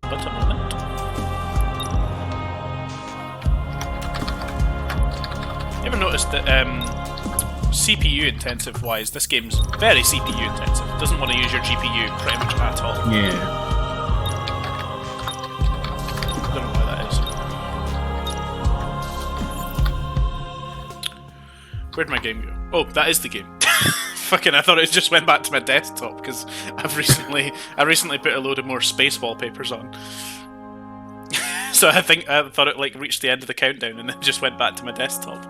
But a moment. You ever noticed that CPU intensive wise, this game's very CPU intensive. It doesn't want to use your GPU pretty much at all. Yeah. I don't know why that is. Where'd my game go? Oh, that is the game. Fucking, I thought it just went back to my desktop because I recently put a load of more space wallpapers on. So I thought it like reached the end of the countdown and then just went back to my desktop.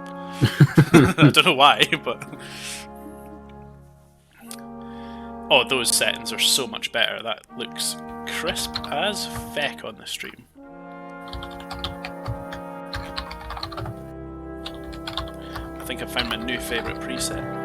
I don't know why, but oh, those settings are so much better. That looks crisp as feck on the stream. I think I found my new favourite preset.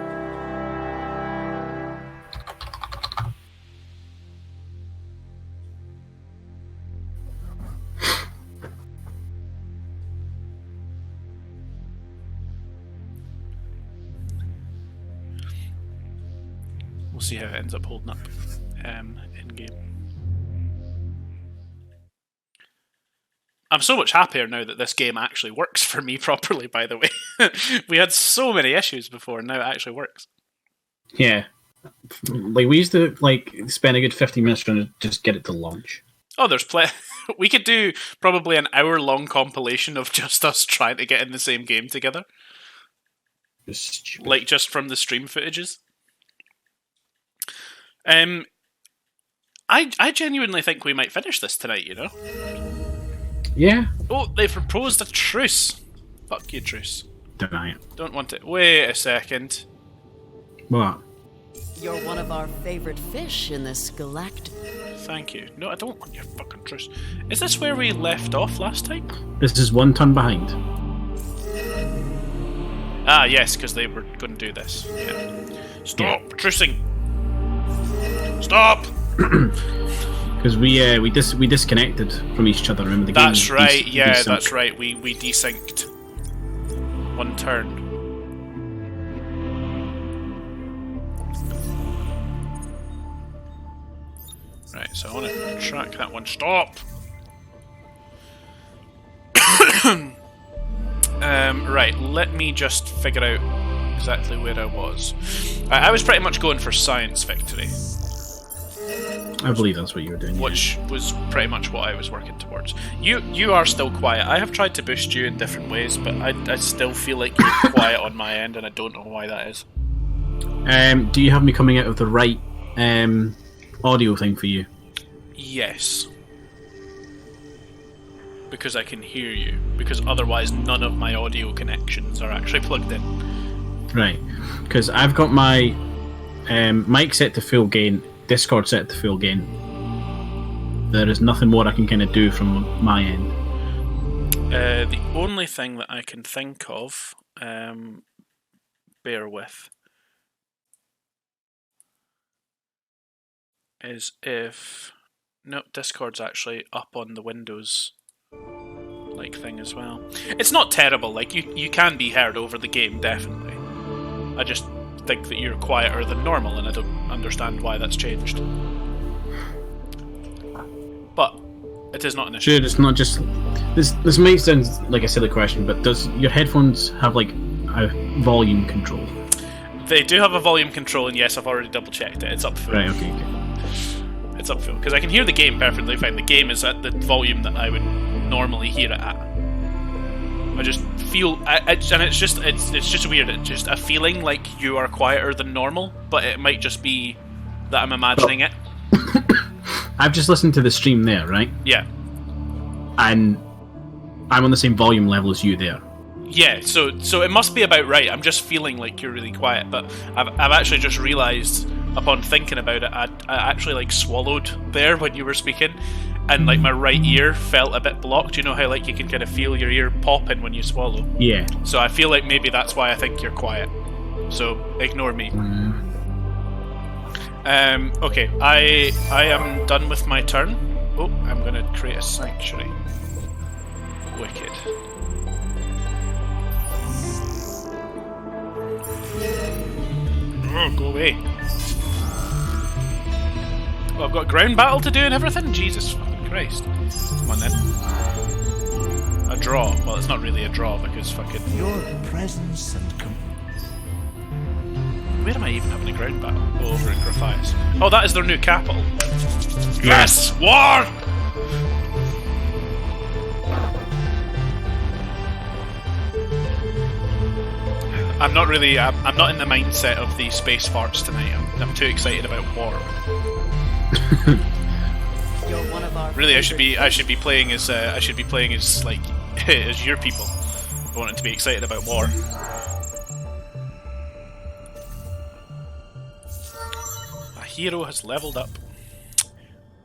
We'll see how it ends up holding up in game. I'm so much happier now that this game actually works for me properly, by the way. We had so many issues before, and now it actually works. Yeah. Like, we used to spend a good 50 minutes trying to just get it to launch. Oh, there's we could do probably an hour-long compilation of just us trying to get in the same game together. Like, just from the stream footages. I genuinely think we might finish this tonight, you know? Yeah. Oh, they proposed a truce. Fuck you, truce. Deny it. Don't want it. Wait a second. What? You're one of our favorite fish in this galactic. Thank you. No, I don't want your fucking truce. Is this where we left off last time? This is one turn behind. Ah, yes, because they were going to do this. Yeah. Stop trucing. Stop. Because we disconnected from each other. Remember the game? That's right. Yeah, that's right. We desynced. One turn. Right, so I want to track that one. Stop! Right, let me just figure out exactly where I was. I was pretty much going for science victory. I believe that's what you were doing. Which was pretty much what I was working towards. You are still quiet. I have tried to boost you in different ways, but I still feel like you're quiet on my end, and I don't know why that is. Do you have me coming out of the right audio thing for you? Yes. Because I can hear you. Because otherwise none of my audio connections are actually plugged in. Right. Because I've got my mic set to full gain, Discord set to full gain. There is nothing more I can kind of do from my end. The only thing that I can think of, bear with, is if... Nope, Discord's actually up on the Windows thing as well. It's not terrible, like you can be heard over the game, definitely. I just think that you're quieter than normal and I don't understand why that's changed. But it is not an issue. Sure, it's not just... This might sound like a silly question, but does your headphones have a volume control? They do have a volume control, and yes, I've already double checked it. It's up full. Right, okay. It's up full because I can hear the game perfectly fine. The game is at the volume that I would normally hear it at. I just feel, and it's just weird. It's just a feeling like you are quieter than normal, but it might just be that I'm imagining it. I've just listened to the stream there, right? Yeah. And I'm on the same volume level as you there. Yeah, so it must be about right. I'm just feeling like you're really quiet, but I've actually just realised upon thinking about it, I actually swallowed there when you were speaking, and my right ear felt a bit blocked. You know how you can kind of feel your ear popping when you swallow? Yeah. So I feel like maybe that's why I think you're quiet. So ignore me. Okay, I am done with my turn. Oh, I'm gonna create a sanctuary. Wicked. Oh, go away. Well, I've got ground battle to do and everything? Jesus fucking Christ. Come on then. A draw. Well, it's not really a draw because fucking... Your presence and Where am I even having a ground battle? Oh, over in Graphias. Oh, that is their new capital. Yes! War! I'm not really... I'm not in the mindset of the space farts tonight. I'm too excited about war. You're one of our Really, I favorite should be playing as like as your people. I wanted to be excited about war. A hero has leveled up.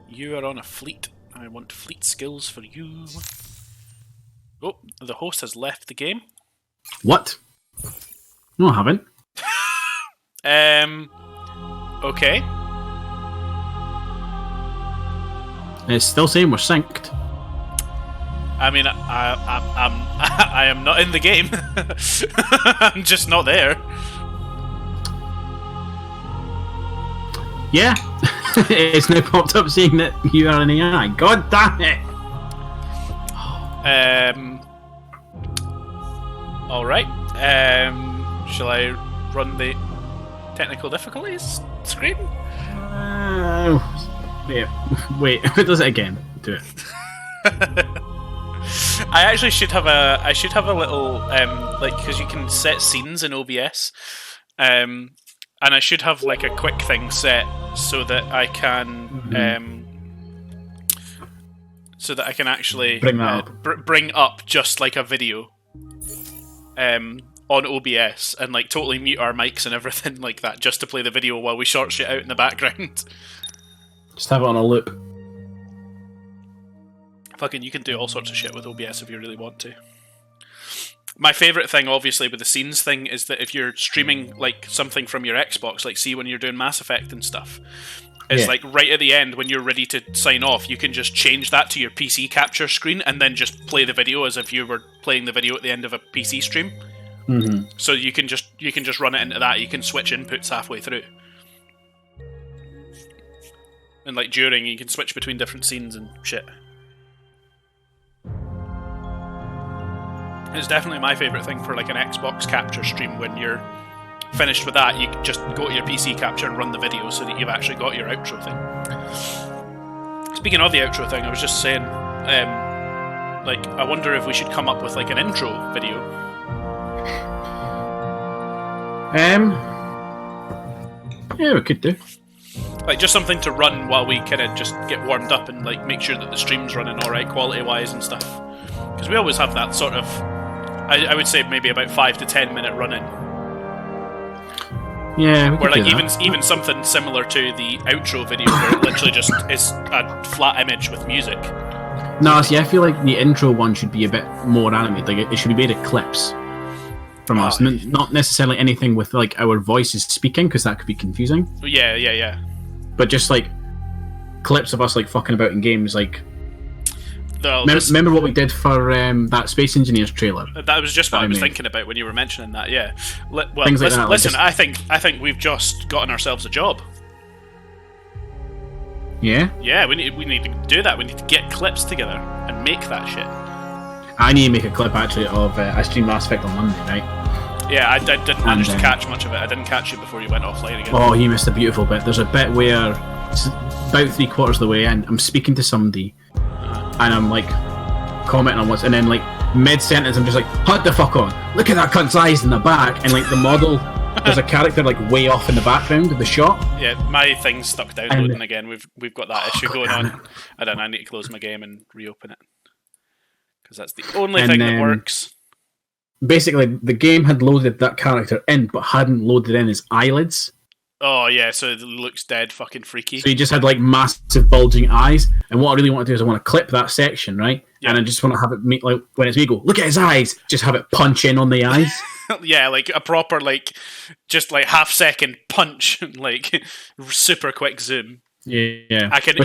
You are on a fleet. I want fleet skills for you. Oh, the host has left the game. What? No, I haven't. Okay. It's still saying we're synced. I mean, I am not in the game. I'm just not there. Yeah. It's now popped up saying that you are an AI. God damn it! Alright. Shall I run the technical difficulties screen? Wait, if it does it again, do it. I actually should have a little like, because you can set scenes in OBS, and I should have like a quick thing set so that I can actually Bring that up. Bring up just like a video on OBS and like totally mute our mics and everything like that just to play the video while we sort shit out in the background. Just have it on a loop. Fucking, you can do all sorts of shit with OBS if you really want to. My favourite thing, obviously, with the scenes thing is that if you're streaming like something from your Xbox, like see when you're doing Mass Effect and stuff, it's like right at the end when you're ready to sign off, you can just change that to your PC capture screen and then just play the video as if you were playing the video at the end of a PC stream. Mm-hmm. So you can just run it into that. You can switch inputs halfway through, and like during, you can switch between different scenes and shit. It's definitely my favourite thing for like an Xbox capture stream. When you're finished with that, you can just go to your PC capture and run the video so that you've actually got your outro thing. Speaking of the outro thing, I was just saying, like, I wonder if we should come up with like an intro video. Yeah, we could do. Like, just something to run while we kind of just get warmed up and like make sure that the stream's running alright quality-wise and stuff. Because we always have that sort of, I would say maybe about 5 to 10 minute run-in. Yeah, we where could like do that. even something similar to the outro video where it literally just is a flat image with music. No, see, I feel like the intro one should be a bit more animated. Like, it should be made of clips from us, not necessarily anything with like our voices speaking, because that could be confusing. Yeah. But just like clips of us like fucking about in games. Like, remember what we did for that Space Engineers trailer? That was just what I was made. thinking about when you were mentioning that. Yeah. Well, Things like listen. that, like I think we've just gotten ourselves a job. Yeah. Yeah, we need to do that. We need to get clips together and make that shit. I need to make a clip actually of I streamed Mass Effect on Monday, right? Yeah, I didn't manage to catch much of it. I didn't catch you before you went offline again. Oh, you missed a beautiful bit. There's a bit where it's about 3/4 of the way in, I'm speaking to somebody, and I'm like commenting on what's, and then like mid sentence, I'm just like, "What the fuck on? Look at that cunt's eyes in the back!" And like the model, there's a character like way off in the background of the shot. Yeah, my thing's stuck downloading again. We've got that issue going on. I need to close my game and reopen it because that's the only thing that works. Basically, the game had loaded that character in, but hadn't loaded in his eyelids. Oh yeah, so it looks dead fucking freaky. So he just had like massive bulging eyes. And what I really want to do is I want to clip that section, right? Yeah. And I just want to have it make, like when it's me go, look at his eyes, just have it punch in on the eyes. Yeah, like a proper like just like half-second punch, like super quick zoom. Yeah. I can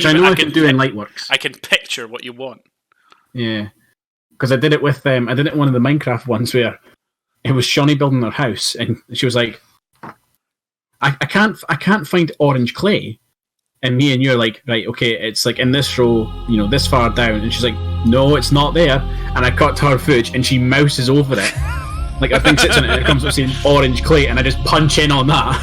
do in Lightworks. I can picture what you want. Yeah. Because I did it with I did it in one of the Minecraft ones where it was Shawnee building their house, and she was like, I can't find orange clay. And me and you are like, right, okay, it's like in this row, you know, this far down. And she's like, no, it's not there. And I cut to her footage and she mouses over it. Like, her thing sits on it and it comes up saying orange clay, and I just punch in on that.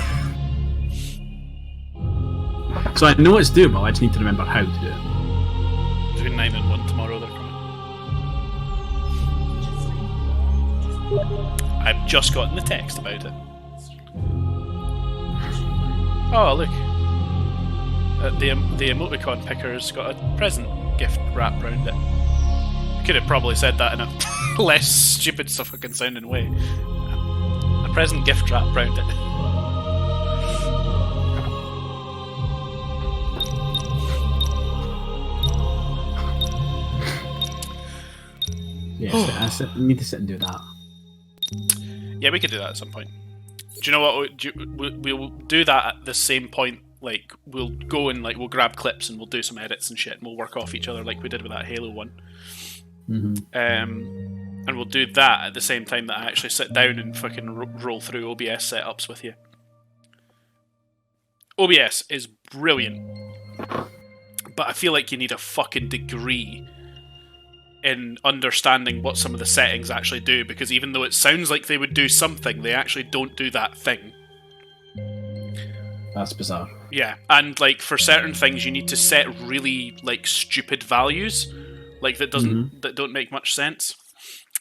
So I know it's doable, I just need to remember how to do it. Between 9 and 1 tomorrow, they're coming. I've just gotten the text about it. Oh, look. The emoticon picker's got a present gift wrapped around it. I could have probably said that in a less stupid fucking sounding way. A present gift wrapped around it. Yes, I need to sit and do that. Yeah, we could do that at some point. Do you know what? We'll do that at the same point. Like, we'll go and we'll grab clips and we'll do some edits and shit, and we'll work off each other like we did with that Halo one. Mm-hmm. And we'll do that at the same time that I actually sit down and fucking roll through OBS setups with you. OBS is brilliant, but I feel like you need a fucking degree in understanding what some of the settings actually do, because even though it sounds like they would do something, they actually don't do that thing. That's bizarre. Yeah, and for certain things you need to set really stupid values, that don't make much sense.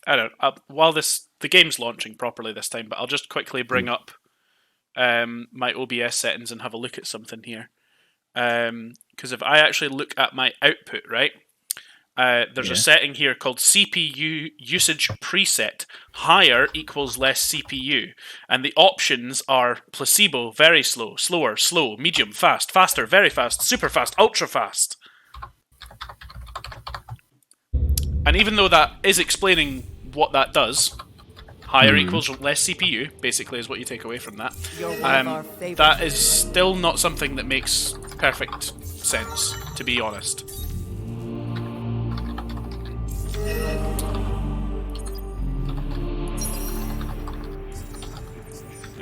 I don't know. While the game's launching properly this time, but I'll just quickly bring up my OBS settings and have a look at something here. Because if I actually look at my output, right, there's a setting here called CPU usage preset. Higher equals less CPU. And the options are placebo, very slow, slower, slow, medium, fast, faster, very fast, super fast, ultra fast. And even though that is explaining what that does, higher equals less CPU, basically, is what you take away from that. That is still not something that makes perfect sense, to be honest.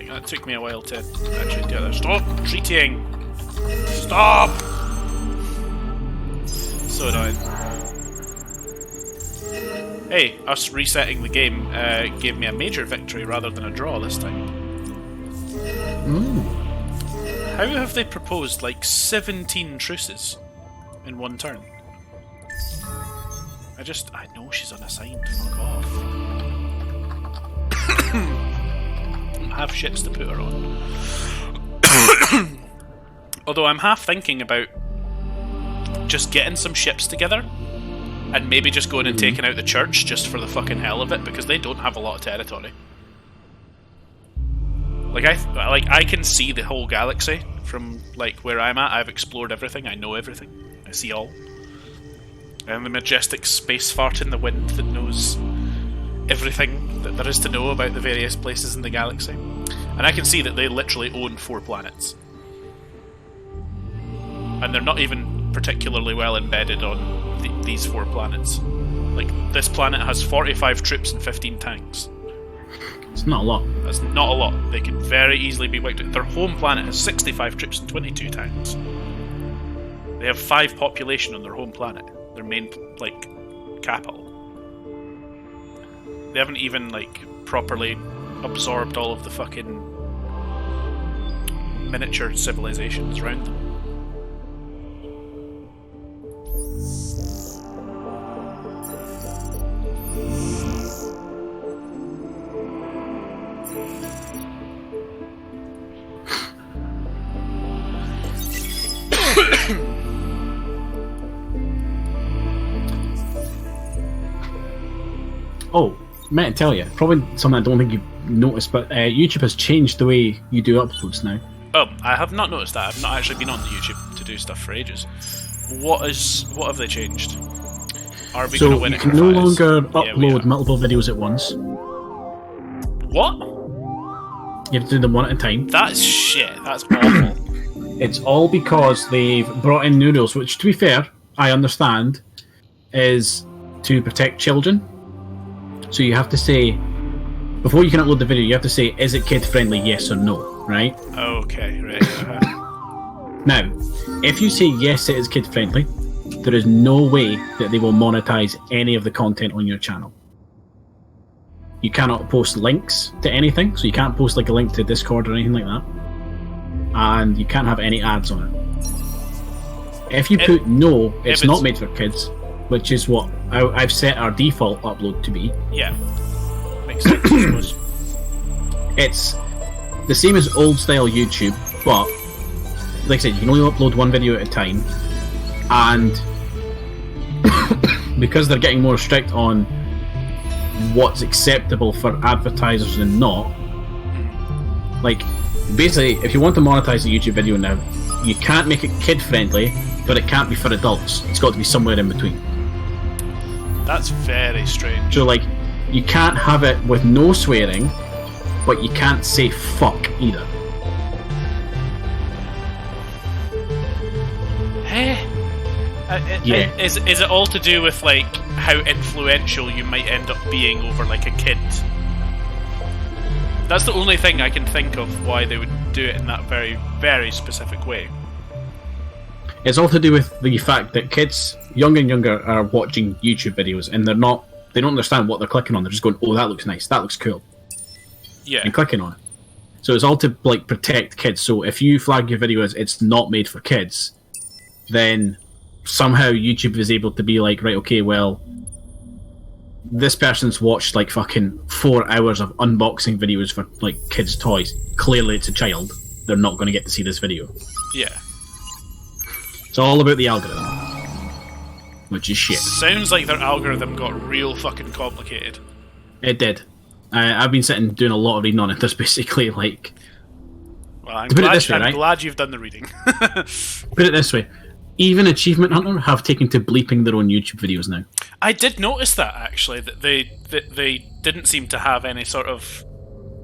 That took me a while to actually do that. Stop treating! Stop! So annoying. Hey, us resetting the game gave me a major victory rather than a draw this time. How have they proposed 17 truces in one turn? I know she's unassigned. Fuck off. I have shits to put her on. Although I'm half thinking about just getting some ships together and maybe just going and taking out the church just for the fucking hell of it, because they don't have a lot of territory. I can see the whole galaxy from where I'm at. I've explored everything. I know everything. I see all. And the majestic space fart in the wind that knows everything that there is to know about the various places in the galaxy. And I can see that they literally own 4 planets. And they're not even particularly well embedded on these 4 planets. This planet has 45 troops and 15 tanks. It's not a lot. That's not a lot. They could very easily be wiped out. Their home planet has 65 troops and 22 tanks. They have 5 population on their home planet. Their main, capital. They haven't even, properly absorbed all of the fucking miniature civilizations around them. Oh, meant to tell you, probably something I don't think you've noticed, but YouTube has changed the way you do uploads now. Oh, I have not noticed that. I've not actually been on YouTube to do stuff for ages. What have they changed? Are we going to win it? So you can no longer upload multiple videos at once. What? You have to do them one at a time. That's shit. That's awful. It's all because they've brought in new rules, which, to be fair, I understand, is to protect children. So you have to say, before you can upload the video, you have to say, is it kid-friendly, yes or no, right? Okay, right. Now, if you say yes, it is kid friendly, there is no way that they will monetize any of the content on your channel. You cannot post links to anything, so you can't post like a link to Discord or anything like that, and you can't have any ads on it. If you put no, it's not made for kids, which is what I've set our default upload to be. Yeah, makes sense. I suppose. It's the same as old style YouTube, but like I said, you can only upload one video at a time, and because they're getting more strict on what's acceptable for advertisers and not, like basically if you want to monetize a YouTube video now, you can't make it kid friendly, but it can't be for adults. It's got to be somewhere in between. That's very strange. So like you can't have it with no swearing, but you can't say fuck either. Yeah. Is it all to do with like how influential you might end up being over like a kid? That's the only thing I can think of why they would do it in that very, very specific way. It's all to do with the fact that kids, younger and younger, are watching YouTube videos and they don't understand what they're clicking on. They're just going, oh, that looks nice, that looks cool. Yeah. And clicking on it. So it's all to like protect kids. So if you flag your video as it's not made for kids, then somehow YouTube is able to be like, right, okay, well, this person's watched like fucking 4 hours of unboxing videos for like kids' toys. Clearly it's a child. They're not going to get to see this video. Yeah. It's all about the algorithm. Which is shit. Sounds like their algorithm got real fucking complicated. It did. I've been sitting doing a lot of reading on it. There's basically like... Well, I'm right? glad you've done the reading. Put it this way. Even Achievement Hunter have taken to bleeping their own YouTube videos now. I did notice that, actually, that they didn't seem to have any sort of,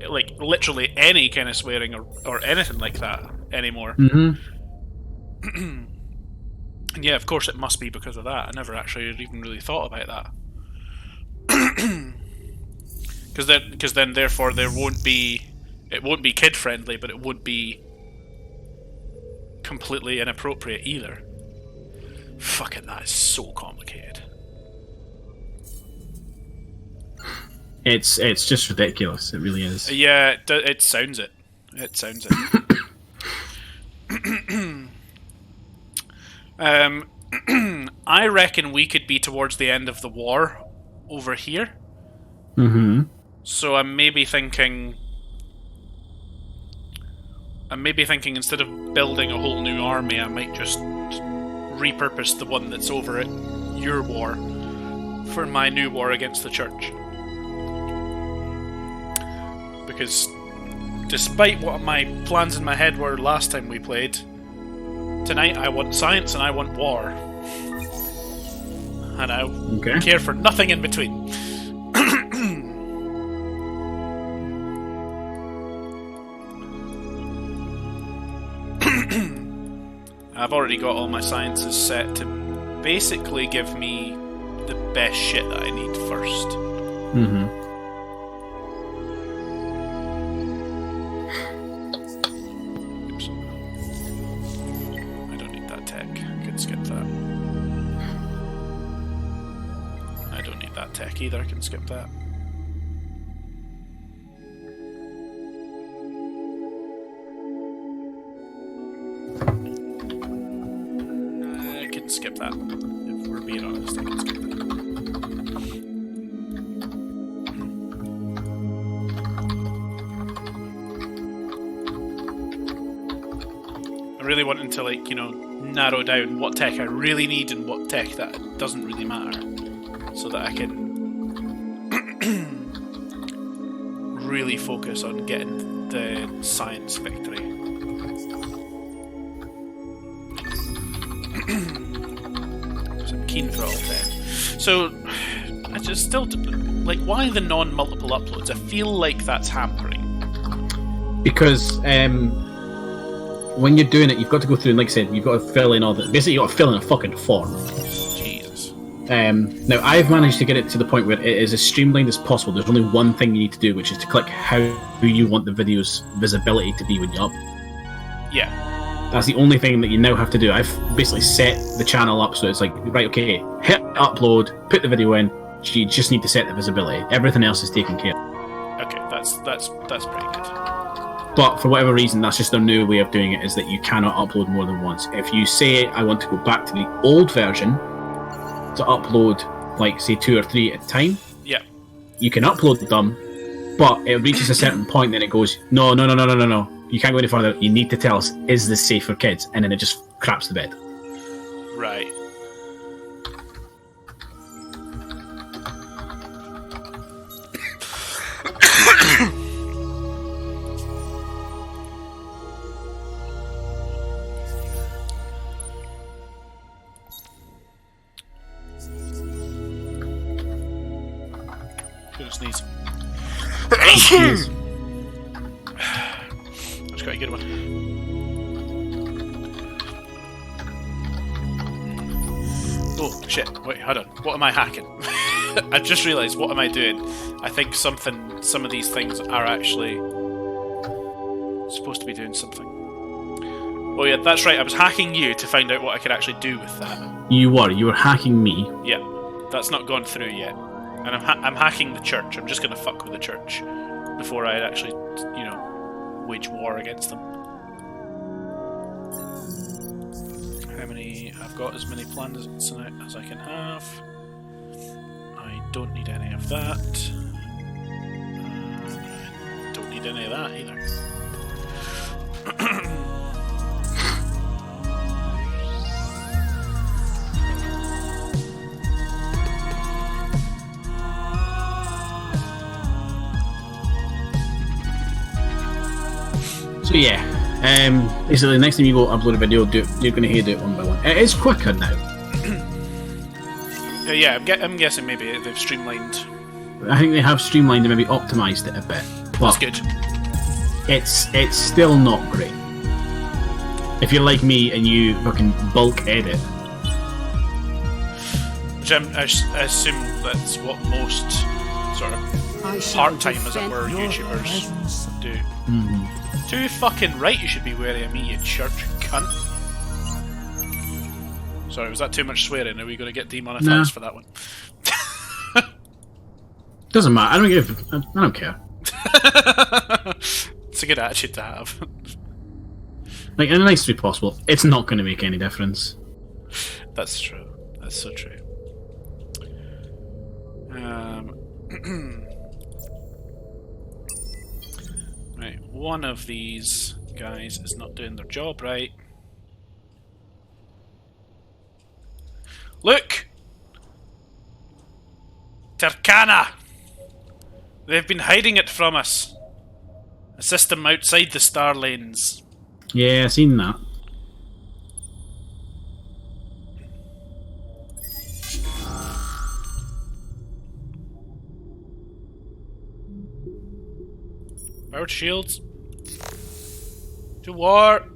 like, literally any kind of swearing or anything like that anymore. Mm-hmm. And yeah, of course it must be because of that. I never actually even really thought about that. Because then, therefore, it won't be kid-friendly, but it would be completely inappropriate either. Fucking, that is so complicated. It's just ridiculous. It really is. Yeah, it sounds it. It sounds it. I reckon we could be towards the end of the war over here. Mm-hmm. So I'm maybe thinking instead of building a whole new army, I might just repurpose the one that's over at your war for my new war against the church. Because despite what my plans in my head were last time we played, tonight I want science and I want war. And I care for nothing in between. I've already got all my sciences set to basically give me the best shit that I need first. Mm-hmm. Oops. I don't need that tech. I can skip that. I don't need that tech either. I can skip that. Skip that. If we're being honest, I can skip that. I'm really wanting to, like, narrow down what tech I really need and what tech that doesn't really matter, so that I can really focus on getting the science victory. For all tech. So, I just still, like, why the non-multiple uploads? I feel like that's hampering. Because when you're doing it, you've got to go through, and like I said, you've got to fill in all the... Basically, you've got to fill in a fucking form. Jesus. Now, I've managed to get it to the point where it is as streamlined as possible. There's only one thing you need to do, which is to click how you want the video's visibility to be when you up. Yeah. That's the only thing that you now have to do. I've basically set the channel up so it's like, right, okay, hit upload, put the video in. You just need to set the visibility. Everything else is taken care of. Okay, that's pretty good. But for whatever reason, that's just their new way of doing it, is that you cannot upload more than once. If you say, I want to go back to the old version to upload, like, say, 2 or 3 at a time, Yeah. you can upload them, but it reaches a certain point, then it goes, no. You can't go any further. You need to tell us, is this safe for kids? And then it just craps the bed. Right. Gonna sneeze. Yes. That's quite a good one. Oh shit! Wait, hold on. What am I hacking? I just realised. What am I doing? I think some of these things are actually supposed to be doing something. Oh yeah, that's right. I was hacking you to find out what I could actually do with that. You were hacking me. Yeah, that's not gone through yet. And I'm hacking the church. I'm just gonna fuck with the church before I actually, wage war against them. How many? I've got as many plans as I can have. I don't need any of that. I don't need any of that either. So yeah, basically the next time you go upload a video, you're going to do it one by one. It is quicker now. Yeah, I'm guessing maybe they've streamlined. I think they have streamlined and maybe optimised it a bit. But That's good. It's still not great. If you're like me and you fucking bulk edit. Which I assume that's what most sort of part-time, as it were, YouTubers do. Mm-hmm. Too fucking right you should be wary of me, you church cunt. Sorry, was that too much swearing? Are we going to get demonetized for that one? Doesn't matter. I don't care. It's a good attitude to have. Like, in the nicest way possible. It's not going to make any difference. That's true. That's so true. Right, one of these guys is not doing their job right. Look! Turkana! They've been hiding it from us. A system outside the star lanes. Yeah, I seen that. Powered shields. To war!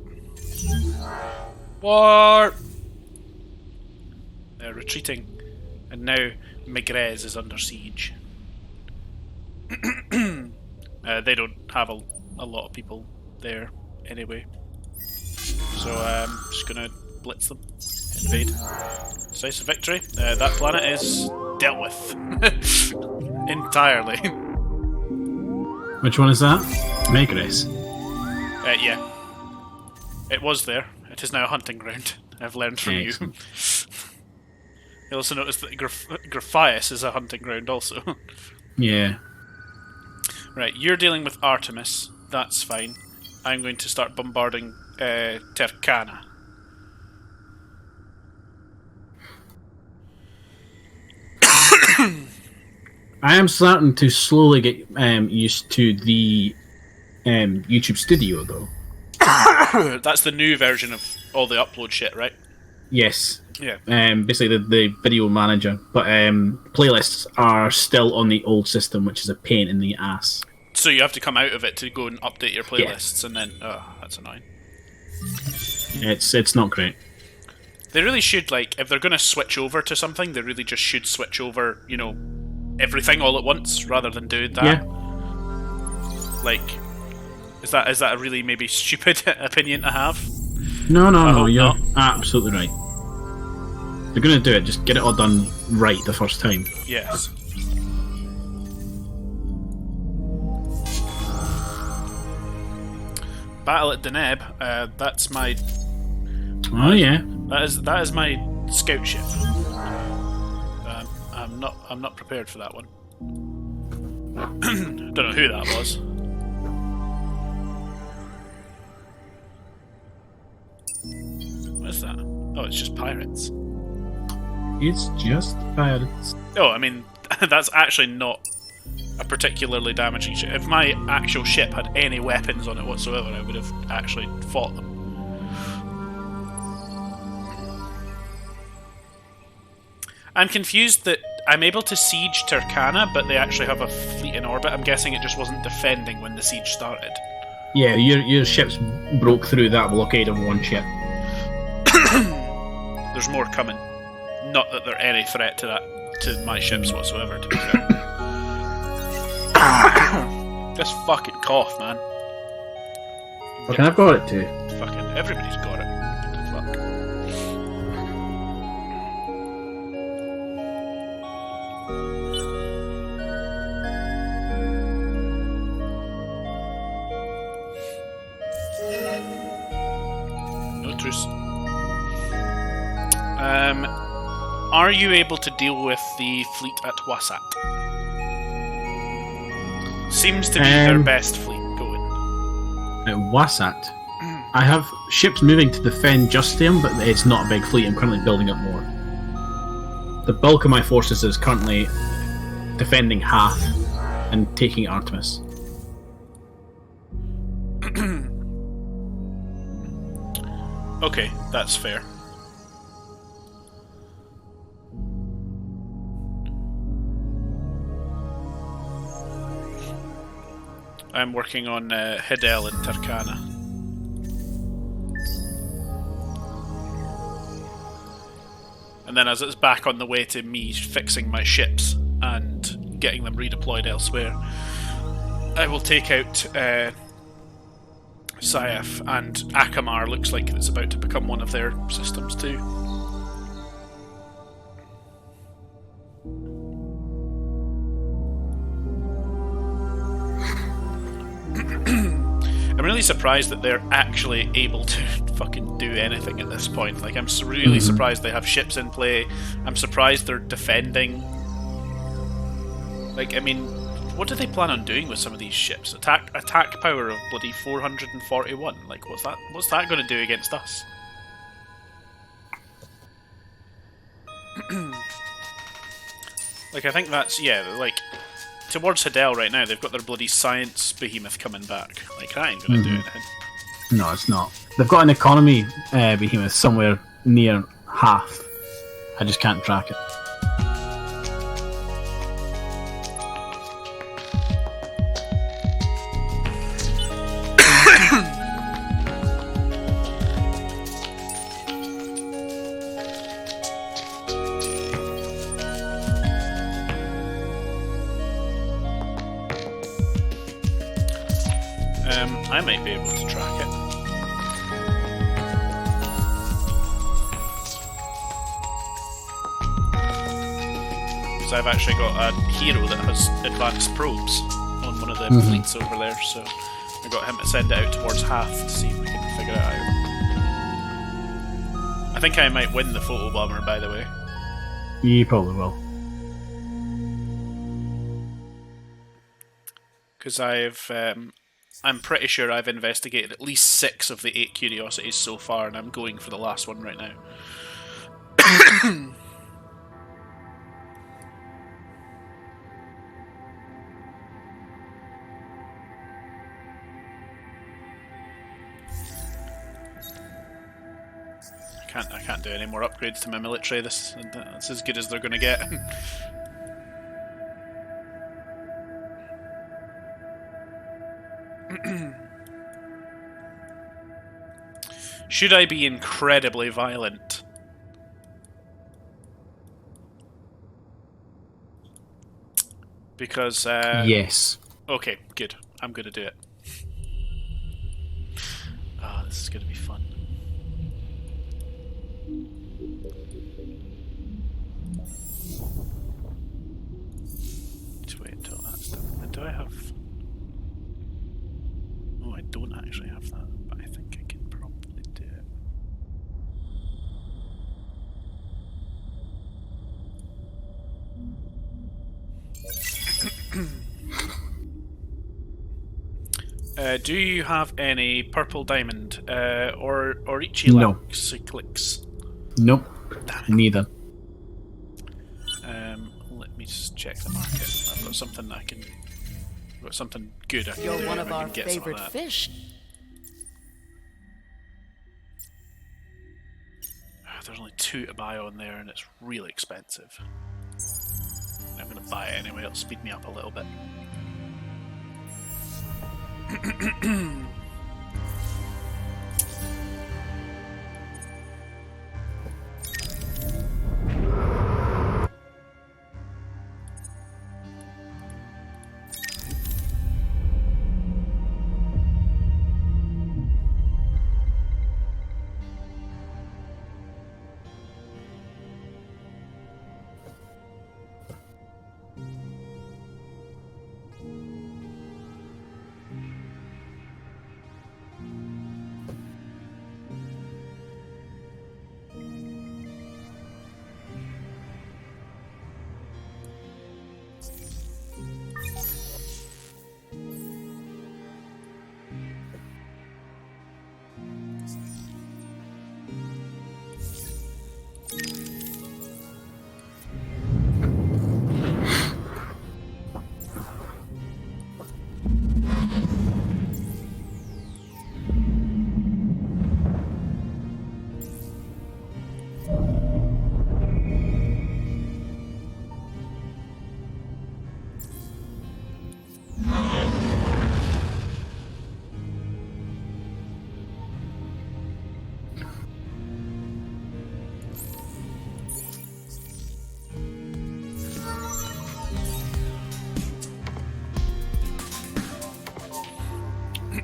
War! They're retreating. And now Megrez is under siege. They don't have a lot of people there anyway. So I'm just gonna blitz them. Invade. Decisive victory. That planet is dealt with. Entirely. Which one is that? Megrez. Yeah. It was there. It is now a hunting ground. I've learned from you. You also noticed that Graphias is a hunting ground also. Yeah. Right, you're dealing with Artemis. That's fine. I'm going to start bombarding Turkana. I am starting to slowly get used to the YouTube Studio, though. That's the new version of all the upload shit, right? Yes. Yeah. Basically the video manager, but playlists are still on the old system, which is a pain in the ass. So you have to come out of it to go and update your playlists, and then that's annoying. It's not great. They really should, like, if they're going to switch over to something, they really just should switch over, everything all at once, rather than doing that. Yeah. Like, is that a really maybe stupid opinion to have? No, hope you're not. absolutely right. You're gonna do it, just get it all done right the first time. Yes. Battle at Deneb. That's my. Oh yeah. That is my scout ship. I'm not prepared for that one. Don't know who that was. What is that? Oh, it's just pirates. It's just pirates. Oh, I mean, that's actually not a particularly damaging ship. If my actual ship had any weapons on it whatsoever, I would have actually fought them. I'm confused that I'm able to siege Turkana, but they actually have a fleet in orbit. I'm guessing it just wasn't defending when the siege started. Yeah, your ships broke through that blockade of one ship. There's more coming. Not that they're any threat to my ships whatsoever, to be fair. Just fucking cough, man. Fucking, I've got it too. Fucking everybody's got it. What the fuck? No truce. Are you able to deal with the fleet at Wasat? Seems to be their best fleet going. At Wasat, I have ships moving to defend Justium, but it's not a big fleet. I'm currently building up more. The bulk of my forces is currently defending Hath and taking Artemis. Okay, that's fair. I'm working on Hidel and Turkana. And then as it's back on the way to me fixing my ships and getting them redeployed elsewhere, I will take out Saif, and Akamar looks like it's about to become one of their systems too. I'm really surprised that they're actually able to fucking do anything at this point. Like, I'm really surprised they have ships in play. I'm surprised they're defending. Like, I mean, what do they plan on doing with some of these ships? Attack power of bloody 441. Like, what's that going to do against us? Like, I think that's, yeah, like, towards Hidel right now, they've got their bloody science behemoth coming back. Like, that ain't going to do anything. No, it's not. They've got an economy behemoth somewhere near Hath. I just can't track it. I might be able to track it. Because I've actually got a hero that has advanced probes on one of the fleets over there, so I got him to send it out towards Hath to see if we can figure it out. I think I might win the photo bomber, by the way. You probably will. Because I'm pretty sure I've investigated at least 6 of the 8 curiosities so far, and I'm going for the last one right now. I can't do any more upgrades to my military. That's as good as they're going to get. Should I be incredibly violent? Because Yes. okay, good. I'm gonna do it. Ah, this is gonna be fun. Just wait until that's done. Do I have... Oh, I don't actually have that, but I think I can probably do it. Do you have any purple diamond or Ichi No. clicks? Nope. Damn it. Neither. Let me just check the market. I've got something I can. I've got something good I can You're do. one if of I our can get some of favorite that. fish. There's only 2 to buy on there, and it's really expensive. I'm gonna buy it anyway. It'll speed me up a little bit.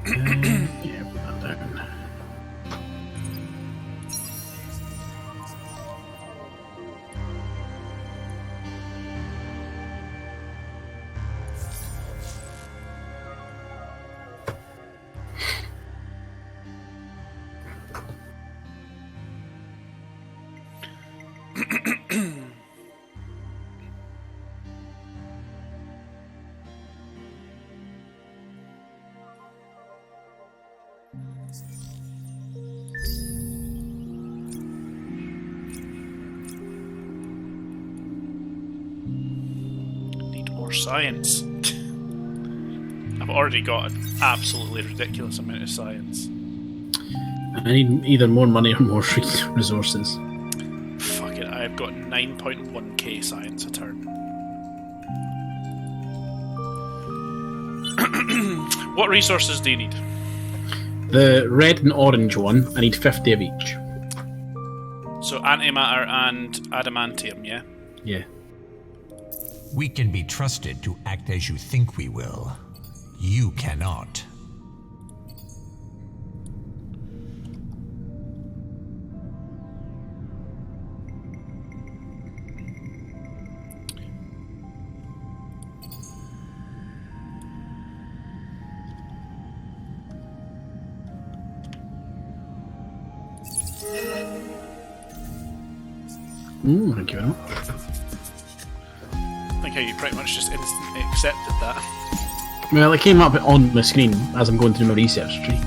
Yeah, put that down. Need more science. I've already got an absolutely ridiculous amount of science. I need either more money or more resources. Fuck it, I've got 9.1k science a turn. What resources do you need? The red and orange one, I need 50 of each. So antimatter and adamantium, yeah? Yeah. We can be trusted to act as you think we will. You cannot. Ooh, thank you very much. I think how you pretty much just instantly accepted that. Well, it came up on the screen as I'm going through my research tree.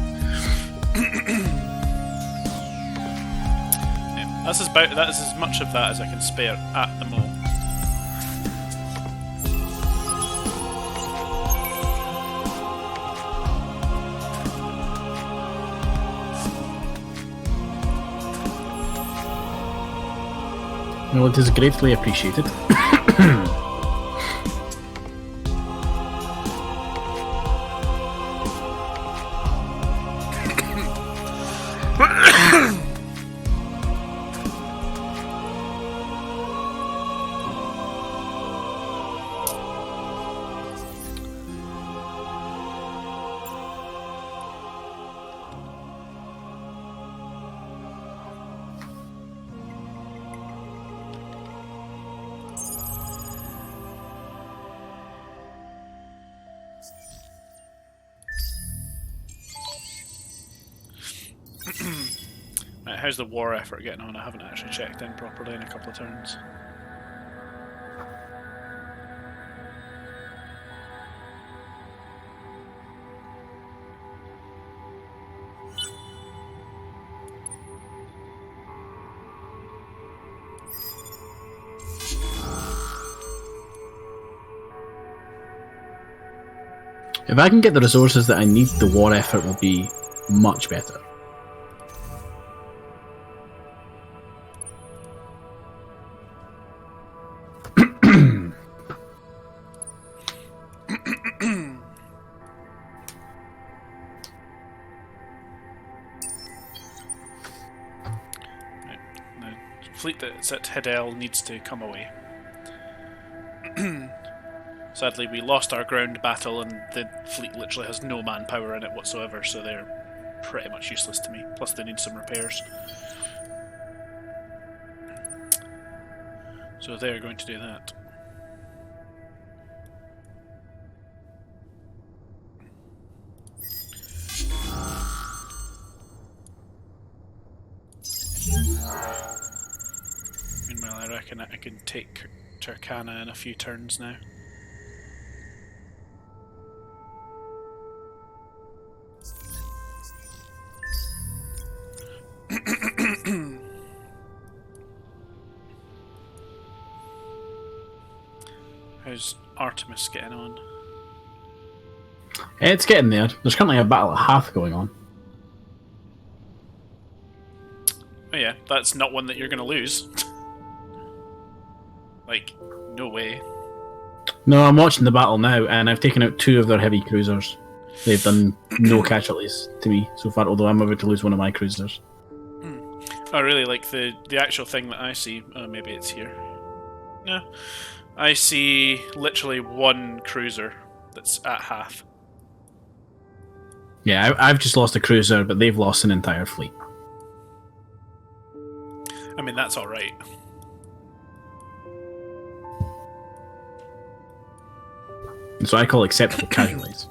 Yeah, that's as much of that as I can spare at the moment. Well, it is greatly appreciated. Right, how's the war effort getting on? I haven't actually checked in properly in a couple of turns. If I can get the resources that I need, the war effort will be much better. The fleet that's at Hidel needs to come away. Sadly, we lost our ground battle, and the fleet literally has no manpower in it whatsoever, so they're pretty much useless to me. Plus, they need some repairs. So they're going to do that. Meanwhile, I reckon I can take Turkana in a few turns now. How's Artemis getting on? It's getting there. There's currently a battle at Hath going on. Oh yeah, that's not one that you're going to lose. Like, no way. No, I'm watching the battle now, and I've taken out 2 of their heavy cruisers. They've done no casualties to me so far, although I'm about to lose one of my cruisers. Oh really, like the actual thing that I see, maybe it's here. No. I see literally 1 cruiser that's at Hath. Yeah, I've just lost a cruiser, but they've lost an entire fleet. I mean, that's alright. So I call acceptable casualties.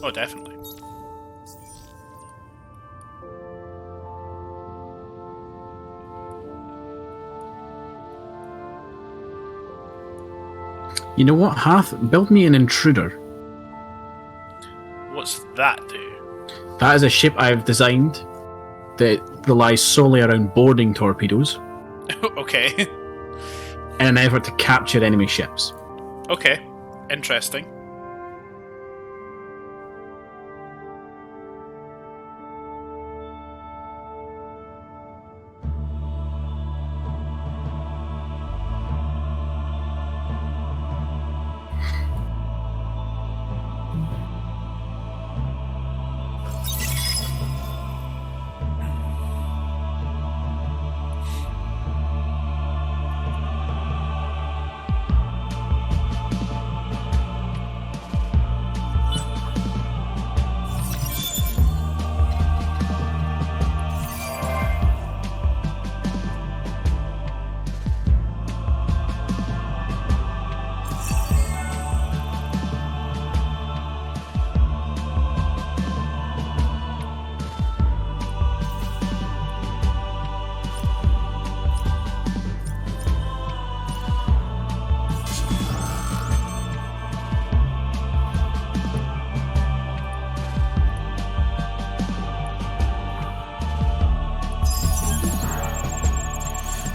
Oh, definitely. You know what, Hath? Build me an intruder. What's that do? That is a ship I've designed that relies solely around boarding torpedoes Okay. in an effort to capture enemy ships. Okay. Interesting.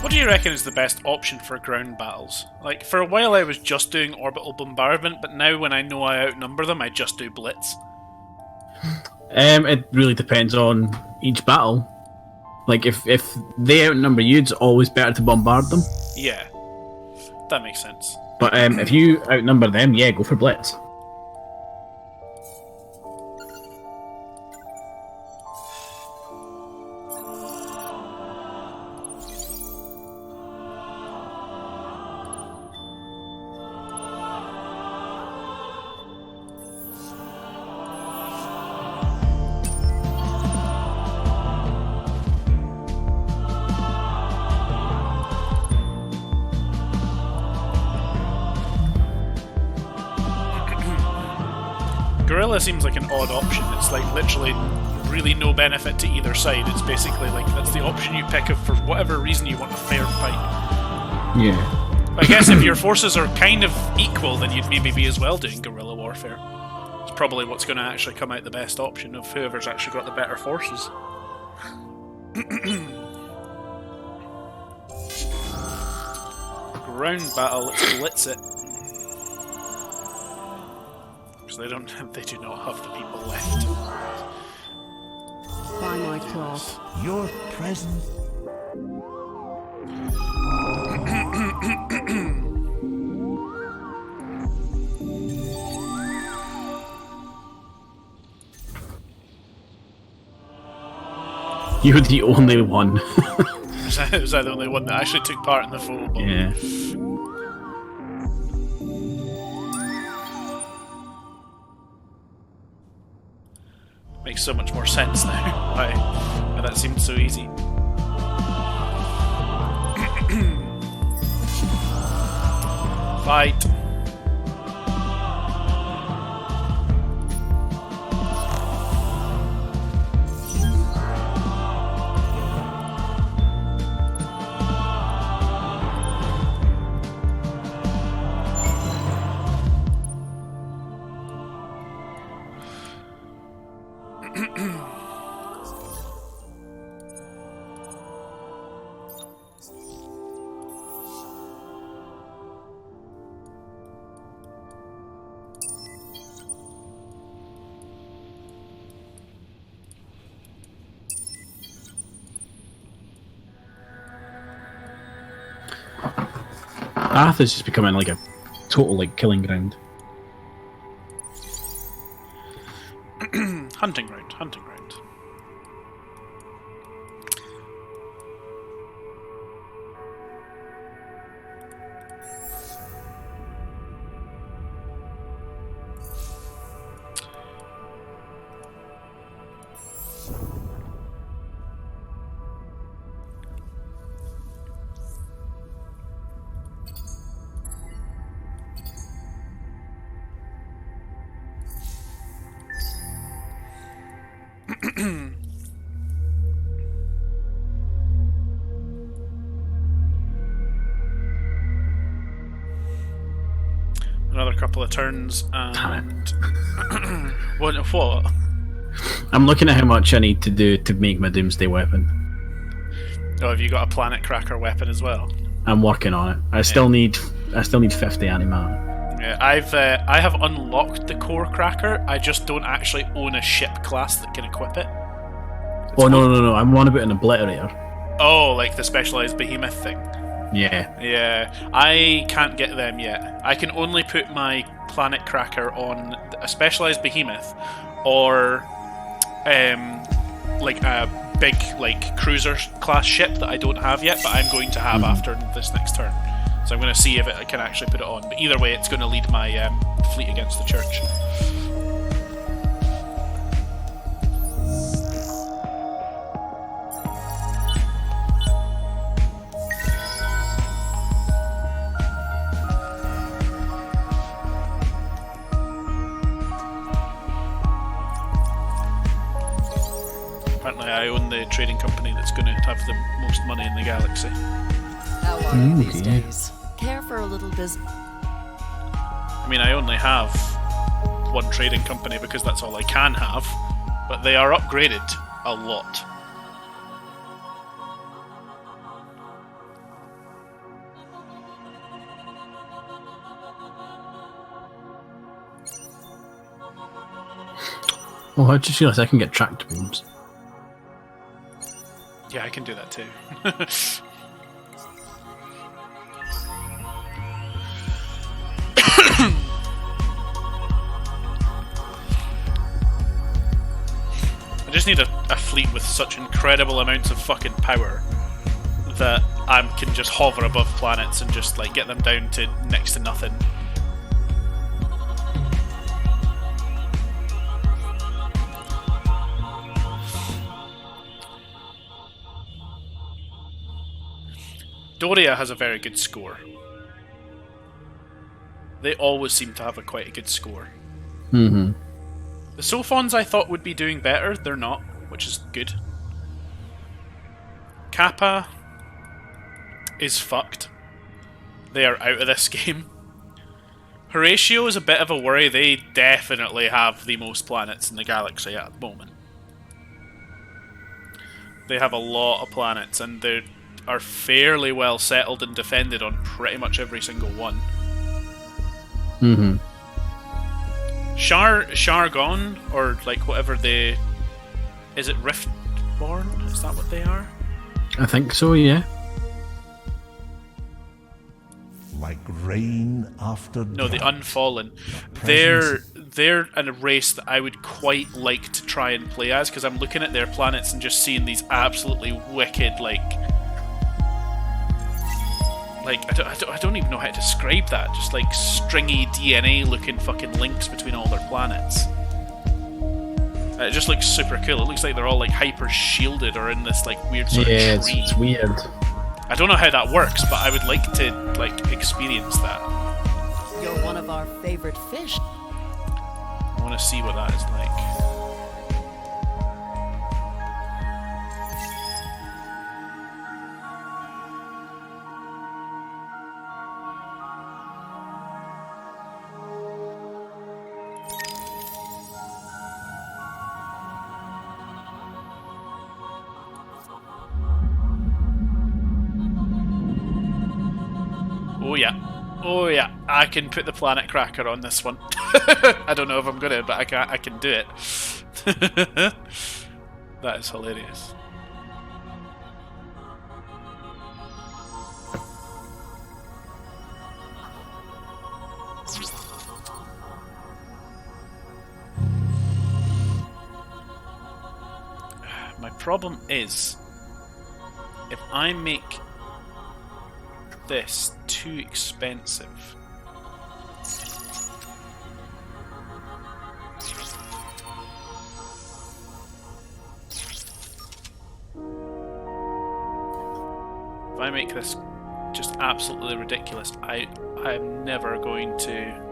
What do you reckon is the best option for ground battles? Like, for a while I was just doing orbital bombardment, but now when I know I outnumber them, I just do blitz. It really depends on each battle. Like, if they outnumber you, it's always better to bombard them. Yeah. That makes sense. But if you outnumber them, yeah, go for blitz. Guerrilla seems like an odd option. It's like literally really no benefit to either side. It's basically like that's the option you pick if for whatever reason you want a fair fight. Yeah. I guess if your forces are kind of equal, then you'd maybe be as well doing guerrilla warfare. It's probably what's going to actually come out the best option of whoever's actually got the better forces. Ground battle, let's blitz it. Because they do not have the people left. By my cloth. Your presence. You're the only one. Was I the only one that actually took part in the photo bomb? Yeah. Makes so much more sense now. Why that seemed so easy. Fight. Arthur's just becoming like a total like killing ground. Hunting ground, hunting ground. Another couple of turns and what? I'm looking at how much I need to do to make my Doomsday weapon. Oh, have you got a planet cracker weapon as well? I'm working on it. I still need 50 antimatter. Yeah, I have unlocked the core cracker. I just don't actually own a ship class that can equip it. Oh no! I'm on about an obliterator. Oh, like the specialized behemoth thing. Yeah. Yeah, I can't get them yet. I can only put my planet cracker on a specialized behemoth, or like a big like cruiser class ship that I don't have yet, but I'm going to have after this next turn. So I'm going to see if I can actually put it on. But either way, it's going to lead my fleet against the church. Apparently I own the trading company that's going to have the most money in the galaxy. How are you these days? Care for a little business? I mean, I only have one trading company because that's all I can have, but they are upgraded a lot. Oh, I just realised I can get tracked booms. Yeah, I can do that too. I just need a fleet with such incredible amounts of fucking power that I can just hover above planets and just like get them down to next to nothing. Doria has a very good score. They always seem to have quite a good score. Mm-hmm. The Sophons I thought would be doing better, they're not. which is good. Kappa is fucked. They are out of this game. Horatio is a bit of a worry. They definitely have the most planets in the galaxy at the moment. They have a lot of planets, and they are fairly well settled and defended on pretty much every single one. Mm-hmm. Shargon, or like whatever they... Is it Riftborn? Is that what they are? I think so, yeah. Like rain after No, the drought. Unfallen. presence They're a race that I would quite like to try and play as, because I'm looking at their planets and just seeing these absolutely wicked, I don't even know how to describe that. Just like stringy DNA looking fucking links between all their planets. It just looks super cool. It looks like they're all like hyper shielded or in this like weird sort Yeah, of tree. it's weird. I don't know how that works, but I would like to like experience that. You're one of our favorite fish. I want to see what that is like. Oh yeah, I can put the planet cracker on this one. I don't know if I'm gonna, but I can do it. That is hilarious. My problem is, if I make this too expensive, if I make this just absolutely ridiculous, I'm never going to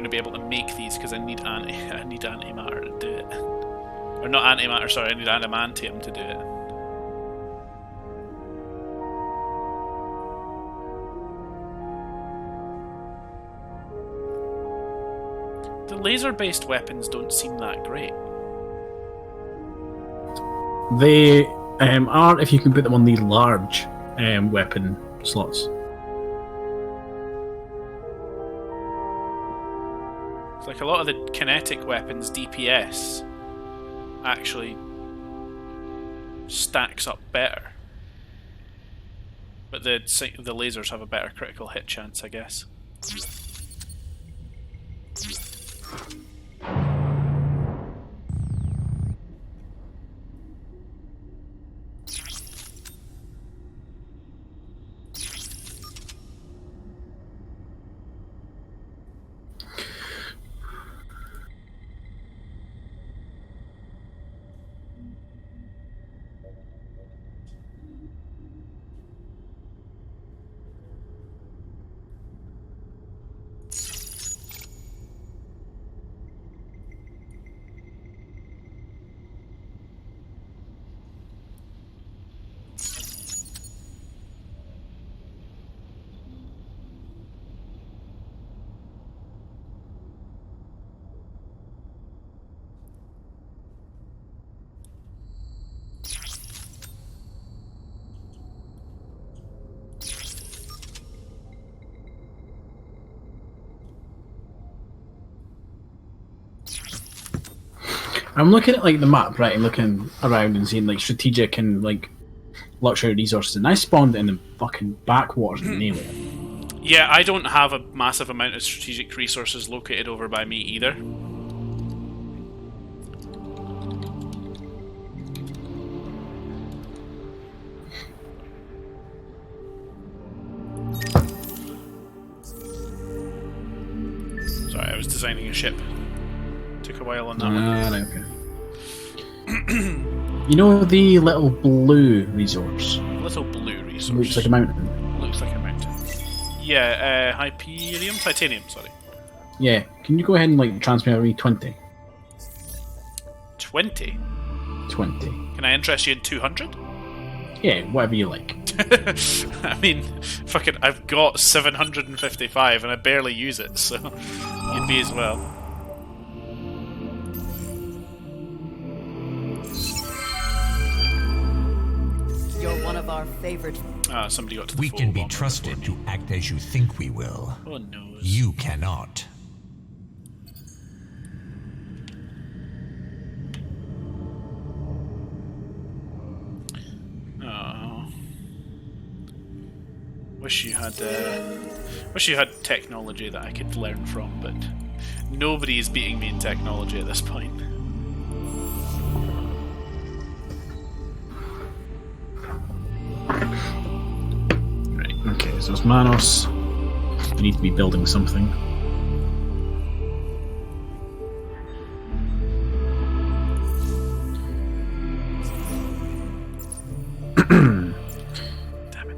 be able to make these, because I need antimatter to do it. Or not antimatter, sorry, I need adamantium to do it. The laser-based weapons don't seem that great. They are if you can put them on the large weapon slots. It's like a lot of the kinetic weapons, DPS, actually stacks up better. But the lasers have a better critical hit chance, I guess. I'm looking at like the map, right, and looking around and seeing like strategic and like luxury resources, and I spawned in the fucking backwaters of nowhere. Yeah, I don't have a massive amount of strategic resources located over by me either. Sorry, I was designing a ship. Took a while on that one. Right, okay. You know the little blue resource? Little blue resource. Looks like a mountain. Looks like a mountain. Yeah, Hyperium? Titanium, sorry. Yeah, can you go ahead and like transfer me 20? 20? 20. Can I interest you in 200? Yeah, whatever you like. I mean, fuck it, I've got 755 and I barely use it, so you'd be as well. You're one of our favorite. Ah, somebody got to the We full can be one. trusted to act as you think we will. Oh no. You cannot. Oh. Wish you had technology that I could learn from, but nobody is beating me in technology at this point. Right, okay, so it's Manos. We need to be building something. Damn it.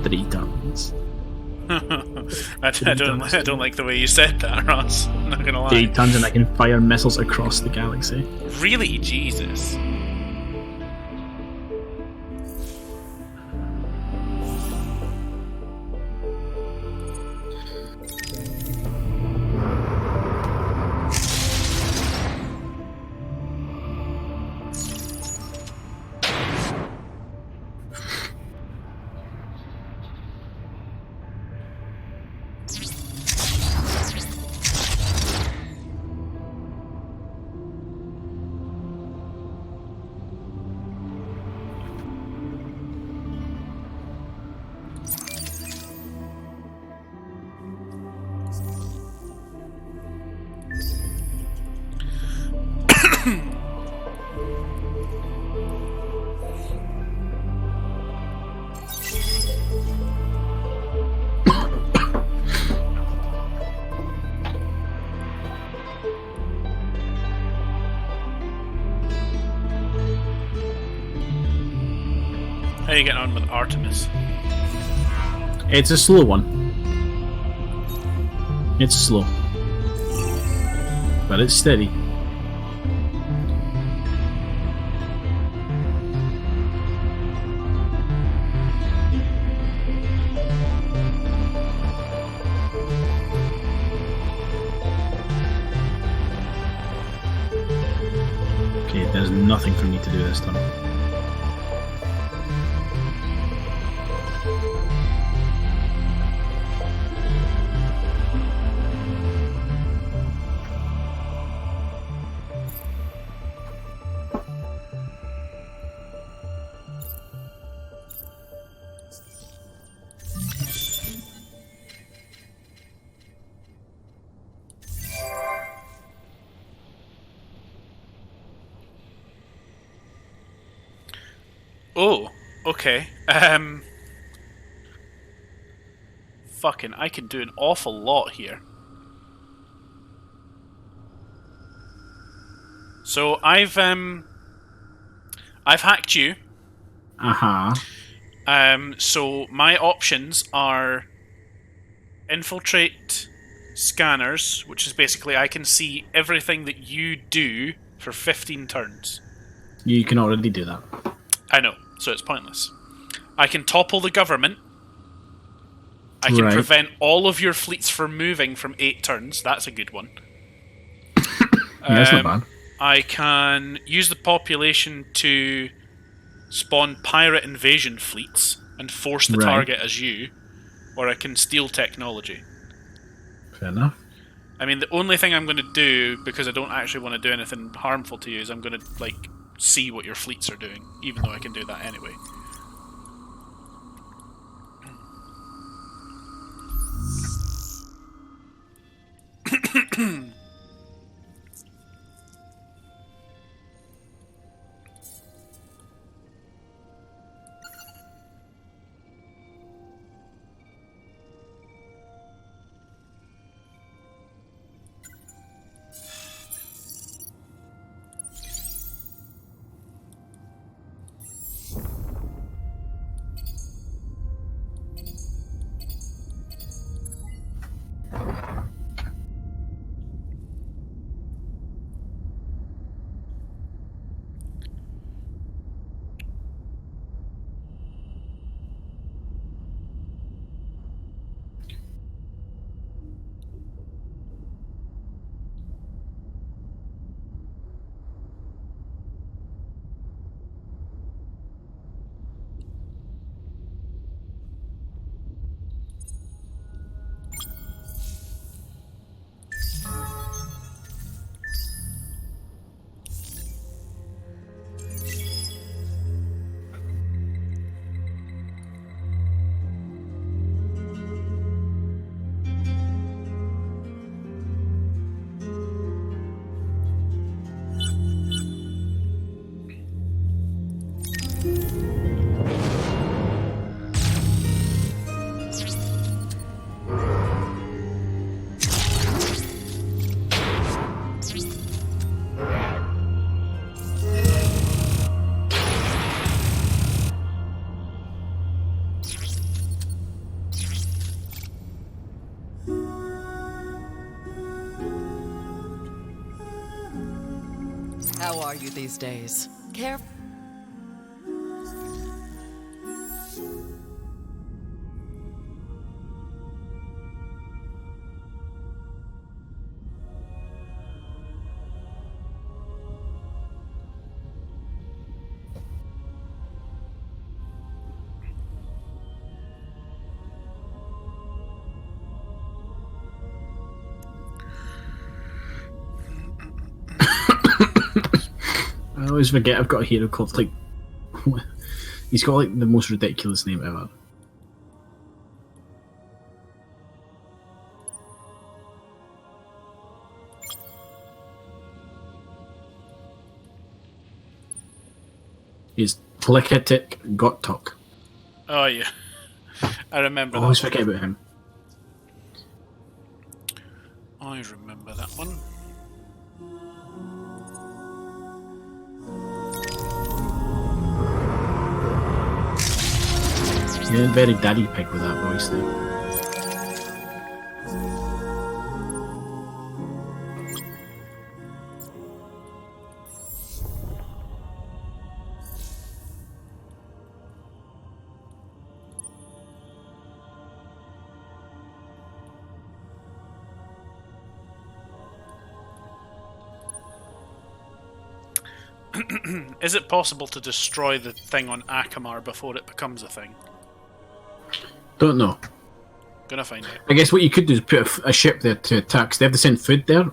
Three tons. I don't like the way you said that, Ross. I'm not gonna lie. 3 tons, and I can fire missiles across the galaxy. Really? Jesus. How are you getting on with Artemis? It's a slow one. It's slow. But it's steady. Okay, there's nothing for me to do this time. Oh, okay. Fucking, I can do an awful lot here. So I've hacked you. Uh-huh. So my options are infiltrate scanners, which is basically I can see everything that you do for 15 turns. You can already do that. I know, so it's pointless. I can topple the government. I can Right. prevent all of your fleets from moving from 8 turns. That's a good one. Yeah, that's not bad. I can use the population to spawn pirate invasion fleets and force the Right. target as you, or I can steal technology. Fair enough. I mean, the only thing I'm going to do, because I don't actually want to do anything harmful to you, is I'm going to, like, see what your fleets are doing, even though I can do that anyway. are you these days? Careful. I always forget I've got a hero called like. He's got like the most ridiculous name ever. He's Tlikatik Gottok. Oh yeah, I remember I always that. forget about him. I remember that one. Yeah, very daddy pig with that voice there. Is it possible to destroy the thing on Akamar before it becomes a thing? Don't know. Gonna find out. I guess what you could do is put a ship there to attack. 'Cause they have to send food there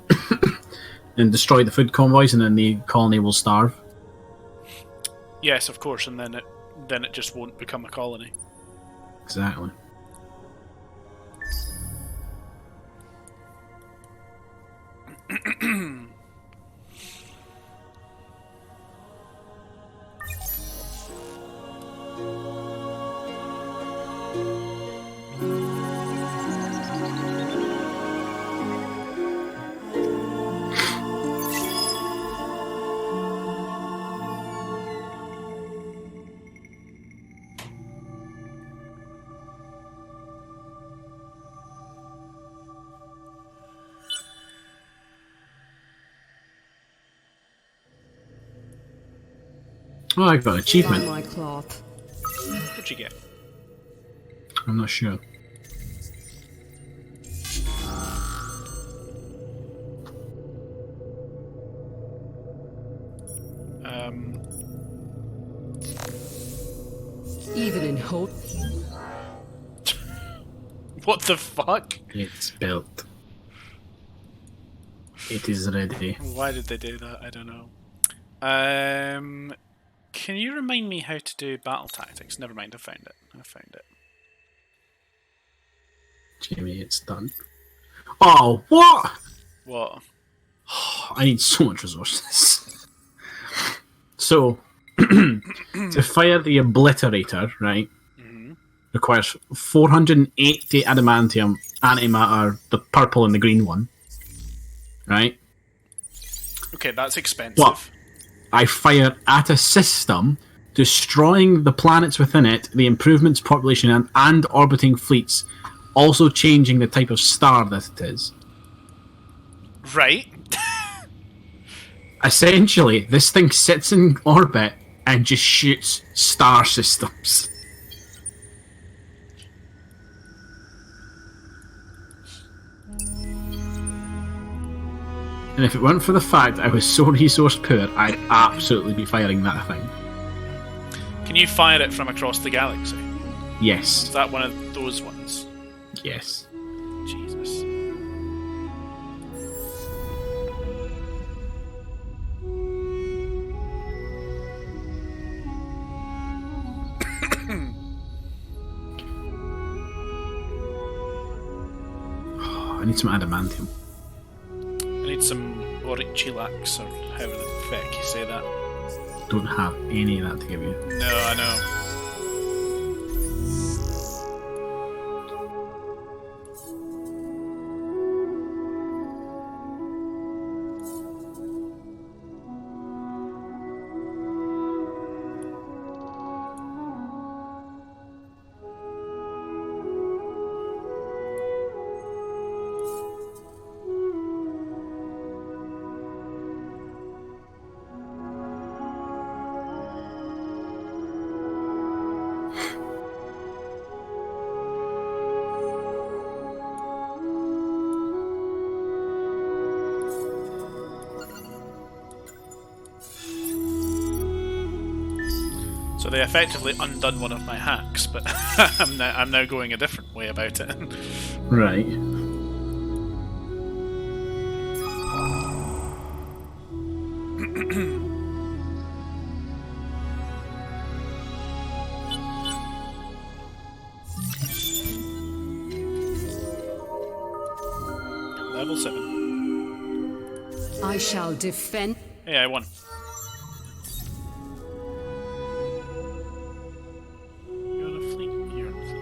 and destroy the food convoys, and then the colony will starve. Yes, of course, and then it just won't become a colony. Exactly. Oh, I got an Down achievement. my cloth. What'd you get? I'm not sure. Even in hope. What the fuck? It's built. It is ready. Why did they do that? I don't know. Can you remind me how to do battle tactics? Never mind, I found it. Jamie, it's done. Oh, what? What? I need so much resources. So, to fire the Obliterator, right, requires 480 adamantium, antimatter, the purple and the green one, right? Okay, that's expensive. What? I fire at a system, destroying the planets within it, the improvements, population, and orbiting fleets, also changing the type of star that it is. Right. Essentially, this thing sits in orbit and just shoots star systems. And if it weren't for the fact I was so resource poor, I'd absolutely be firing that thing. Can you fire it from across the galaxy? Yes. Is that one of those ones? Yes. Jesus. I need some adamantium. I need some Aurichilax, or however the fuck you say that. Don't have any of that to give you. No, I know. So they effectively undone one of my hacks, but I'm now going a different way about it. Right. Level 7. I shall defend. Hey, I won. You're on a fleet. You're on a fleet.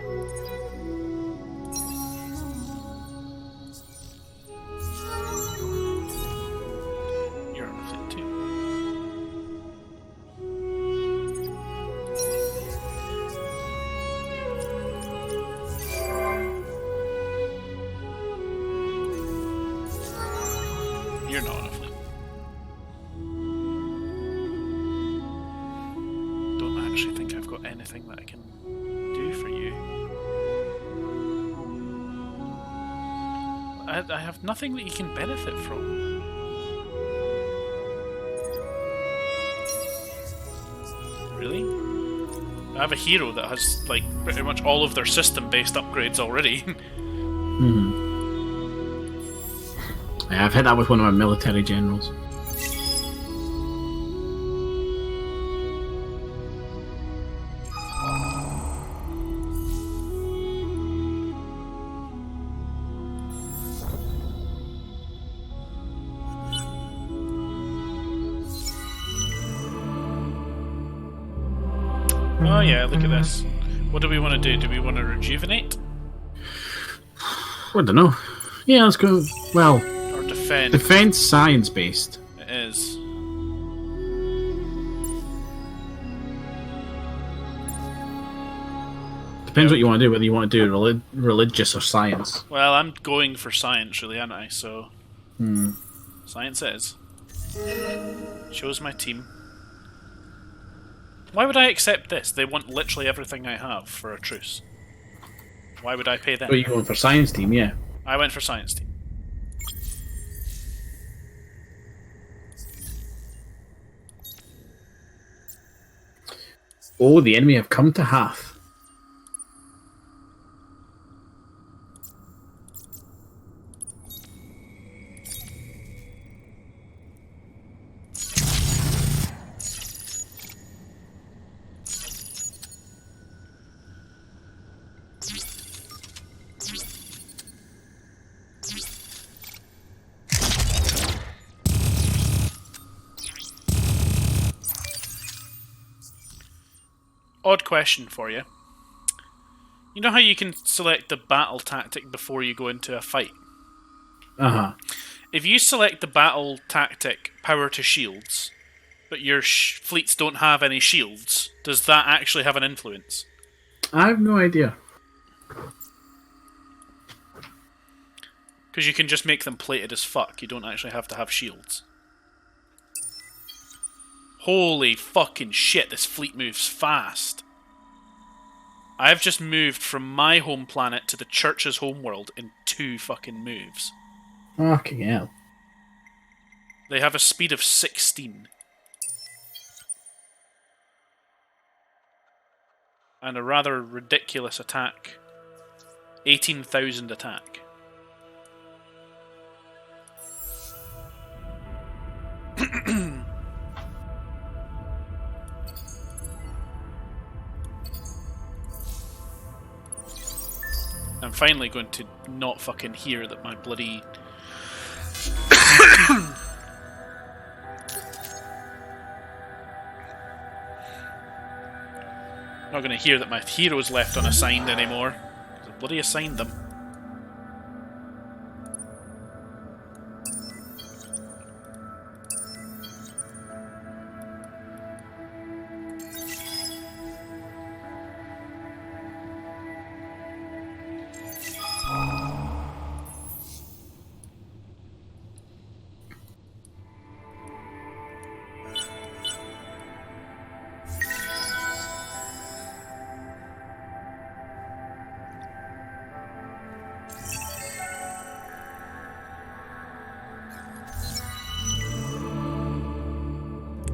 You're on a fleet too. You're not on a fleet. Don't actually think I've got anything that I can do for you. I have nothing that you can benefit from. Really? I have a hero that has, like, pretty much all of their system-based upgrades already. Yeah, I've hit that with one of my military generals. Oh yeah, look at this. What do we want to do? Do we want to rejuvenate? I don't know. Yeah, let's go. Well, Or defend? defense science based. It is. Depends what you want to do, whether you want to do religious or science. Well, I'm going for science, really, aren't I? So, science is. Shows my team. Why would I accept this? They want literally everything I have for a truce. Why would I pay them? Oh, you're going for science team, yeah. I went for science team. Oh, the enemy have come to Hath. Odd question for you. You know how you can select the battle tactic before you go into a fight? Uh-huh. If you select the battle tactic power to shields, but your fleets don't have any shields, does that actually have an influence? I have no idea. Because you can just make them plated as fuck. You don't actually have to have shields. Holy fucking shit, this fleet moves fast. I've just moved from my home planet to the church's homeworld in 2 fucking moves. Fucking hell. They have a speed of 16. And a rather ridiculous attack. 18,000 attack. I'm finally going to not fucking hear that my bloody... not going to hear that my heroes left unassigned anymore. 'Cause I bloody assigned them.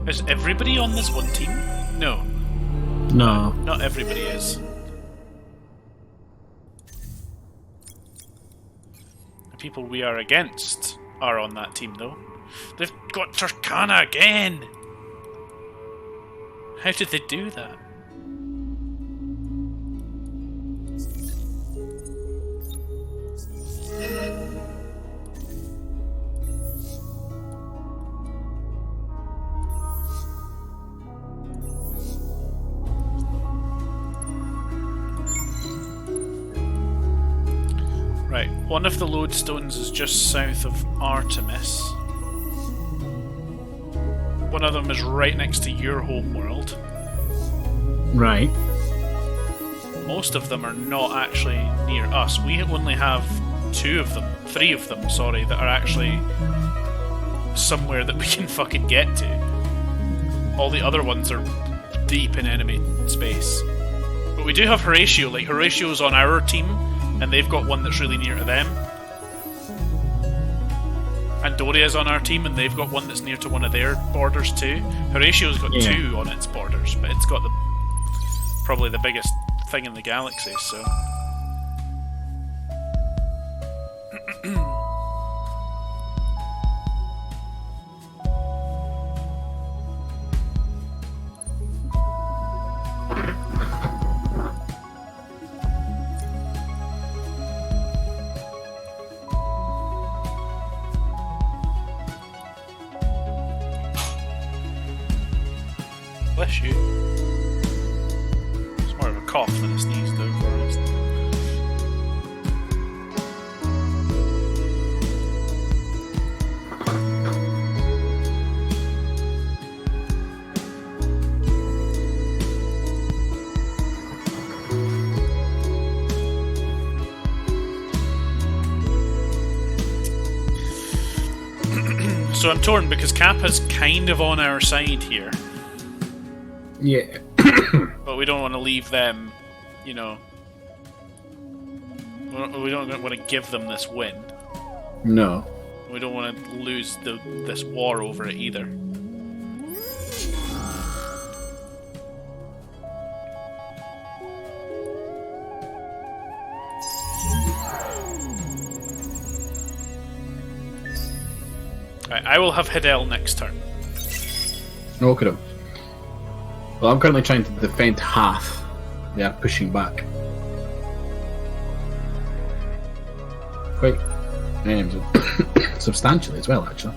Is everybody on this one team? No. No. Not everybody is. The people we are against are on that team, though. They've got Turkana again! How did they do that? Right, one of the lodestones is just south of Artemis. One of them is right next to your home world. Right. Most of them are not actually near us. We only have three of them, sorry, that are actually somewhere that we can fucking get to. All the other ones are deep in enemy space. But we do have Horatio, like Horatio's on our team, and they've got one that's really near to them. And Doria's on our team, and they've got one that's near to one of their borders too. Horatio's got two on its borders, but it's got probably the biggest thing in the galaxy, so... Bless you. It's more of a cough than a sneeze, though, for honest. So I'm torn because Kappa's kind of on our side here. Yeah. But we don't want to leave them, you know... We don't want to give them this win. No. We don't want to lose this war over it either. Right, I will have Hidel next turn. Okay. Well, I'm currently trying to defend Hath. They are pushing back. Quite substantially as well, actually.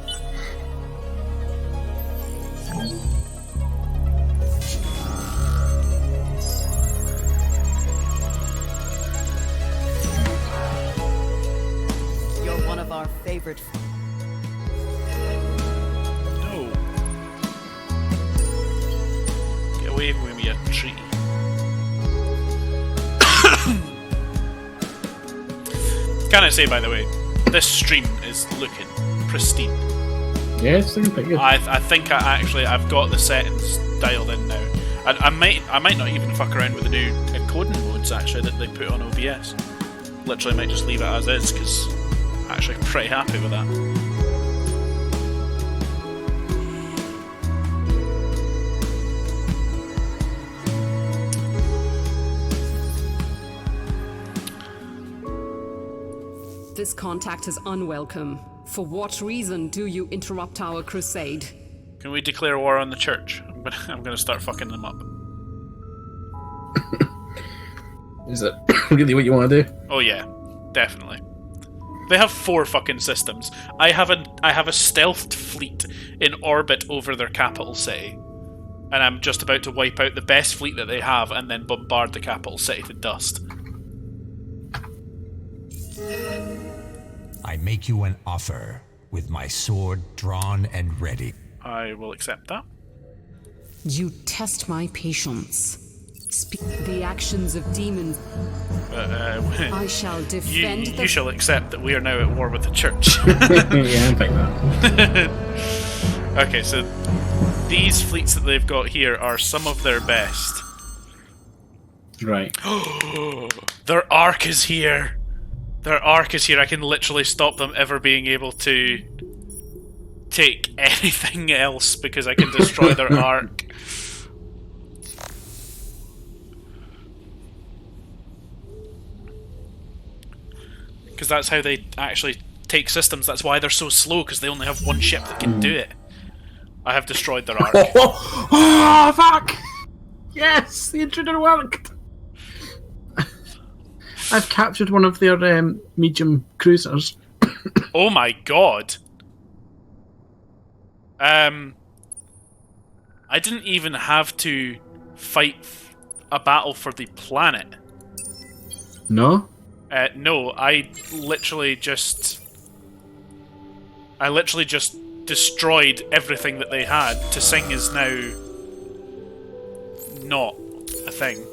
You're one of our favorite. No. Get away from me, you tree. Can I say, by the way, this stream is looking pristine. Yeah, it's looking pretty good. I think I've got the settings dialed in now. I might not even fuck around with the new encoding modes actually that they put on OBS. Literally, might just leave it as is because I'm actually pretty happy with that. This contact is unwelcome. For what reason do you interrupt our crusade? Can we declare war on the church? I'm gonna start fucking them up. Is it really what you want to do? Oh yeah, definitely. They have 4 fucking systems. I have a stealthed fleet in orbit over their capital city, and I'm just about to wipe out the best fleet that they have and then bombard the capital city to dust. I make you an offer with my sword drawn and ready. I will accept that. You test my patience. The actions of demons. I shall defend you shall accept that we are now at war with the church. Yeah, I'm fine with that. Okay, so these fleets that they've got here are some of their best. Right. Their arc is here. Their arc is here. I can literally stop them ever being able to take anything else because I can destroy their arc. Because that's how they actually take systems. That's why they're so slow, because they only have one ship that can do it. I have destroyed their arc. Oh, fuck! Yes, the intruder worked. I've captured one of their medium cruisers. Oh my god. I didn't even have to fight a battle for the planet. No? No, I literally just destroyed everything that they had. Tsing is now not a thing.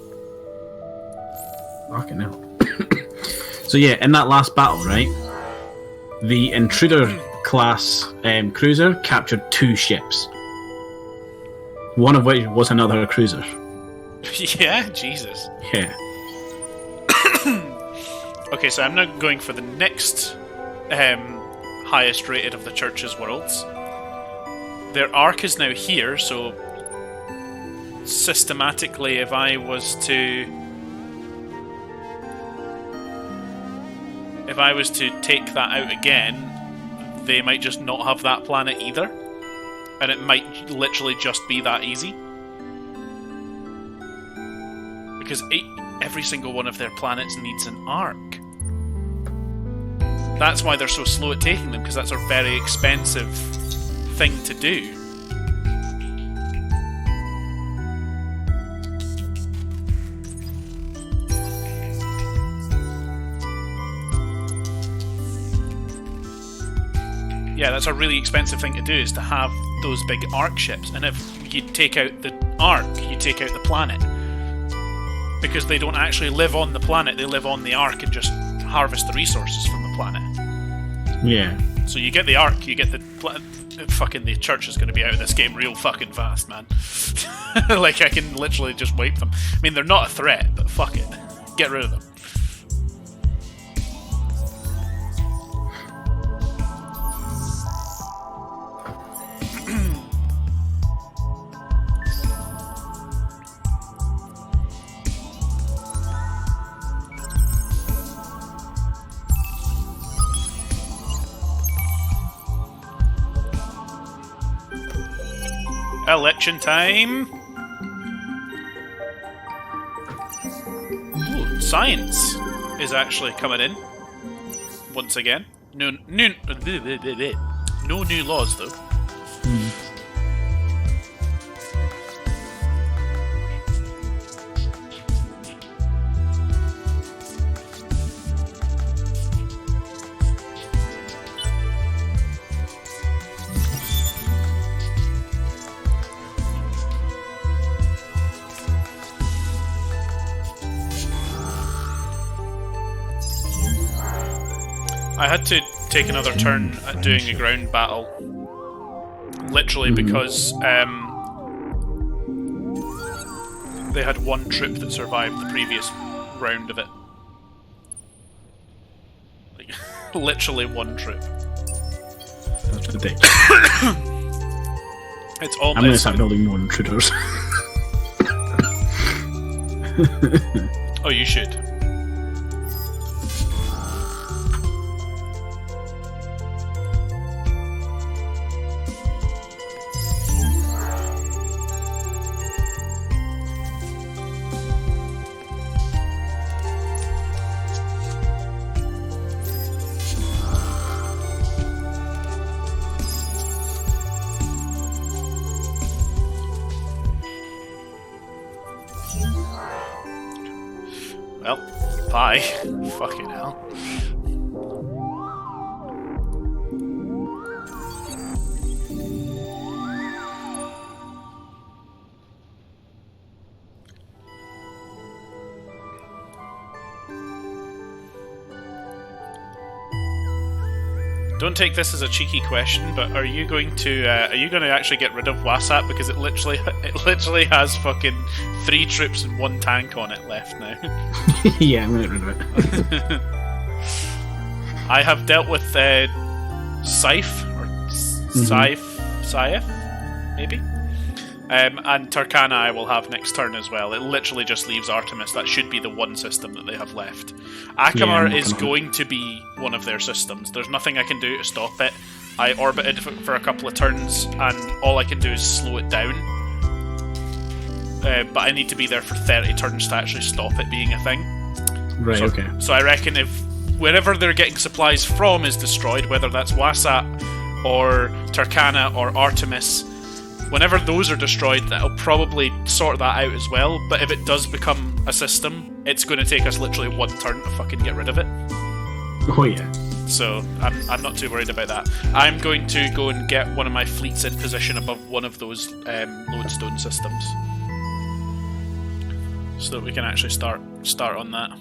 Fucking hell. So yeah, in that last battle, right, the intruder class cruiser captured 2 ships. One of which was another cruiser. Yeah, Jesus. Yeah. Okay, so I'm now going for the next highest rated of the Church's worlds. Their arc is now here, so systematically, if I was to take that out again, they might just not have that planet either, and it might literally just be that easy. Because every single one of their planets needs an arc. That's why they're so slow at taking them, because that's a very expensive thing to do. Yeah, that's a really expensive thing to do, is to have those big arc ships. And if you take out the arc, you take out the planet. Because they don't actually live on the planet, they live on the arc and just harvest the resources from the planet. Yeah. So you get the arc, you get the fucking the Church is going to be out of this game real fucking fast, man. Like, I can literally just wipe them. I mean, they're not a threat, but fuck it. Get rid of them. Election time! Ooh, science is actually coming in. Once again. No new laws, though. I had to take another turn at doing a ground battle, literally because they had one troop that survived the previous round of it. Like, literally one troop. That's ridiculous. It's almost. I'm going to start building more intruders. Oh, you should. Well, bye. Fucking hell. Don't take this as a cheeky question, but are you going to actually get rid of WASAP, because it literally has fucking 3 troops and 1 tank on it left now. Yeah, I'm going to get rid of it. I have dealt with Scythe or Scythe, maybe. And Turkana I will have next turn as well. It literally just leaves Artemis. That should be the one system that they have left. Akamar is going to be one of their systems. There's nothing I can do to stop it. I orbited for a couple of turns, and all I can do is slow it down. But I need to be there for 30 turns to actually stop it being a thing. Right, okay. So I reckon if wherever they're getting supplies from is destroyed, whether that's Wasat or Turkana or Artemis, whenever those are destroyed, that'll probably sort that out as well. But if it does become a system, it's going to take us literally one turn to fucking get rid of it. Oh yeah. So I'm not too worried about that. I'm going to go and get one of my fleets in position above one of those lodestone systems, so that we can actually start on that.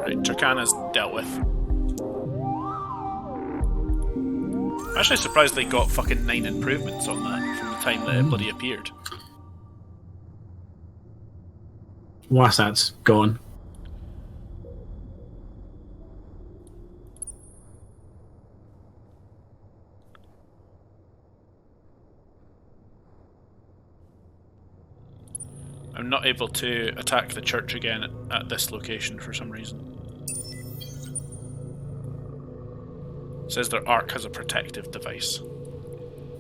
Right, Turkana's dealt with. I'm actually surprised they got fucking 9 improvements on that from the time that it bloody appeared. Wasat's gone. I'm not able to attack the church again at this location for some reason. It says their arc has a protective device.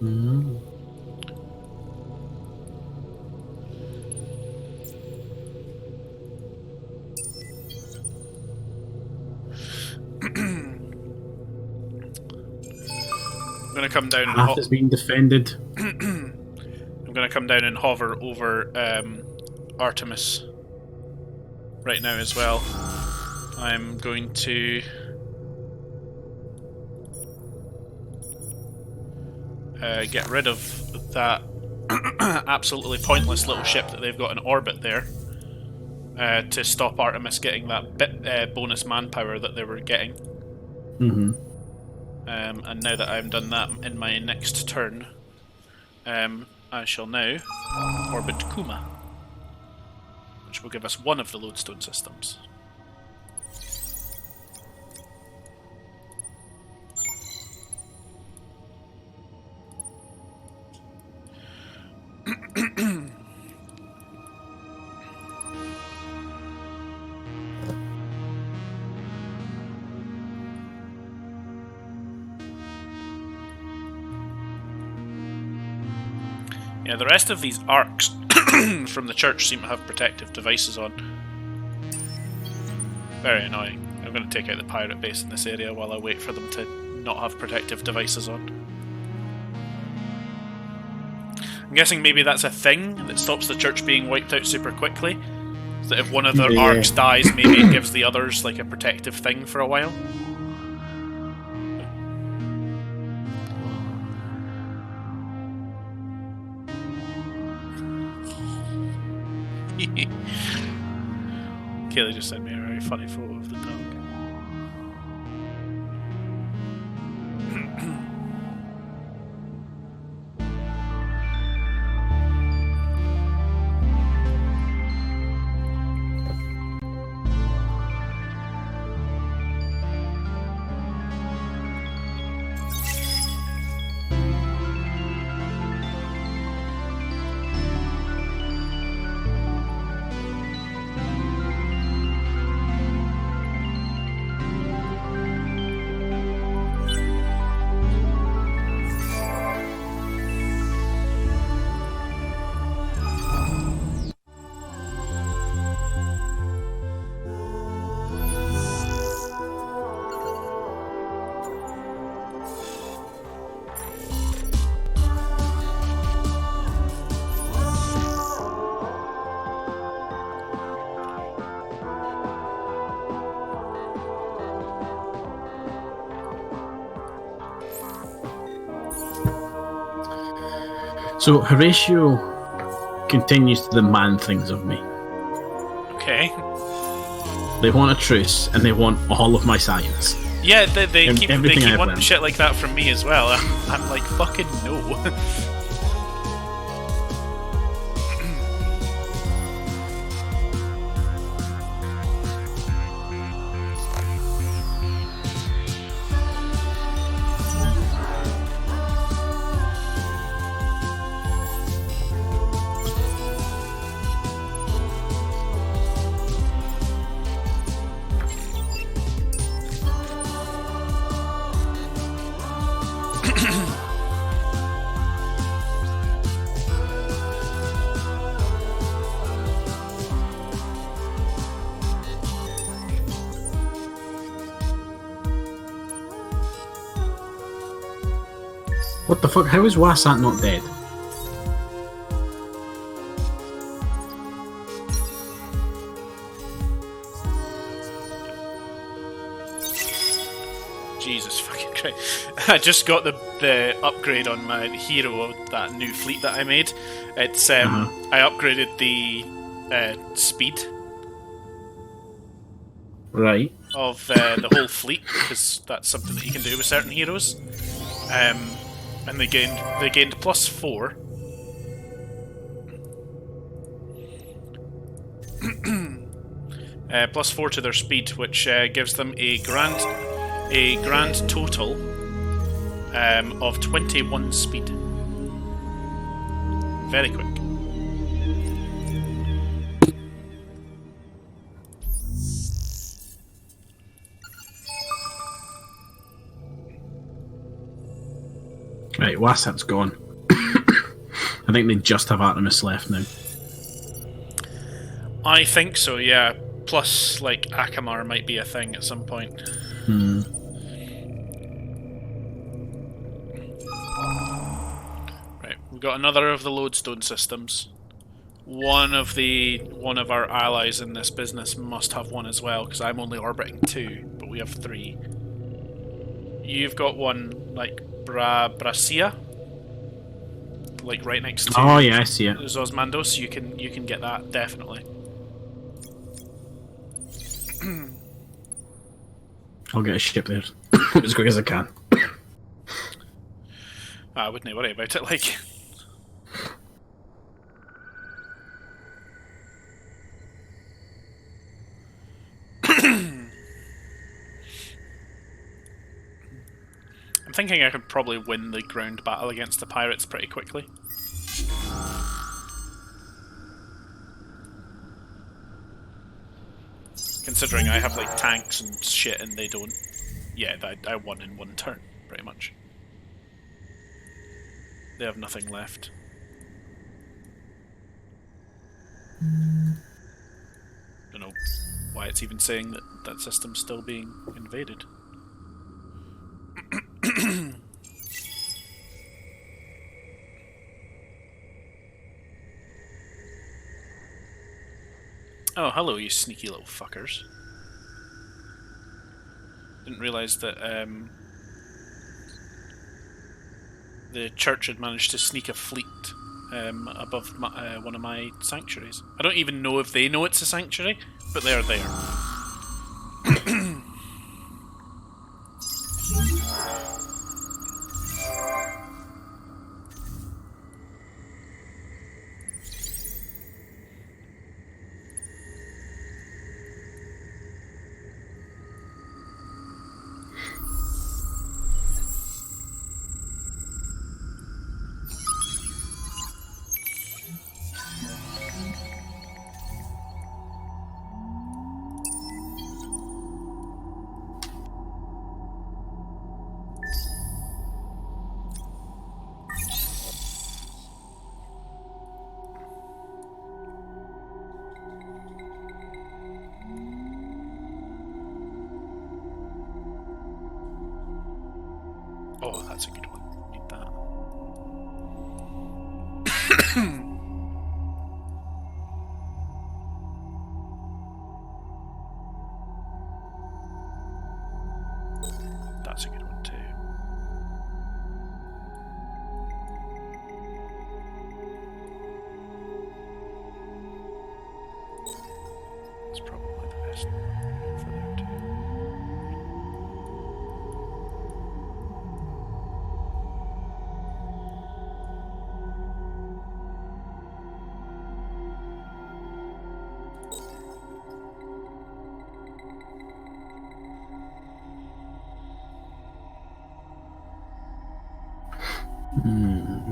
I'm going to come down and Half is being defended. I'm going to come down and hover over Artemis right now as well. I'm going to get rid of that absolutely pointless little ship that they've got in orbit there to stop Artemis getting that bonus manpower that they were getting. And now that I've done that in my next turn, I shall now orbit Kuma, which will give us one of the lodestone systems. Yeah, the rest of these arcs from the church seem to have protective devices on. Very annoying. I'm going to take out the pirate base in this area while I wait for them to not have protective devices on. I'm guessing maybe that's a thing that stops the church being wiped out super quickly. So that if one of their arcs dies, maybe it gives the others like a protective thing for a while. Kaylee just sent me a very funny photo of the dog. So Horatio continues to demand things of me. Okay. They want a truce, and they want all of my science. Yeah, they keep Everything I've wanting learned. shit like that from me as well. I'm like, fucking no. What the fuck? How is Wasat not dead? Jesus fucking Christ. I just got the upgrade on my hero, that new fleet that I made. It's I upgraded the speed Right. of the whole fleet, because that's something that you can do with certain heroes. And they gained +4. +4 to their speed, which gives them a grand total of 21 speed. Very quick. Right, Wasat's gone. I think they just have Artemis left now. I think so, yeah. Plus, like, Akamar might be a thing at some point. Right, we've got another of the lodestone systems. One of our allies in this business must have one as well, because I'm only orbiting 2, but we have 3. You've got one, like, Brasia, like right next to Oh yeah, I see it. Zosmandos. You can get that, definitely. I'll get a ship there as quick as I can. I wouldn't worry about it, like. I'm thinking I could probably win the ground battle against the pirates pretty quickly. Considering I have like tanks and shit and they don't. Yeah, I won in one turn, pretty much. They have nothing left. Don't know why it's even saying that that system's still being invaded. Oh, hello, you sneaky little fuckers. Didn't realise that the church had managed to sneak a fleet above one of my sanctuaries. I don't even know if they know it's a sanctuary, but they're there. Oh, that's a good one. Need that. That's a good one too. It's probably the best for there too.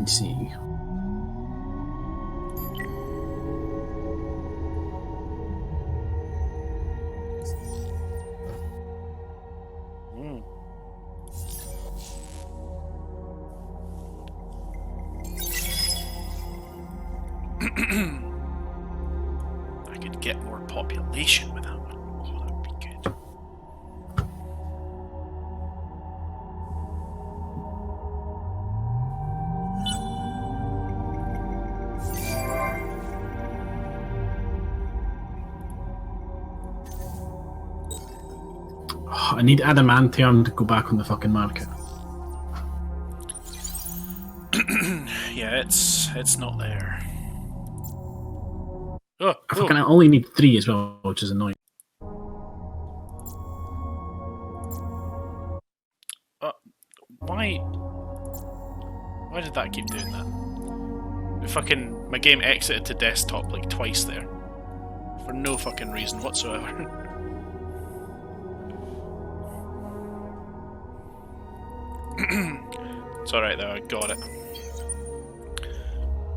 see. I could get more population with that one. Oh, that would be good. Oh, I need adamantium to go back on the fucking market. Yeah, it's not there. Oh, I only need 3 as well, which is annoying. Why did that keep doing that? My game exited to desktop like twice there. For no fucking reason whatsoever. It's alright though, I got it.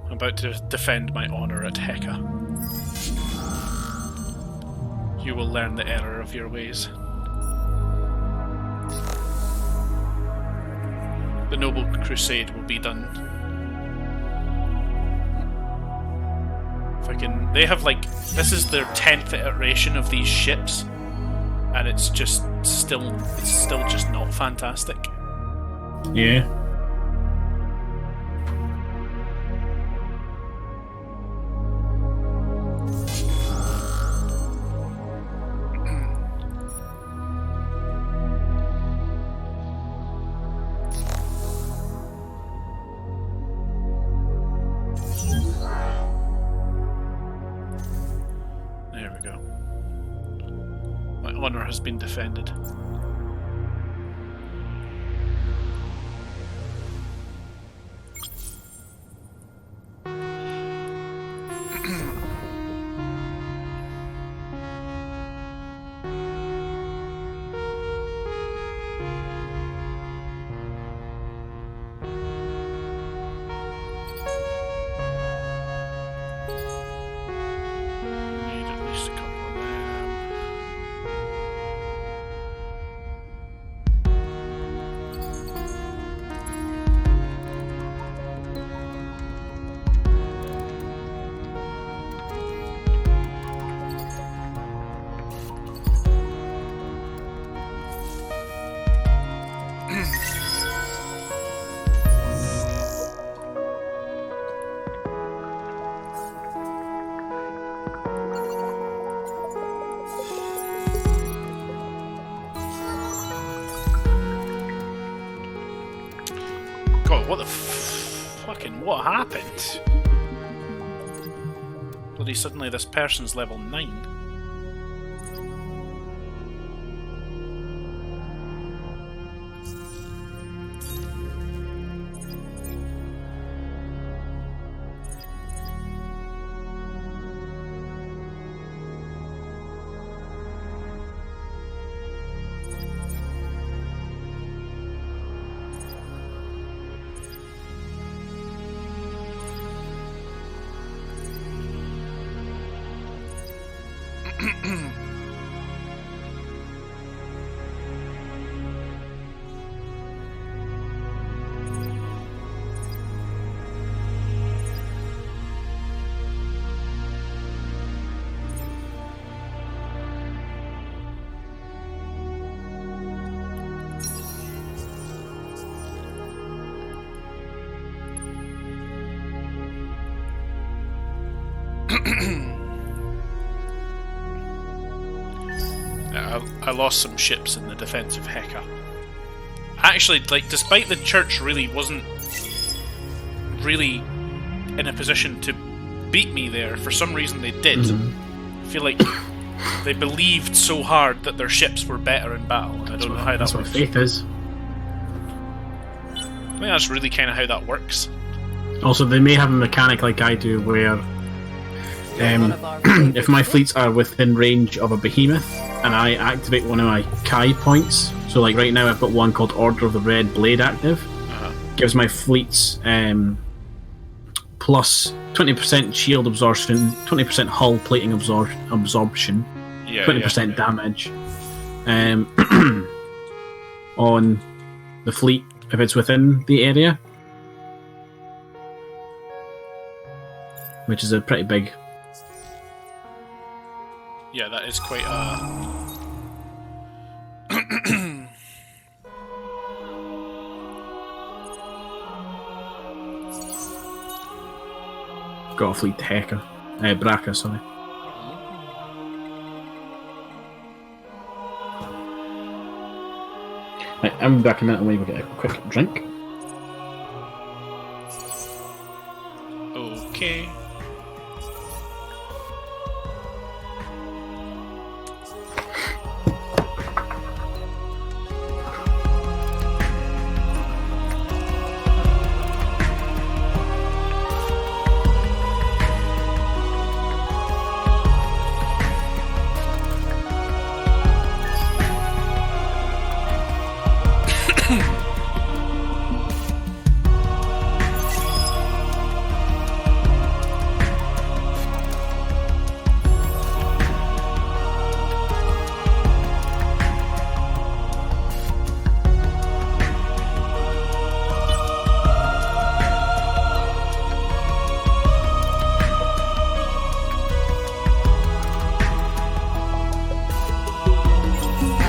I'm about to defend my honour at Heka. You will learn the error of your ways. The Noble Crusade will be done. They have like, this is their 10th iteration of these ships, and it's still just not fantastic. Yeah. There we go. My honor has been defended. Need at least a couple of them. God, what the what happened? Bloody suddenly this person's level 9. I lost some ships in the defense of Heka. Actually, like, despite the church really wasn't really in a position to beat me there, for some reason they did. I feel like they believed so hard that their ships were better in battle. I don't know how that That's what works. faith is. I think that's really kind of how that works. Also, they may have a mechanic like I do where One of our favorite if my fish. fleets are within range of a behemoth and I activate one of my Kai points, so like right now I've got one called Order of the Red Blade active, gives my fleets plus 20% shield absorption, 20% hull plating absorption, Yeah, 20% yeah. damage on the fleet if it's within the area, which is a pretty big. Yeah, that is quite a... Got a fleet Heka, Bracca, sorry. Right, I'm back in a minute. I'm going to go get a quick drink. Okay.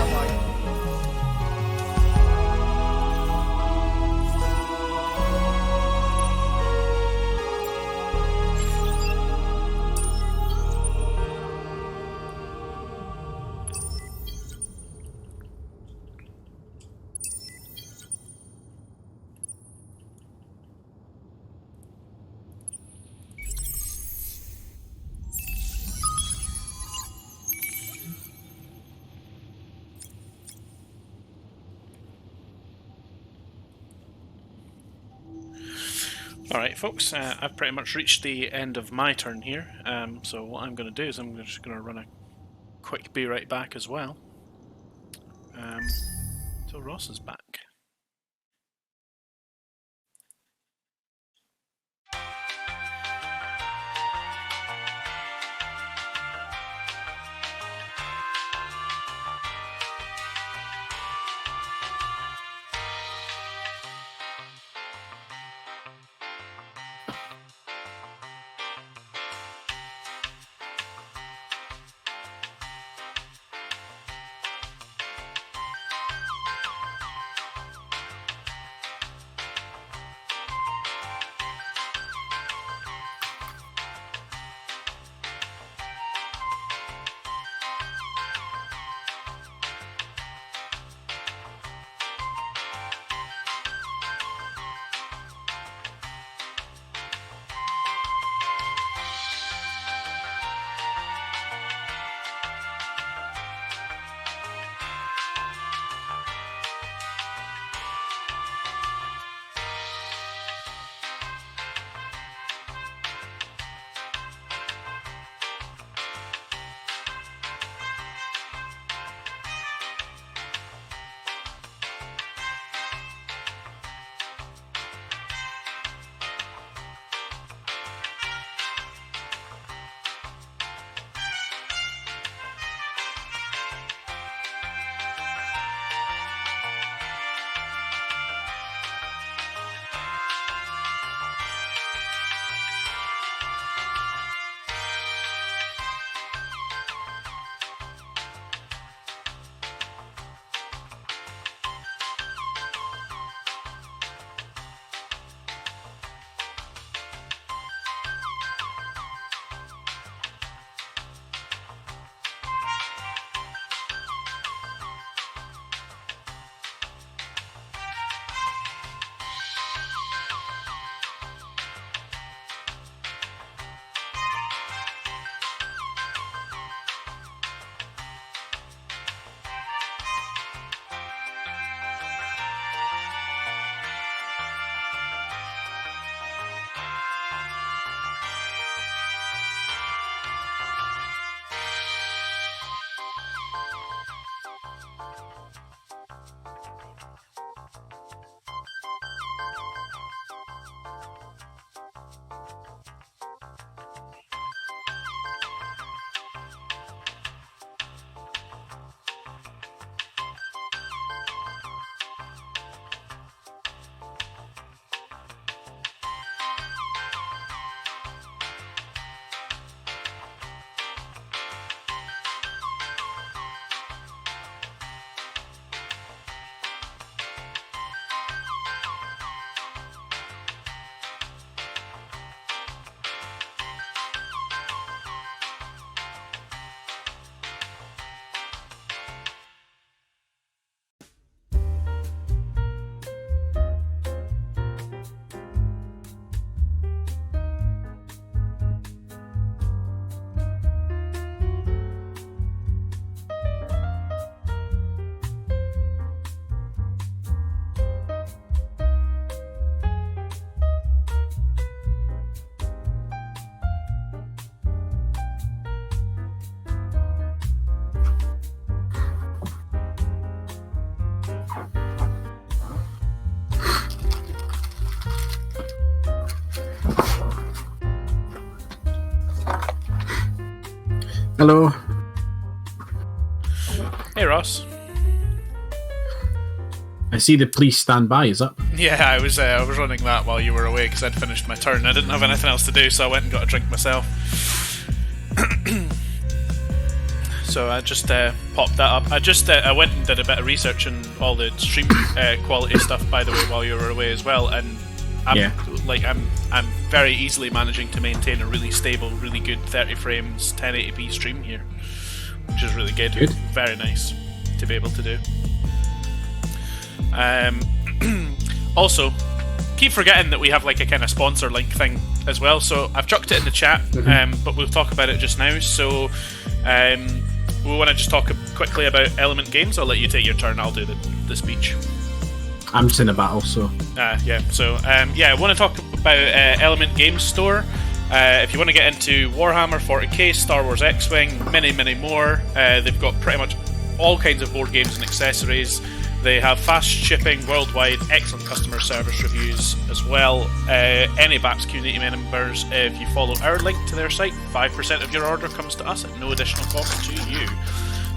How are you? Alright, folks, I've pretty much reached the end of my turn here, so what I'm going to do is I'm just going to run a quick be right back as well, till Ross is back. Hello. Hey, Ross. I see the please stand by is up. Yeah, I was running that while you were away because I'd finished my turn. I didn't have anything else to do, so I went and got a drink myself. So I just popped that up. I went and did a bit of research on all the stream quality stuff, by the way, while you were away as well. And I'm very easily managing to maintain a really stable, really good 30 frames 1080p stream here, which is really good. Very nice to be able to do. Also, keep forgetting that we have like a kind of sponsor link thing as well. So I've chucked it in the chat, but we'll talk about it just now. So we want to just talk quickly about Element Games. I'll let you take your turn. I'll do the speech. I'm just in a battle, so... Yeah, so, I want to talk about Element Games Store. If you want to get into Warhammer 40k, Star Wars X-Wing, many more, they've got pretty much all kinds of board games and accessories. They have fast shipping worldwide, excellent customer service reviews as well. Any BAPS community members, if you follow our link to their site, 5% of your order comes to us at no additional cost to you.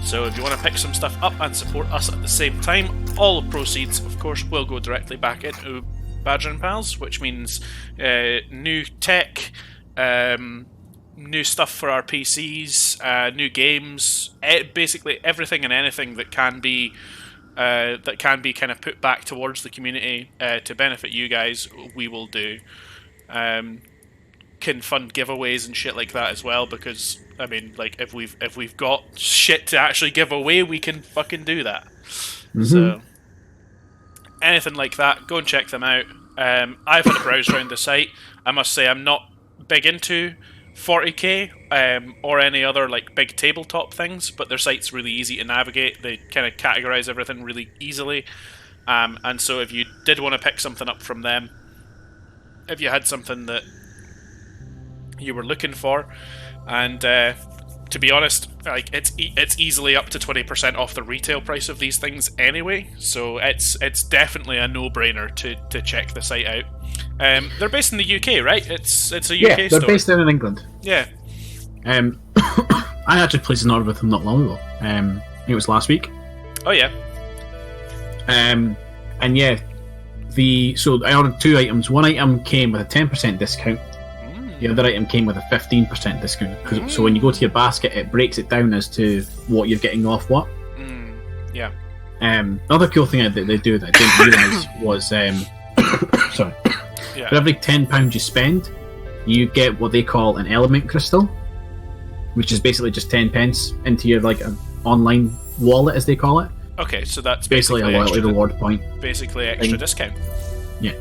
So if you want to pick some stuff up and support us at the same time, all proceeds, of course, will go directly back into Badger and Pals, which means new tech, new stuff for our PCs, new games, basically everything and anything that can be kind of put back towards the community to benefit you guys, we will do. Can fund giveaways and shit like that as well, because I mean, like, if we've got shit to actually give away, we can fucking do that. Mm-hmm. So anything like that, go and check them out. I've had a browse around the site. I must say I'm not big into 40k or any other like big tabletop things, but their site's really easy to navigate. They kind of categorize everything really easily, and so if you did want to pick something up from them, if you had something that you were looking for, and to be honest, like it's easily up to 20% off the retail price of these things anyway, so it's definitely a no-brainer to check the site out. They're based in the UK, right? It's a UK store. Yeah, they're based down in England. Yeah. I actually placed an order with them not long ago. It was last week. Oh yeah. And yeah, so I ordered 2 items. One item came with a 10% discount. The other item came with a 15% discount. So when you go to your basket, it breaks it down as to what you're getting off what. Yeah. The other cool thing that they do that I didn't realise was, sorry, for every £10 you spend, you get what they call an element crystal, which is basically just 10 pence into your like an online wallet, as they call it. Okay, so that's basically a loyalty reward point. Basically extra discount. Yeah.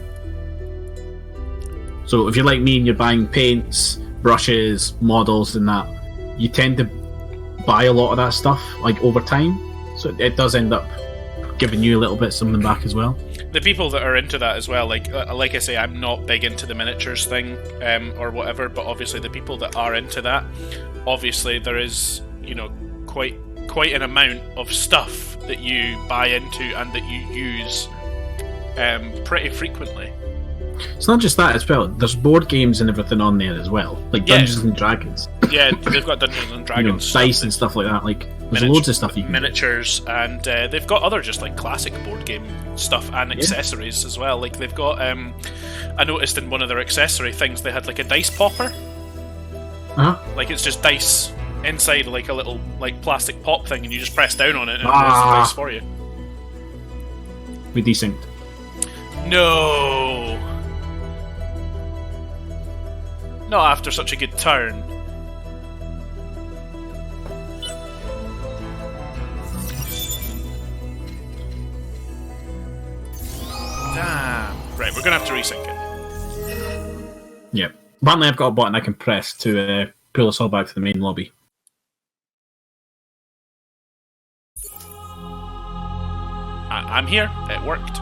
So if you're like me and you're buying paints, brushes, models and that, you tend to buy a lot of that stuff like over time. So it does end up giving you a little bit something back as well. The people that are into that as well, like I say, I'm not big into the miniatures thing or whatever, but obviously the people that are into that, obviously there is, you know, quite an amount of stuff that you buy into and that you use pretty frequently. It's not just that as well. There's board games and everything on there as well, like Dungeons and Dragons. Yeah, they've got Dungeons and Dragons, dice and stuff like that. Like there's loads of stuff you can miniatures, and they've got other just like classic board game stuff and accessories as well. Like they've got, I noticed in one of their accessory things they had like a dice popper. Like it's just dice inside like a little like plastic pop thing, and you just press down on it and it rolls the dice for you. We desynced. No. Not after such a good turn. Damn. Right, we're gonna have to resync it. Yeah. Apparently I've got a button I can press to pull us all back to the main lobby. I'm here. It worked.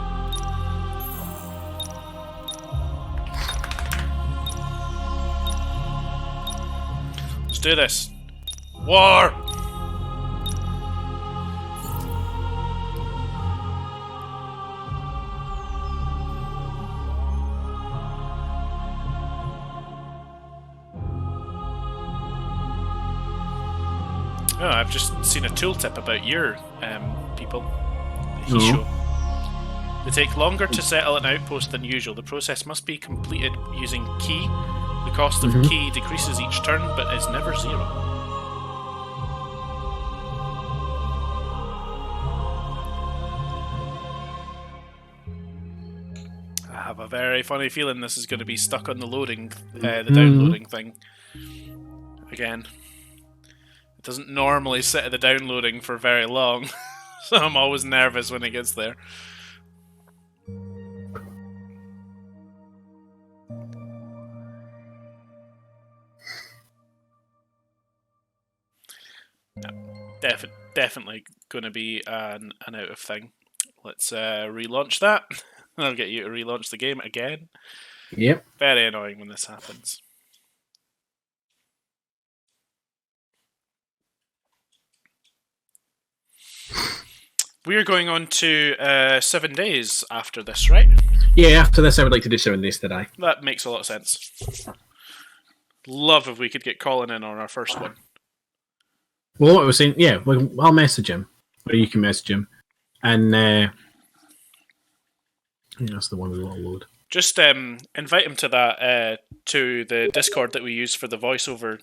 Let's do this. War! Oh, I've just seen a tooltip about your people. No. Hisho. They take longer to settle an outpost than usual. The process must be completed using key. The cost of key decreases each turn, but is never 0. I have a very funny feeling this is going to be stuck on the loading, the downloading thing. Again. It doesn't normally sit at the downloading for very long, so I'm always nervous when it gets there. Definitely going to be an out of thing. Let's relaunch that. I'll get you to relaunch the game again. Yep. Very annoying when this happens. We are going on to 7 days after this, right? Yeah, after this I would like to do 7 days to die. That makes a lot of sense. Love if we could get Colin in on our first one. Well, what I was saying, yeah, well, I'll message him, or you can message him, and that's the one we want to load. Just invite him to that to the Discord that we use for the voiceover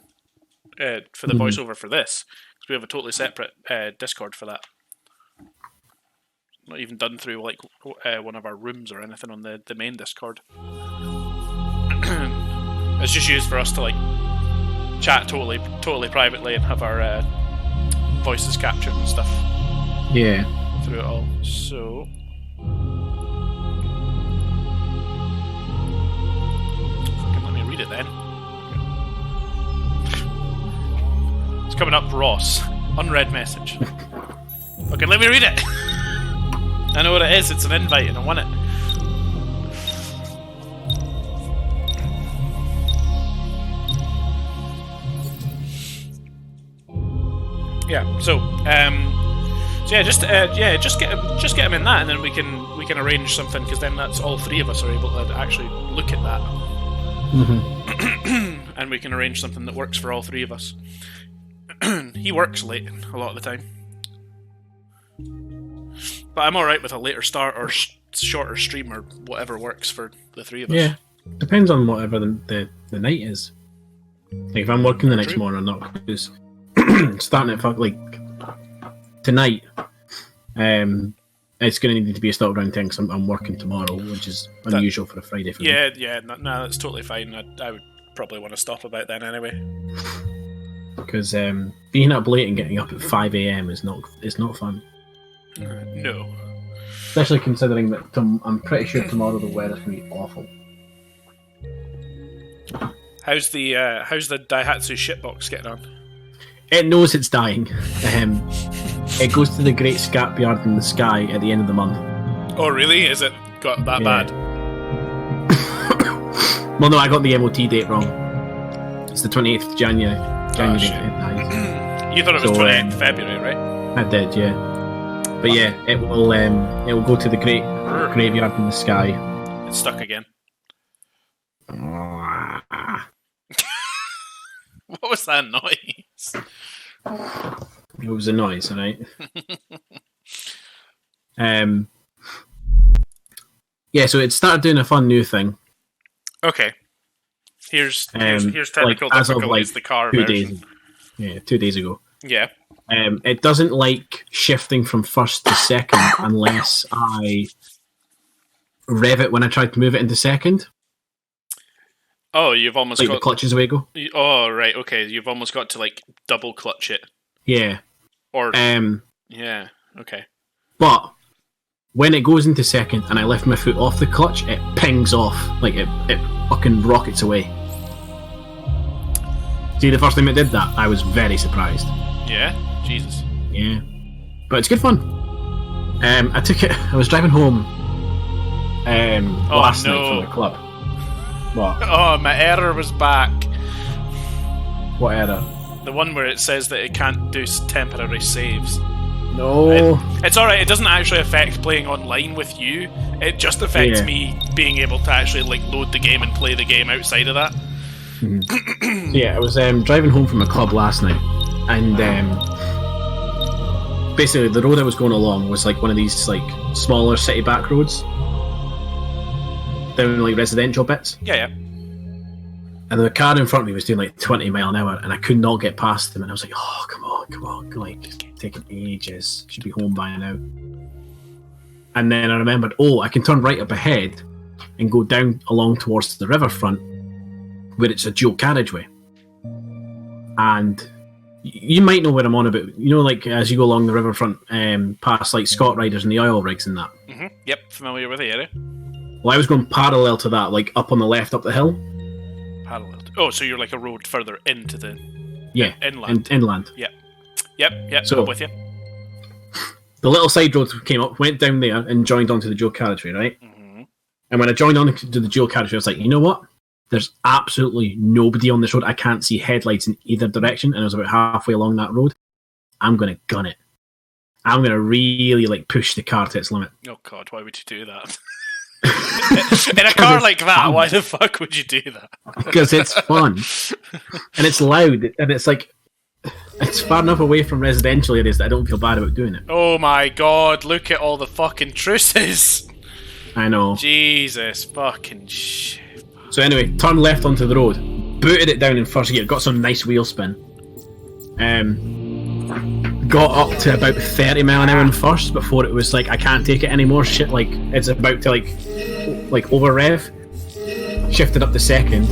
voiceover for this, because we have a totally separate Discord for that. Not even done through like one of our rooms or anything on the main Discord. It's just used for us to like chat totally privately and have our voices captured and stuff. Yeah. Through it all. So let me read it then. It's coming up, Ross. Unread message. Okay, let me read it. I know what it is. It's an invite and I want it. Yeah. So just get him in that, and then we can arrange something, because then that's all three of us are able to actually look at that, and we can arrange something that works for all three of us. He works late a lot of the time, but I'm all right with a later start or shorter stream or whatever works for the three of us. Yeah, depends on whatever the night is. Like if I'm working the next morning or not, because starting at like tonight, it's going to need to be a start around 10 because I'm working tomorrow, which is unusual for a Friday for me. Yeah, no, that's totally fine. I would probably want to stop about then anyway. Because being up late and getting up at 5 a.m. is not fun. No. Especially considering that I'm pretty sure tomorrow the weather's going to be awful. How's the Daihatsu shitbox getting on? It knows it's dying. It goes to the Great Scrapyard in the Sky at the end of the month. Oh, really? Is it got that bad? Well, no, I got the MOT date wrong. It's the 28th of January. Oh, It dies. You thought it was 28th February, right? I did, yeah. But yeah, it will go to the Great Graveyard in the Sky. It's stuck again. What was that noise? It was a noise, right? Yeah, so it started doing a fun new thing. Okay. Here's technical like, as of, difficulties. like, The car 2 version. days. Yeah, 2 days ago. Yeah. It doesn't like shifting from first to second unless I rev it when I try to move it into second. Oh, you've almost like got the clutches away go. Oh, right. Okay, you've almost got to like double clutch it. Yeah. Or yeah. Okay. But when it goes into second and I lift my foot off the clutch, it pings off. Like it fucking rockets away. See, the first time it did that, I was very surprised. Yeah? Jesus. Yeah. But it's good fun. I took it. I was driving home last night from the club. What? Oh, my error was back. What error? The one where it says that it can't do temporary saves. No. It's alright, it doesn't actually affect playing online with you. It just affects me being able to actually like load the game and play the game outside of that. Yeah, I was driving home from a club last night, and basically the road I was going along was like one of these like smaller city back roads down like residential bits. Yeah. And the car in front of me was doing like 20 mile an hour, and I could not get past them. And I was like, "Oh, come on, like taking ages. Should be home by now." And then I remembered, I can turn right up ahead and go down along towards the riverfront, where it's a dual carriageway. And you might know what I'm on about. You know, like as you go along the riverfront, past like Scott Riders and the oil rigs and that. Mm-hmm. Yep, familiar with the area. Well, I was going parallel to that, like up on the left, up the hill. Parallel. Oh, so you're like a road further into the inland. Inland. Yep. So I'm with you. the little side road came up, went down there, and joined onto the dual carriageway, right? Mm-hmm. And when I joined onto the dual carriageway, I was like, you know what? There's absolutely nobody on this road. I can't see headlights in either direction, and I was about halfway along that road. I'm gonna gun it. I'm gonna really like push the car to its limit. Oh God, why would you do that? In a car like that, why the fuck would you do that? Because it's fun and it's loud, and it's like it's far enough away from residential areas that I don't feel bad about doing it. Oh my God, look at all the fucking truces. I know. Jesus fucking shit. So anyway, turned left onto the road, booted it down in first gear, got some nice wheel spin. Got up to about 30 mile an hour in first before it was like, I can't take it anymore. Shit, like it's about to like over rev. Shifted up to second.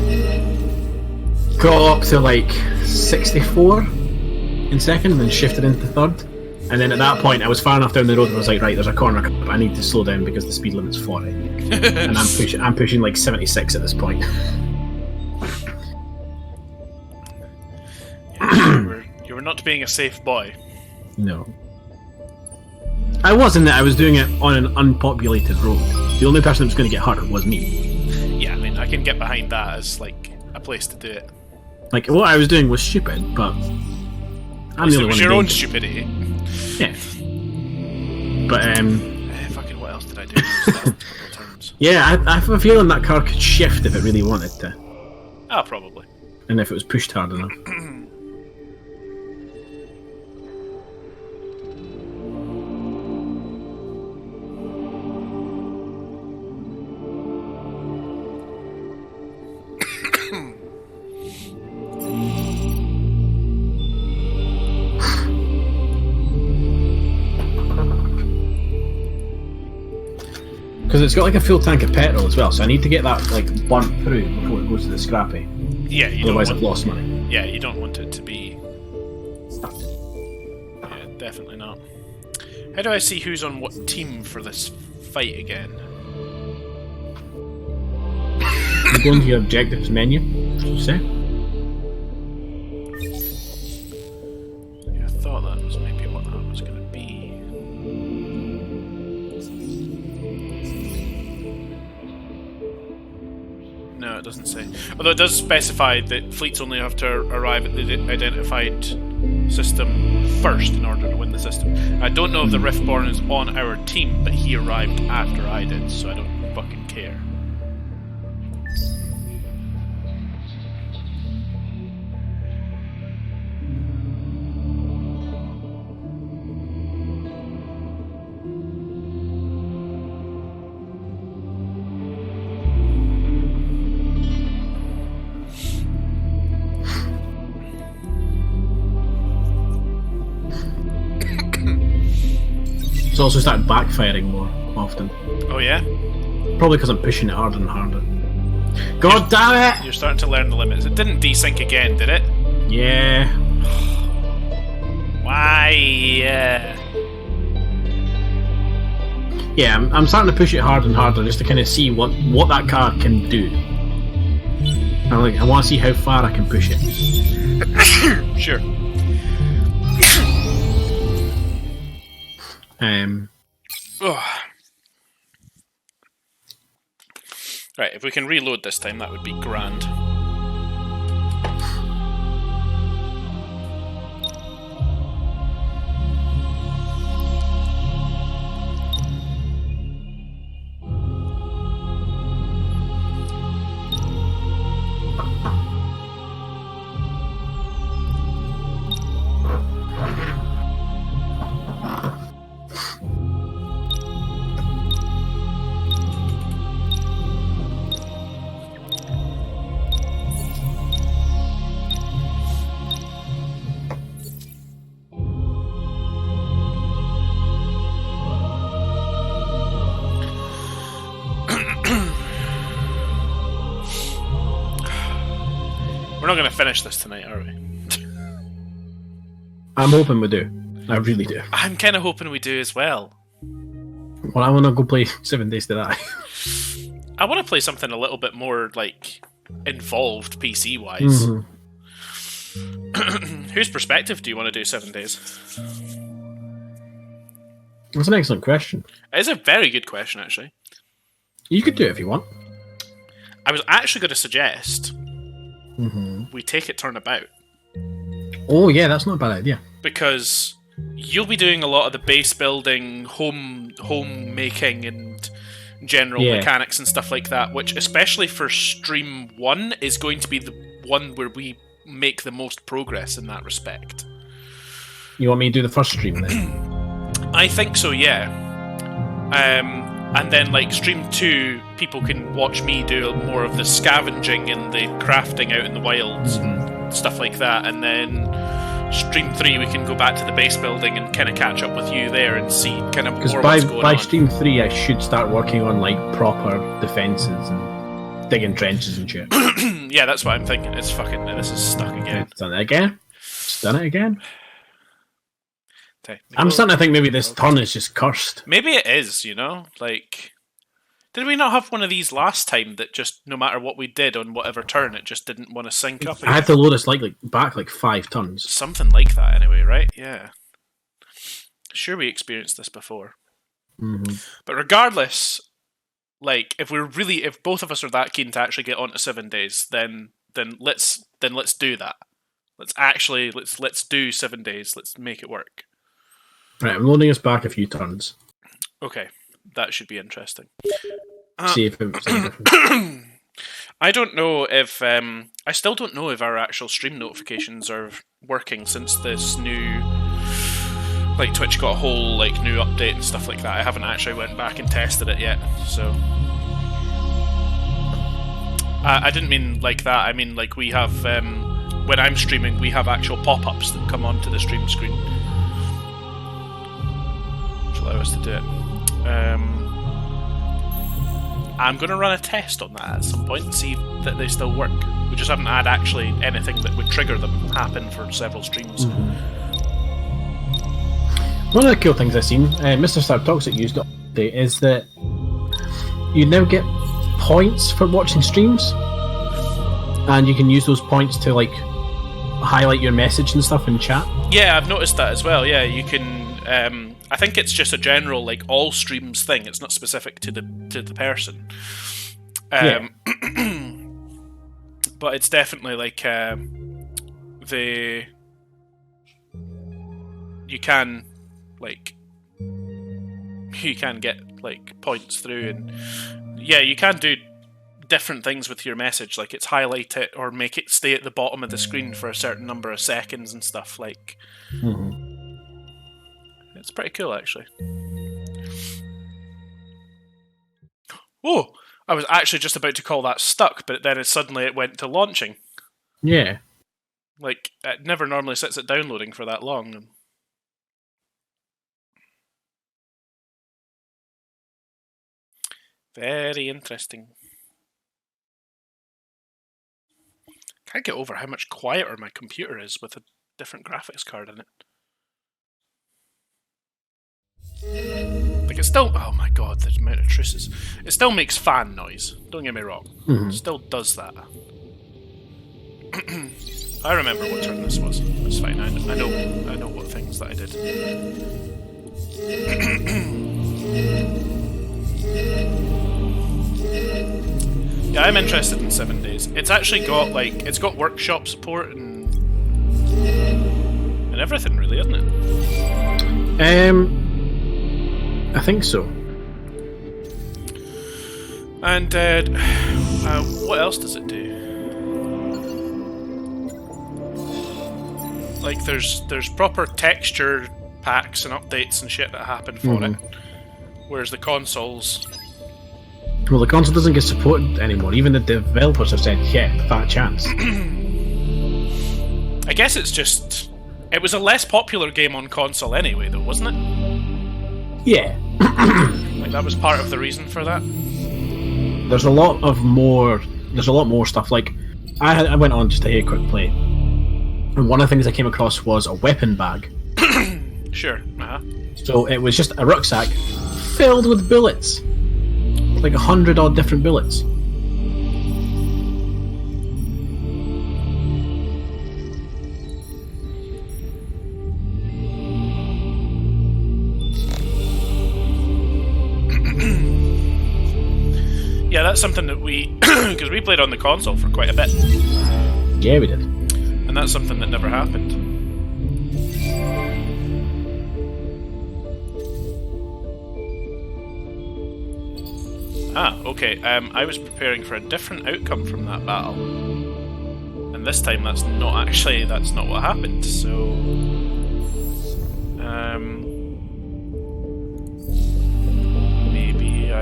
Got up to like 64 in second, and then shifted into third. And then at that point, I was far enough down the road and I was like, right, there's a corner cut. I need to slow down because the speed limit's 40. And I'm pushing like 76 at this point. You were not being a safe boy. No. I was in that I was doing it on an unpopulated road. The only person that was going to get hurt was me. Yeah, I mean, I can get behind that as like a place to do it. Like, what I was doing was stupid, but I'm the only It one. was in your own danger. stupidity. Yeah. But Fucking what else did I do? Terms. yeah, I have a feeling that car could shift if it really wanted to, Ah, probably. and if it was pushed hard enough. Because it's got like a full tank of petrol as well, so I need to get that like burnt through before it goes to the scrappy. Yeah, you don't Otherwise, I've want, lost money. yeah, you don't want it to be. Yeah, definitely not. How do I see who's on what team for this fight again? You go into your objectives menu. See? Yeah, I thought that was maybe what that was going to be. No, it doesn't say. Although it does specify that fleets only have to arrive at the identified system first in order to win the system. I don't know if the Riftborn is on our team, but he arrived after I did, so I don't fucking care. It's also started backfiring more often. Oh yeah? Probably because I'm pushing it harder and harder. God damn it! You're starting to learn the limits. It didn't desync again, did it? Yeah. Why? Yeah, I'm starting to push it harder and harder just to kind of see what that car can do. I want to see how far I can push it. Sure. Ugh. Right, if we can reload this time, that would be grand. not going to finish this tonight, are we? I'm hoping we do. I really do. I'm kind of hoping we do as well. Well, I want to go play 7 Days to Die. I want to play something a little bit more, like, involved PC-wise. Mm-hmm. Whose perspective do you want to do 7 Days? That's an excellent question. It is a very good question, actually. You could do it if you want. I was actually going to suggest we take it turnabout. Oh, yeah, that's not a bad idea. Because you'll be doing a lot of the base building, home making, and general mechanics and stuff like that, which, especially for Stream 1, is going to be the one where we make the most progress in that respect. You want me to do the first stream then? I think so, yeah. And then, like, Stream 2, people can watch me do more of the scavenging and the crafting out in the wilds and stuff like that. And then Stream 3, we can go back to the base building and kind of catch up with you there and see kind of more what's going on. By Stream 3, I should start working on, like, proper defences and digging trenches and shit. Yeah, that's what I'm thinking. It's fucking... This is stuck again. It's done it again. It's done it again. Technical. I'm starting to think maybe this turn is just cursed. Maybe it is, you know? Like... Did we not have one of these last time that just, no matter what we did on whatever turn, it just didn't want to sync up again? I had to load us back 5 turns. Something like that anyway, right? Yeah. Sure we experienced this before. Mm-hmm. But regardless, like, if both of us are that keen to actually get onto 7 Days, then let's do that. Let's do 7 Days. Let's make it work. Right, I'm loading us back a few turns. Okay, that should be interesting. See if it's any different. I don't know if I still don't know if our actual stream notifications are working since this new, like, Twitch got a whole new update and stuff like that. I haven't actually went back and tested it yet, so I didn't mean like that. I mean, like, we have when I'm streaming, we have actual pop-ups that come onto the stream screen, which allow us to do it. I'm going to run a test on that at some point and see that they still work. We just haven't had actually anything that would trigger them happen for several streams. One of the cool things I've seen, Mr. Star Toxic used it update, is that you now get points for watching streams, and you can use those points to highlight your message and stuff in chat. Yeah, I've noticed that as well. Yeah, you can. I think it's just a general all streams thing. It's not specific to the person. But it's definitely you can get points through, and yeah, you can do different things with your message, like it's highlight it or make it stay at the bottom of the screen for a certain number of seconds and stuff. It's pretty cool, actually. Oh, I was actually just about to call that stuck, but then it went to launching. Yeah. It never normally sits at downloading for that long. Very interesting. Can't get over how much quieter my computer is with a different graphics card in it. It's still... Oh my god, the amount of truces. It still makes fan noise, don't get me wrong. It still does that. I remember what turn this was. It's fine, I know what things that I did. Yeah, I'm interested in 7 Days. It's actually got it's got workshop support and everything, really, isn't it? I think so. And what else does it do? There's proper texture packs and updates and shit that happen for it, whereas the consoles. Well, the console doesn't get supported anymore. Even the developers have said, yeah, fat chance. I guess it's just... It was a less popular game on console anyway, though, wasn't it? Yeah. That was part of the reason for that. There's a lot more stuff. I went on just to hear a quick play, and one of the things I came across was a weapon bag. Sure. So it was just a rucksack filled with bullets, like 100 odd different bullets. Yeah, that's something that we, because we played on the console for quite a bit, Yeah, we did. and that's something that never happened. Okay. I was preparing for a different outcome from that battle, and this time that's not what happened. So, maybe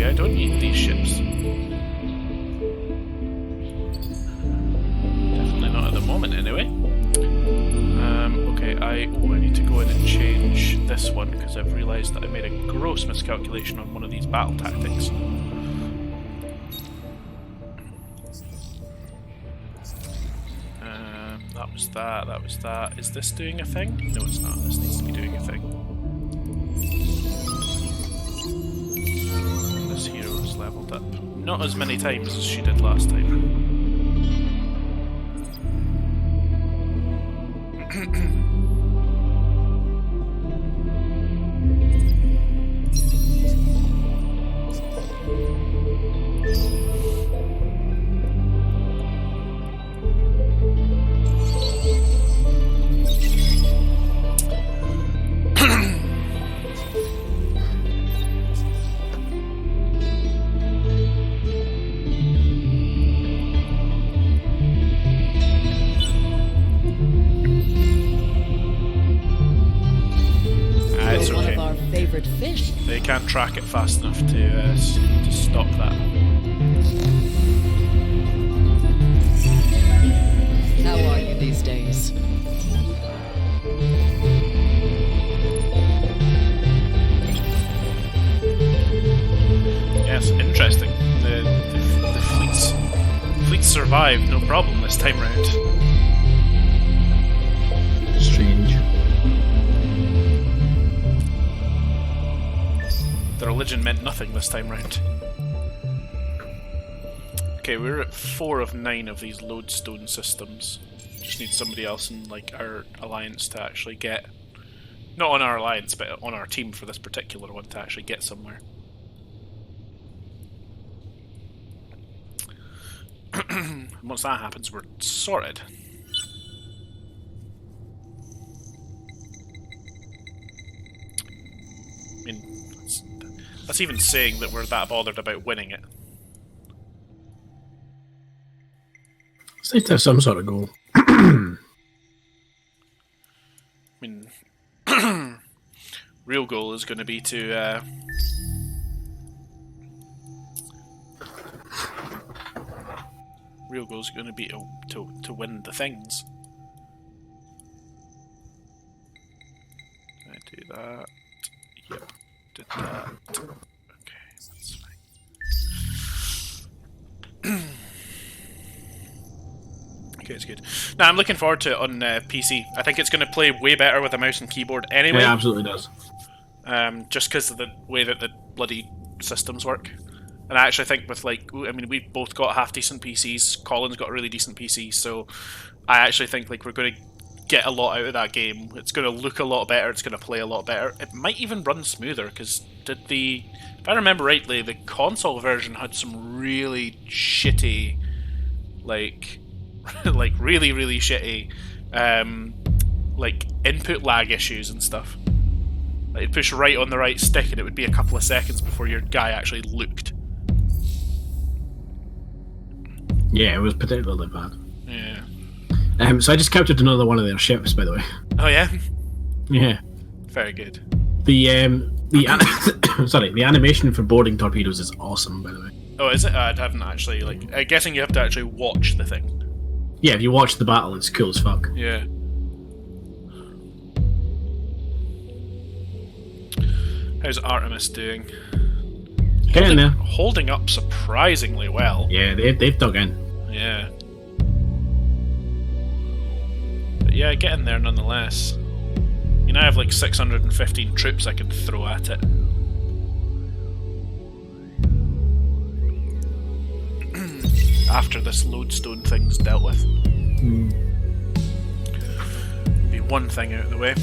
I don't need these ships. Definitely not at the moment, anyway. Okay, I need to go in and change this one because I've realised that I made a gross miscalculation on one of these battle tactics. That was that. Is this doing a thing? No, it's not. This needs to be doing a thing. This hero's leveled up. Not as many times as she did last time. It's One okay. of our favorite fish. They can't track it fast enough to stop that. How are you these days? Yes, interesting. The fleets survived no problem this time round. Strange. The religion meant nothing this time round. Okay, we're at 4 of 9 of these lodestone systems. Just need somebody else in like our alliance to actually get, not on our alliance, but on our team for this particular one to actually get somewhere. Once that happens, we're sorted. I mean, that's even saying that we're that bothered about winning it. It's nice to have some sort of goal. I mean, real goal is going to be to real goal is going to be to win the things. I do that. Yep, did that. Okay, that's fine. Okay, it's good. Now I'm looking forward to it on PC. I think it's going to play way better with a mouse and keyboard anyway. It absolutely does. Just because of the way that the bloody systems work. And I actually think with, like, I mean, we've both got half-decent PCs, Colin's got a really decent PC, so I actually think, like, we're going to get a lot out of that game. It's going to look a lot better, it's going to play a lot better. It might even run smoother, because if I remember rightly, the console version had some really shitty, like really, really shitty, like, input lag issues and stuff. Like, you'd push right on the right stick and it would be a couple of seconds before your guy actually looked. Yeah, it was particularly bad. Yeah. So I just captured another one of their ships, by the way. Oh yeah? Yeah. Very good. The animation for boarding torpedoes is awesome, by the way. Oh, is it? I haven't actually, like... I'm guessing you have to actually watch the thing. Yeah, if you watch the battle, it's cool as fuck. Yeah. How's Artemis doing? Getting there. Holding up surprisingly well. Yeah, they've dug in. Yeah. But yeah, getting there nonetheless. You know, I have like 615 troops I can throw at it. After this lodestone thing's dealt with. Be one thing out of the way.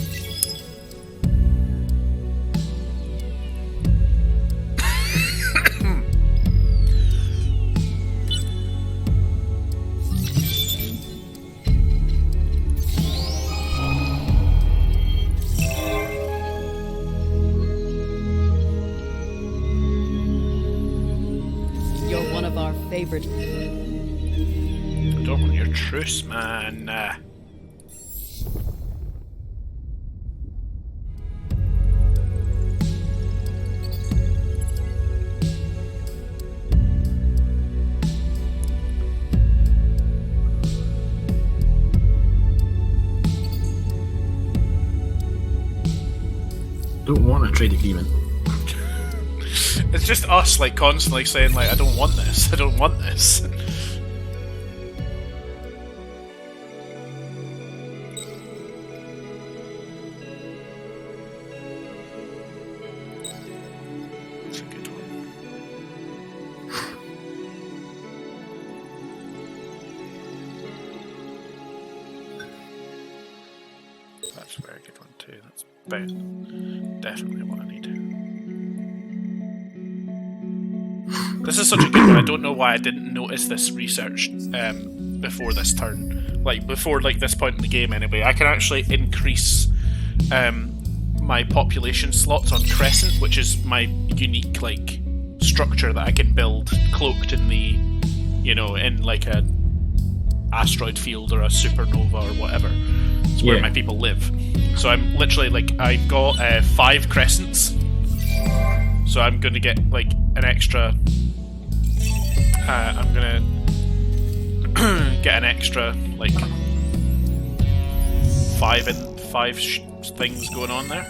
You're one of our favorite. I don't want your truce, man. Don't want a trade agreement. It's just us, like, constantly saying, like, I don't want this, I don't want this. That's a good one. That's a very good one too. That's definitely what I need. This is such a good one. I don't know why I didn't notice this research before this turn. Like, before like this point in the game anyway. I can actually increase my population slots on Crescent, which is my unique like structure that I can build cloaked in the, you know, in like a asteroid field or a supernova or whatever. It's where my people live. So I'm literally like, I've got 5 crescents. So I'm going to get like an extra. I'm gonna get an extra like 5 things going on there.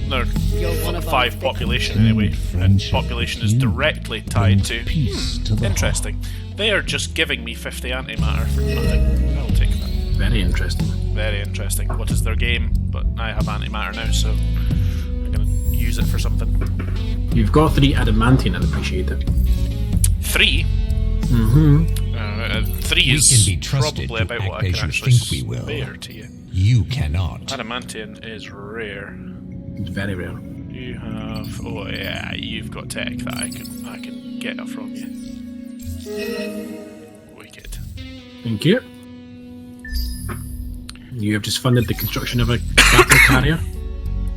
No, You're one of our 5 population anyway. And population is directly tied to. Peace to the Interesting. They are just giving me 50 antimatter for nothing. I'll take that. Very interesting. Very interesting. What is their game? But I have antimatter now, so I'm gonna use it for something. You've got 3 adamantine, I'd appreciate it. 3? 3 We is can be trusted probably to about what act I as can you actually think we will. spare to you. You cannot. Adamantium is rare. It's very rare. You have... Oh yeah, you've got tech that I can get it from you. Wicked. Thank you. You have just funded the construction of a battle carrier.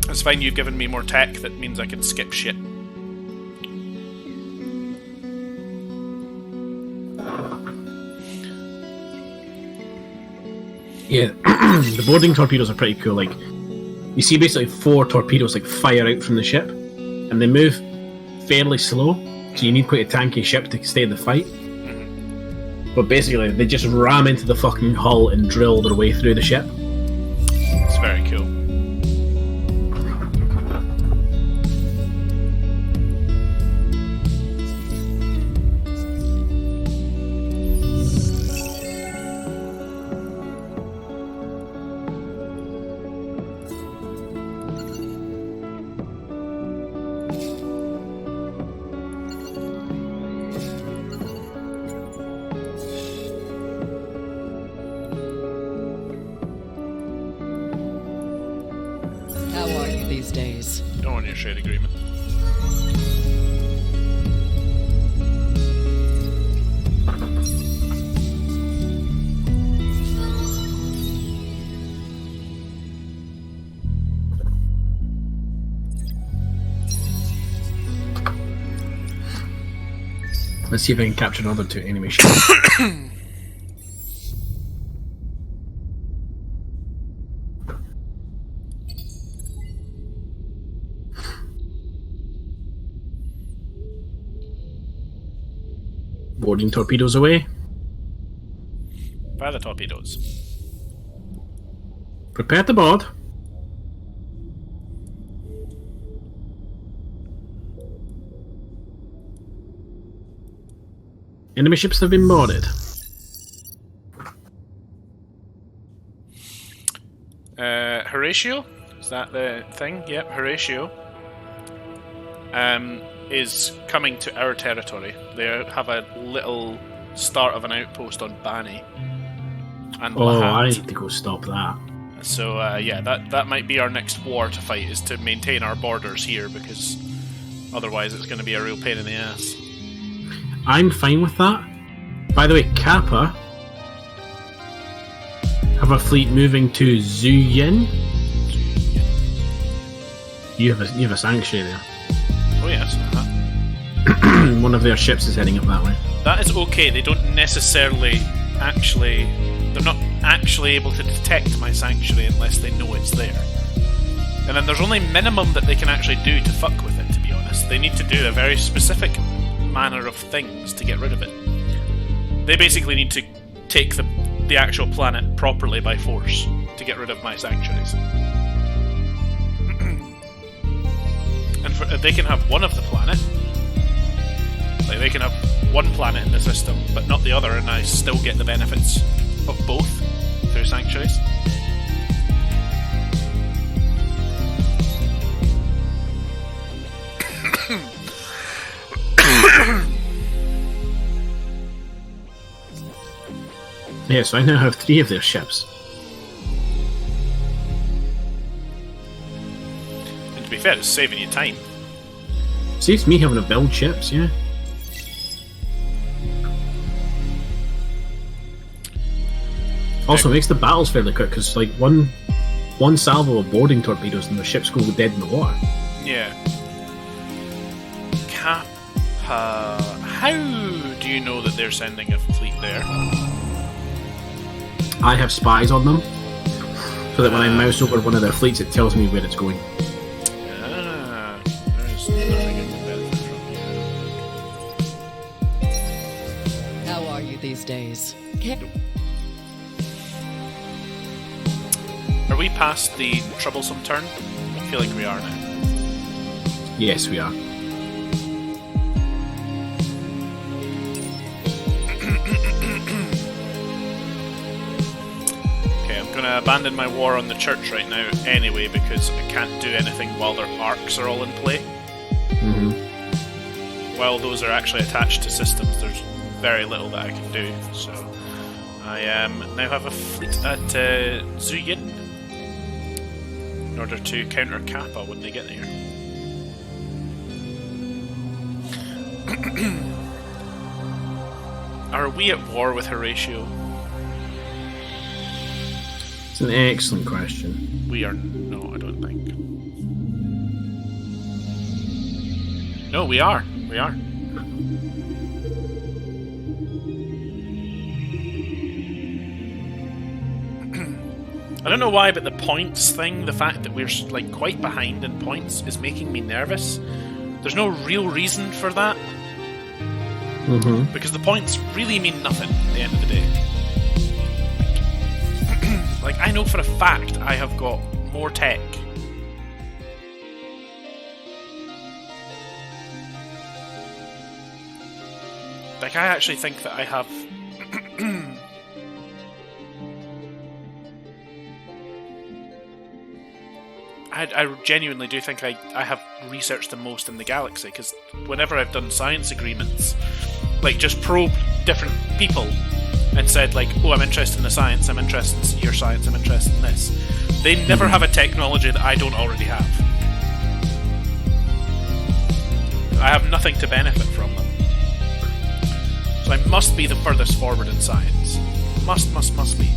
It's fine, you've given me more tech, that means I can skip shit. Yeah, the boarding torpedoes are pretty cool. Like, you see basically 4 torpedoes like fire out from the ship, and they move fairly slow, so you need quite a tanky ship to stay in the fight. But basically, they just ram into the fucking hull and drill their way through the ship. It's very cool. How are you these days? Don't want your trade agreement. Let's see if I can capture another 2 enemy ships. Boarding torpedoes away. Fire the torpedoes. Prepare to board. Enemy ships have been boarded. Horatio? Is that the thing? Yep, Horatio. Is coming to our territory. They have a little start of an outpost on Bani. And Oh, Lahat. I need to go stop that. So yeah, that might be our next war to fight, is to maintain our borders here, because otherwise it's going to be a real pain in the ass. I'm fine with that. By the way, Kappa have a fleet moving to Zuyin. You have a sanctuary there. Oh yes, One of their ships is heading up that way. that is okay. They don't necessarily actually... They're not actually able to detect my sanctuary unless they know it's there. And then there's only minimum that they can actually do to fuck with it, to be honest. They need to do a very specific manner of things to get rid of it. They basically need to take the actual planet properly by force to get rid of my sanctuaries. And they can have one of the planet. Like, they can have one planet in the system, but not the other, and I still get the benefits of both through sanctuaries. Yeah, so I now have 3 of their ships. And to be fair, it's saving you time. Saves me having to build ships, yeah. Also makes the battles fairly quick, because like one salvo of boarding torpedoes and the ships go dead in the water. Yeah. Kappa... How do you know that they're sending a fleet there? I have spies on them, so that when I mouse over one of their fleets, it tells me where it's going. Ah, there's nothing I can benefit from. How are you these days? Are we past the troublesome turn? I feel like we are now. Yes, we are. Okay, I'm gonna abandon my war on the church right now anyway, because I can't do anything while their arcs are all in play. While those are actually attached to systems, there's very little that I can do, so I now have a fleet at Zuyin in order to counter Kappa when they get there. Are we at war with Horatio? It's an excellent question. We are... No, I don't think. No, we are. We are. I don't know why, but the points thing, the fact that we're like quite behind in points, is making me nervous. There's no real reason for that, because the points really mean nothing at the end of the day. Like, I know for a fact I have got more tech. Like, I actually think that I have... I genuinely do think I have researched the most in the galaxy, because whenever I've done science agreements, like, just probed different people and said, like, oh, I'm interested in the science, I'm interested in your science, I'm interested in this, they never have a technology that I don't already have. I have nothing to benefit from them. So I must be the furthest forward in science. Must be.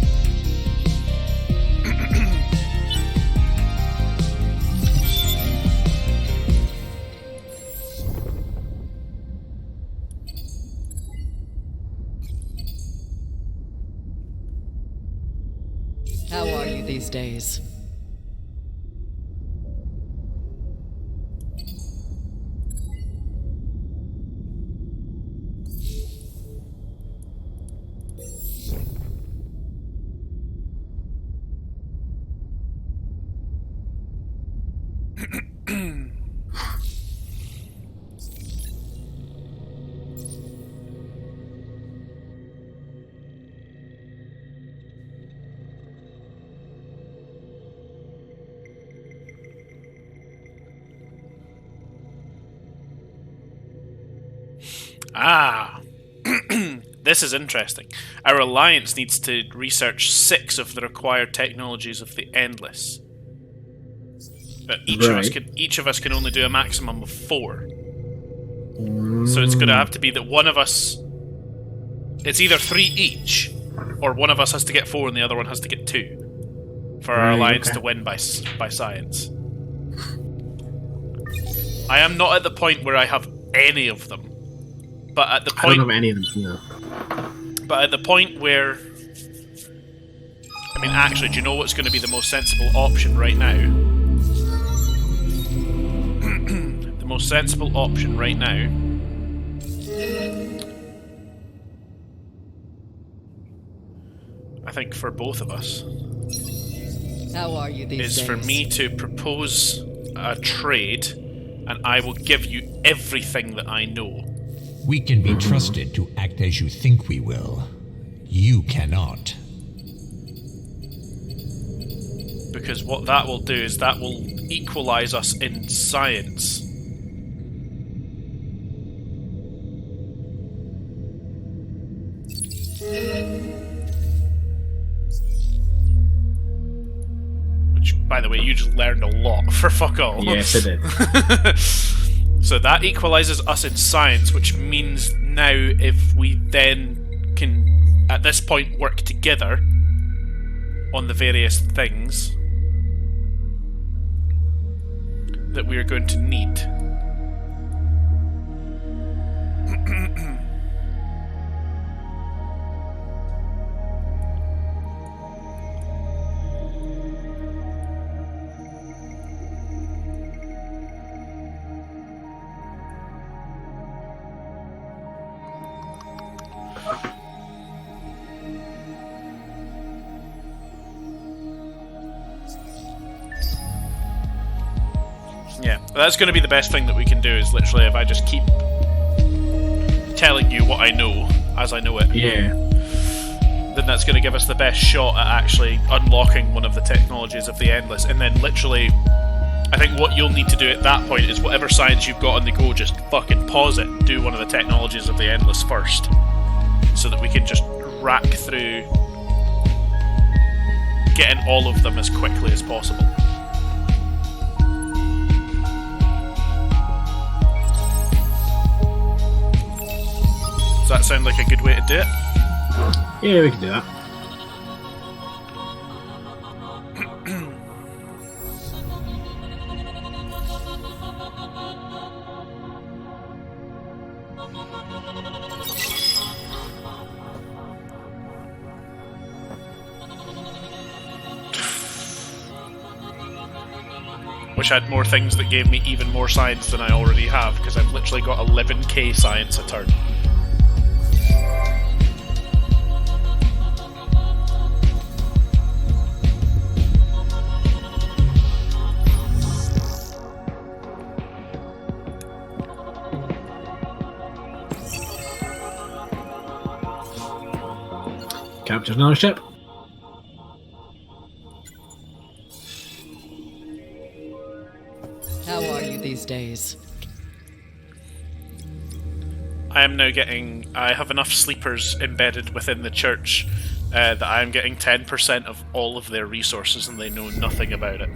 How are you these days? Ah. This is interesting. Our alliance needs to research 6 of the required technologies of the Endless. But each of us can only do a maximum of 4. So it's going to have to be that one of us... It's either 3 each, or one of us has to get 4 and the other one has to get 2. For our alliance to win by science. I am not at the point where I have any of them. But at the point... I don't have any of them either. But at the point where... I mean, actually, do you know what's going to be the most sensible option right now? The most sensible option right now... I think for both of us... How are you these is days? for me to propose a trade, and I will give you everything that I know. We can be trusted to act as you think we will. You cannot. Because what that will do is that will equalize us in science. Which, by the way, you just learned a lot for fuck all. Yes, I did. So that equalizes us in science, which means now if we then can, at this point, work together on the various things that we are going to need. Yeah, that's going to be the best thing that we can do, is literally if I just keep telling you what I know as I know it. Yeah. Then that's going to give us the best shot at actually unlocking one of the technologies of the Endless. And then literally, I think what you'll need to do at that point is whatever science you've got on the go, just fucking pause it, do one of the technologies of the Endless first. So that we can just rack through getting all of them as quickly as possible. Does that sound like a good way to do it? Yeah, we can do that. Wish I had more things that gave me even more science than I already have, because I've literally got 11k science a turn. Captured another ship. How are you these days? I am now getting... I have enough sleepers embedded within the church that I am getting 10% of all of their resources and they know nothing about it.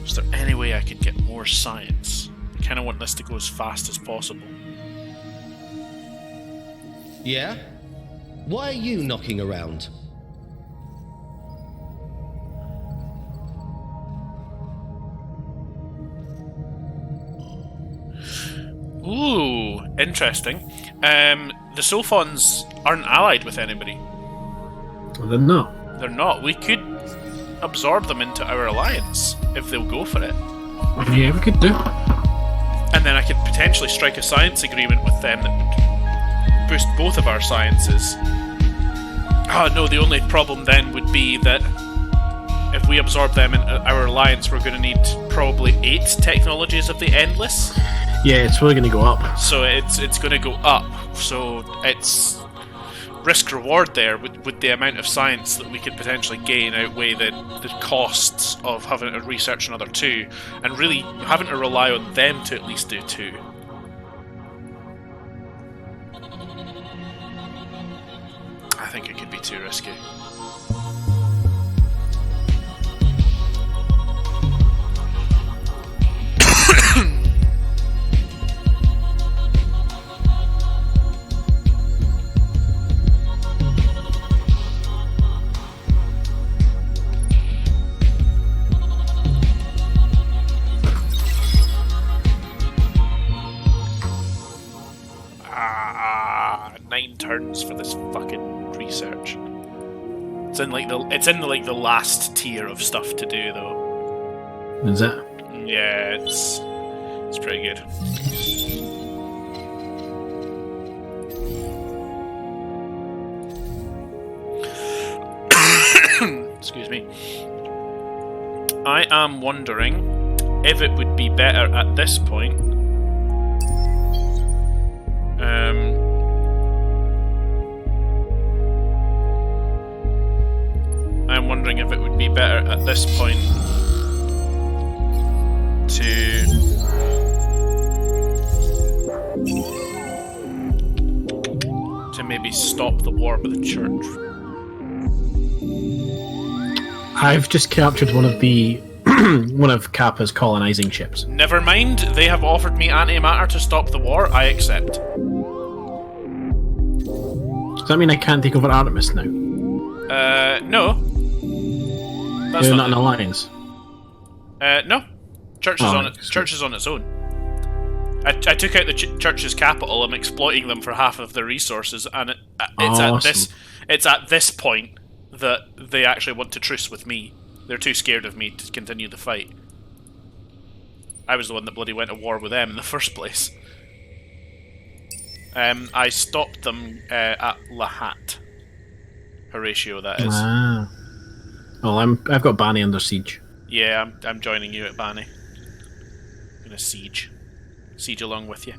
Is there any way I could get more science? I kind of want this to go as fast as possible. Yeah? Why are you knocking around? Ooh, interesting. The Sophons aren't allied with anybody. Well, they're not. They're not. We could absorb them into our alliance if they'll go for it. Yeah, we could do. And then I could potentially strike a science agreement with them that would boost both of our sciences. Oh no, the only problem then would be that if we absorb them in our alliance, we're going to need probably 8 technologies of the Endless. Yeah, it's really going to go up. So it's going to go up. So it's risk-reward there with the amount of science that we could potentially gain outweigh the costs of having to research another 2, and really having to rely on them to at least do 2. I think it could be too risky. Turns for this fucking research. It's in the last tier of stuff to do though. Is it? Yeah, it's pretty good. Excuse me. I am wondering if it would be better at this point. I'm wondering if it would be better at this point to maybe stop the war with the church. I've just captured one of the one of Kappa's colonizing ships. Never mind, they have offered me antimatter to stop the war. I accept. Does that mean I can't take over Artemis now? No. That's You're not an alliance. No. Church is on its own. I took out the church's capital. I'm exploiting them for half of their resources, and it's at this point that they actually want to truce with me. They're too scared of me to continue the fight. I was the one that bloody went to war with them in the first place. I stopped them at Lahat. Horatio, that is. Ah. Well, I've got Bani under siege. Yeah, I'm joining you at Bani. I'm gonna siege along with you.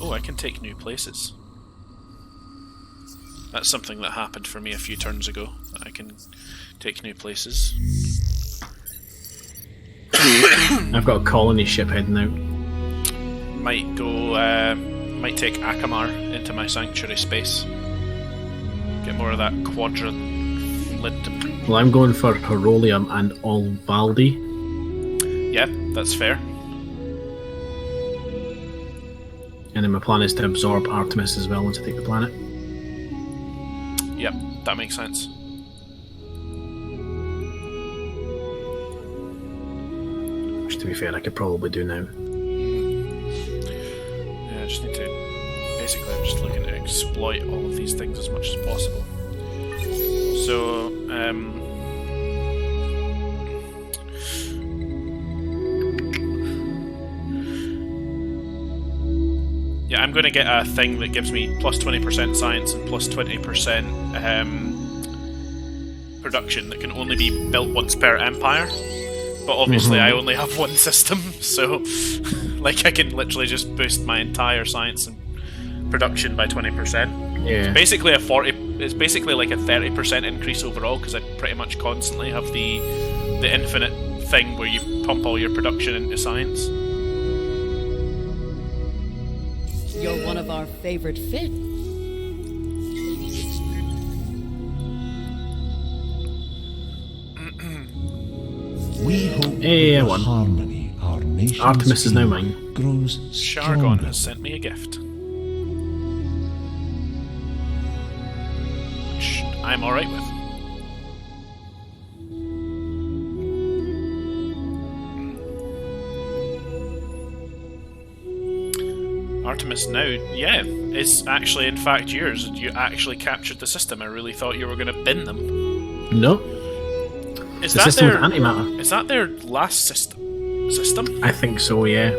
Oh, I can take new places. That's something that happened for me a few turns ago. I can take new places. I've got a colony ship heading out. Might take Akamar into my sanctuary space. Get more of that quadrillid. Well, I'm going for Herolium and Olvaldi. Yeah, that's fair. And then my plan is to absorb Artemis as well once I take the planet. Yep, that makes sense. Which, to be fair, I could probably do now. Yeah, I just need to... Basically, I'm just looking to exploit all of these things as much as possible. So, yeah, I'm going to get a thing that gives me plus 20% science and plus 20% production that can only be built once per empire. But obviously I only have one system, so like I can literally just boost my entire science and production by 20%. Yeah. It's basically like a 30% increase overall, because I pretty much constantly have the infinite thing where you pump all your production into science. You're one of our favorite fish. We hope Hey, I the won. harmony our nations Artemis is now feel mine. grows Shargon stronger. has sent me a gift, which I'm alright with. Artemis now, yeah, is actually in fact yours. You actually captured the system. I really thought you were going to bin them. No. Is The that system with their antimatter. Is that their last system? I think so, yeah.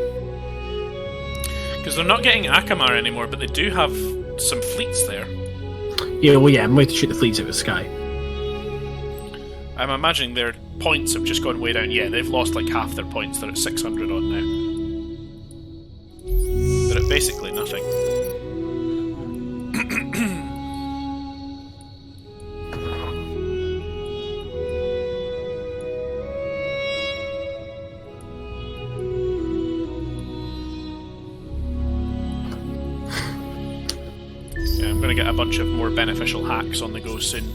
Because they're not getting Akamar anymore, but they do have some fleets there. Yeah, well, yeah, I'm going to shoot the fleets out of the sky. I'm imagining their points have just gone way down. Yeah, they've lost like half their points. They're at 600 on now. They're at basically nothing. Yeah, I'm going to get a bunch of more beneficial hacks on the go soon.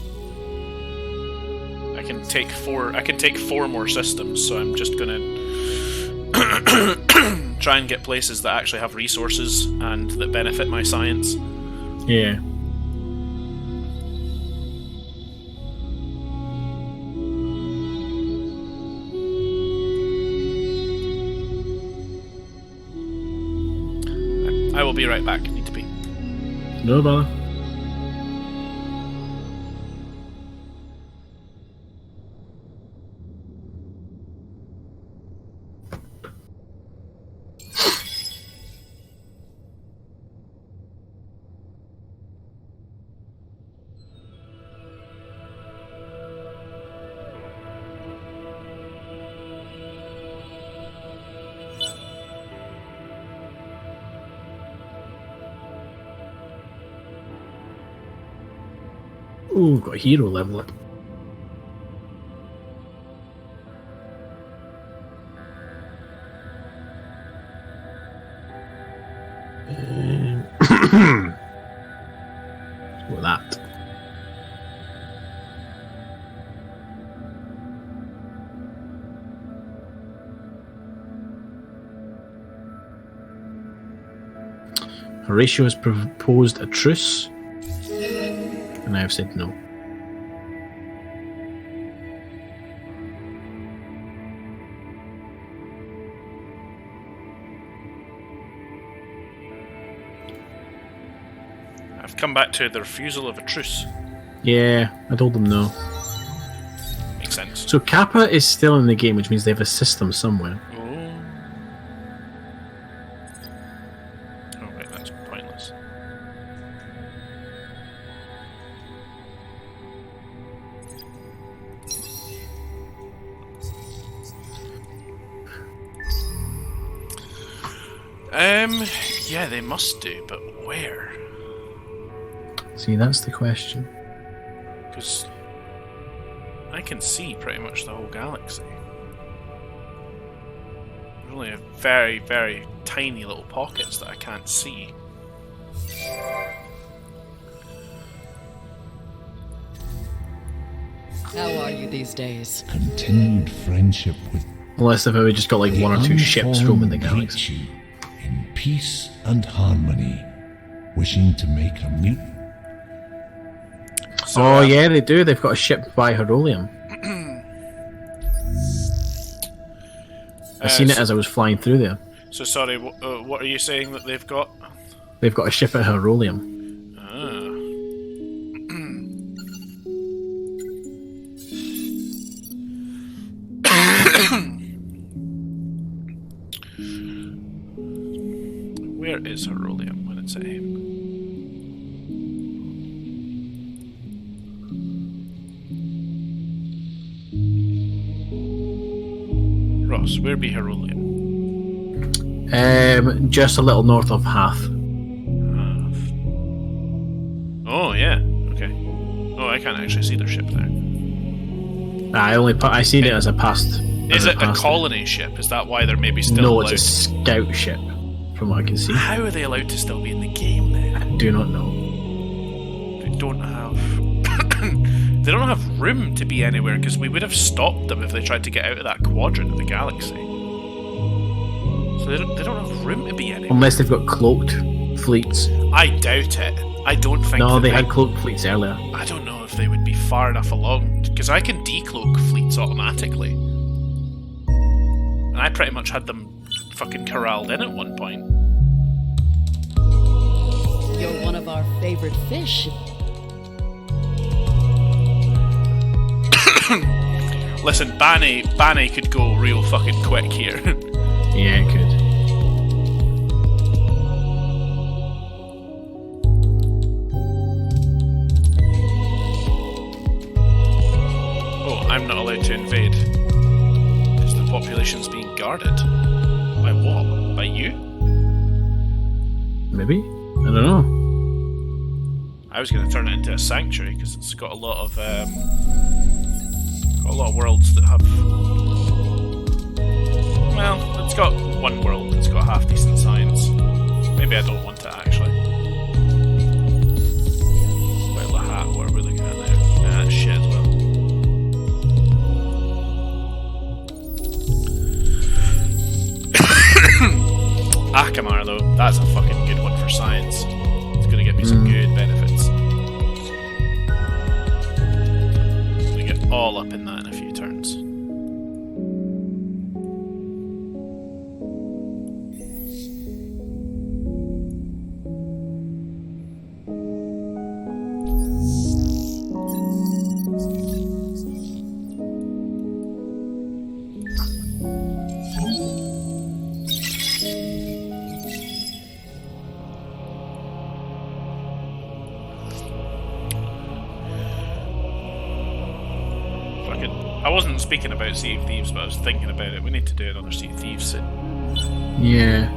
I can take four more systems, so I'm just gonna try and get places that actually have resources and that benefit my science. Yeah. I will be right back. Need to pee. No bother. Ooh, got a hero level up. With that. Horatio has proposed a truce, and I have said no. I've come back to the refusal of a truce. Yeah, I told them no. Makes sense. So Kappa is still in the game, which means they have a system somewhere. Oh wait, that's pointless. Yeah, they must do, but where? See, that's the question. Because I can see pretty much the whole galaxy. There's only a very, very tiny little pockets that I can't see. How are you these days? Continued friendship with Unless if we just got like one or two ships roaming the galaxy. you in peace and harmony, wishing to make a mutant. So, Oh yeah, they do. They've got a ship by Herolium. I seen it as I was flying through there. So sorry, what are you saying that they've got? They've got a ship at Herolium. Where is Herolium when it's at him? Ross, where be Herolium? Just a little north of Hath. Oh yeah, okay. Oh, I can't actually see their ship there. I seen it as I passed. Is it a colony ship? Is that why they're maybe still No, allowed? it's a scout ship, from what I can see. How are they allowed to still be in the game then? I do not know. They don't have... they don't have room to be anywhere, because we would have stopped them if they tried to get out of that quadrant of the galaxy. So they don't have room to be anywhere. Unless they've got cloaked fleets. I doubt it. I don't think No, that they had cloaked fleets earlier. I don't know if they would be far enough along, because I can decloak fleets automatically. And I pretty much had them fucking corralled in at one point. You're one of our favorite fish. Listen, Banny could go real fucking quick here. Yeah, it could. Oh, I'm not allowed to invade. Because the population's being guarded. By what? By you? Maybe? I don't know. I was going to turn it into a sanctuary because it's got a lot of worlds that have. Well, it's got one world that's got half decent science. Maybe I don't want it actually. Well, the hat. What are we looking at there? Yeah, that's shit as well. Akamar though, that's a fucking good one for science. It's gonna get me some good benefits. I'm gonna get all up in that in a few turns. I wasn't speaking about Sea of Thieves, but I was thinking about it. We need to do another Sea of Thieves soon. Yeah.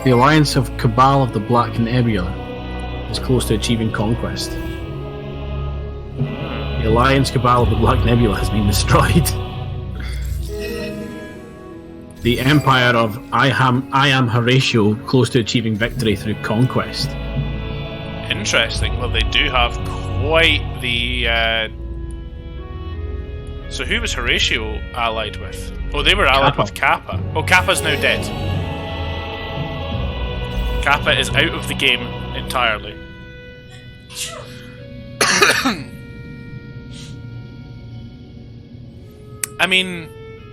The alliance of Cabal of the Black Nebula is close to achieving conquest. The alliance Cabal of the Black Nebula has been destroyed. The empire of I am Horatio close to achieving victory through conquest. Interesting. Well, they do have quite the. So who was Horatio allied with? Oh, they were allied with Kappa. Oh, Kappa's now dead. Kappa is out of the game entirely. I mean,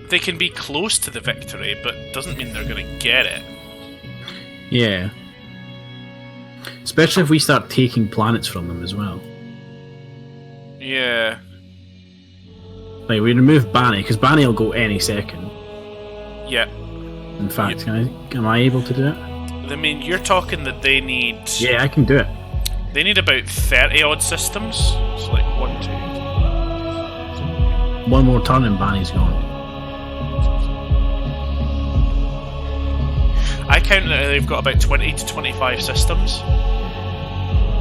they can be close to the victory, but doesn't mean they're going to get it. Yeah. Especially if we start taking planets from them as well. Yeah. Like, we remove Banny, because Banny will go any second. Yeah. In fact, am I able to do it? I mean, you're talking that they need... Yeah, I can do it. They need about 30-odd systems. So, like, 1, 2... One more turn and Banny's gone. I count that they've got about 20 to 25 systems.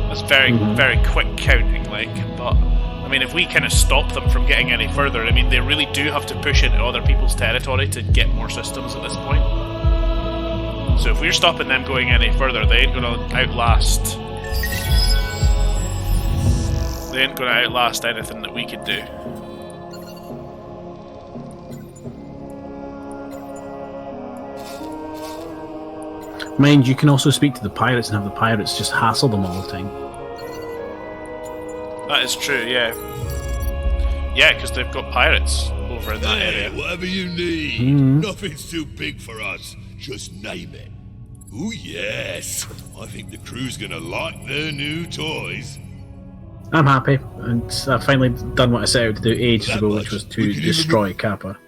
That's very, very quick counting, like, but... I mean, if we kind of stop them from getting any further, I mean, they really do have to push into other people's territory to get more systems at this point. So if we're stopping them going any further, they ain't going to outlast... They ain't going to outlast anything that we could do. Mind you, can also speak to the pirates and have the pirates just hassle them all the time. That is true, yeah. Yeah, because they've got pirates over in that area. Whatever you need. Nothing's too big for us. Just name it. Ooh, yes. I think the crew's gonna like their new toys. I'm happy, and I've finally done what I set out to do ages ago, which was to destroy Kappa.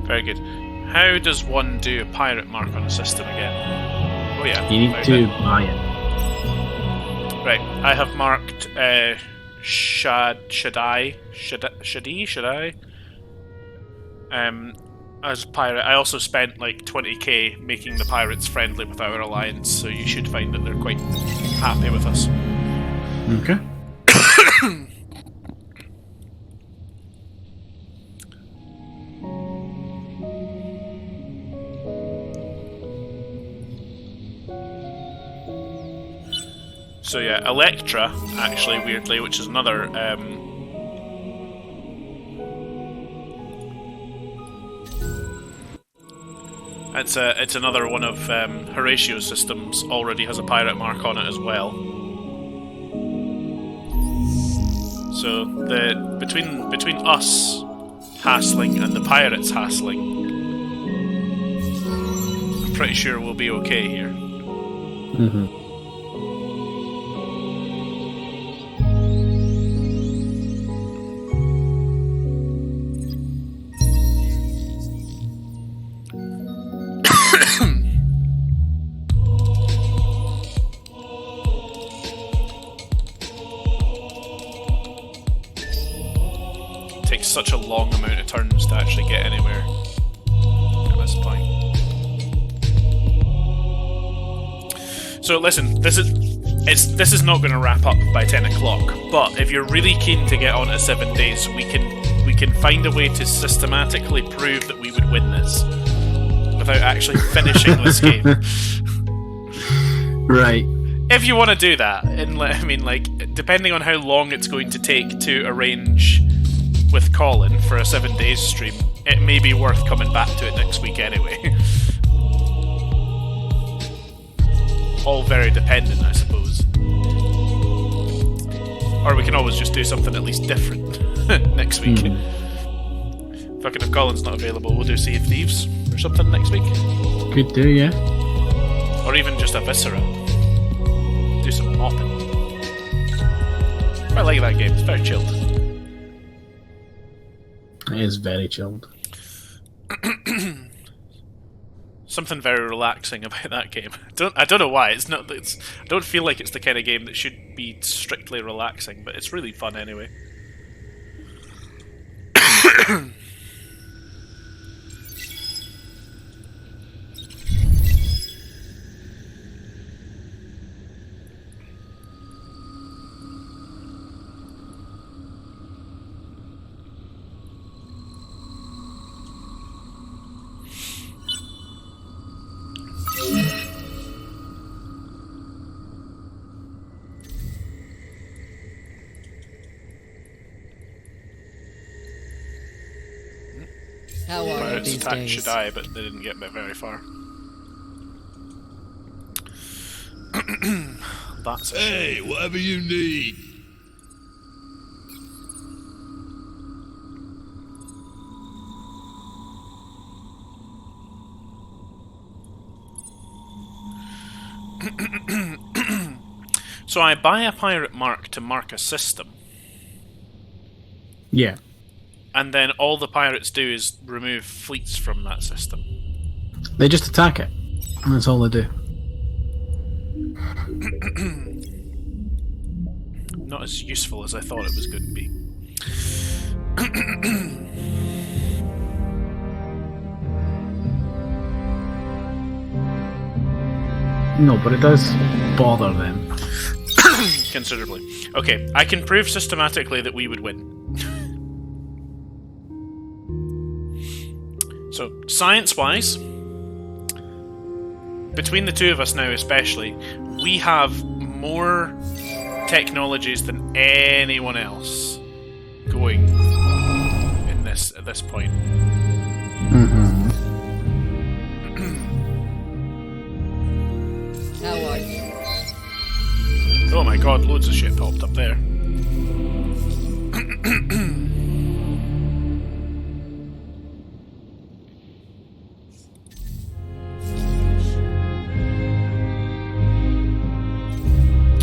Very good. How does one do a pirate mark on a system again? Oh yeah. You need to buy it. Right, I have marked Shadi as pirate. I also spent like 20k making the pirates friendly with our alliance, so you should find that they're quite happy with us. Okay. So yeah, Electra, actually, weirdly, which is another it's another one of Horatio's systems. Already has a pirate mark on it as well. So the between us hassling and the pirates hassling, pretty sure we'll be okay here. Takes such a long amount of turns to actually get anywhere at this point. So listen, this is not going to wrap up by 10 o'clock. But if you're really keen to get on to 7 days, we can find a way to systematically prove that we would win this without actually finishing this game. Right. If you want to do that, and I mean, like, depending on how long it's going to take to arrange with Colin for a 7 days stream, it may be worth coming back to it next week anyway. All very dependent, I suppose. Or we can always just do something at least different next week. Fucking if Colin's not available, we'll do Sea of Thieves or something next week. Could do, yeah. Or even just a Viscera. Do some mopping. I like that game, it's very chilled. It is very chilled. Something very relaxing about that game. I don't know why. I don't feel like it's the kind of game that should be strictly relaxing, but it's really fun anyway. How are you Pirates these attacked days? Shaddai, but they didn't get me very far. That's it. Hey, whatever you need. So I buy a pirate mark to mark a system, Yeah. and then all the pirates do is remove fleets from that system. They just attack it. And that's all they do. Not as useful as I thought it was going to be. No, but it does bother them. Considerably. Okay, I can prove systematically that we would win. So, science-wise, between the two of us now especially, we have more technologies than anyone else going in this at this point. How are you? Oh my god, loads of shit popped up there.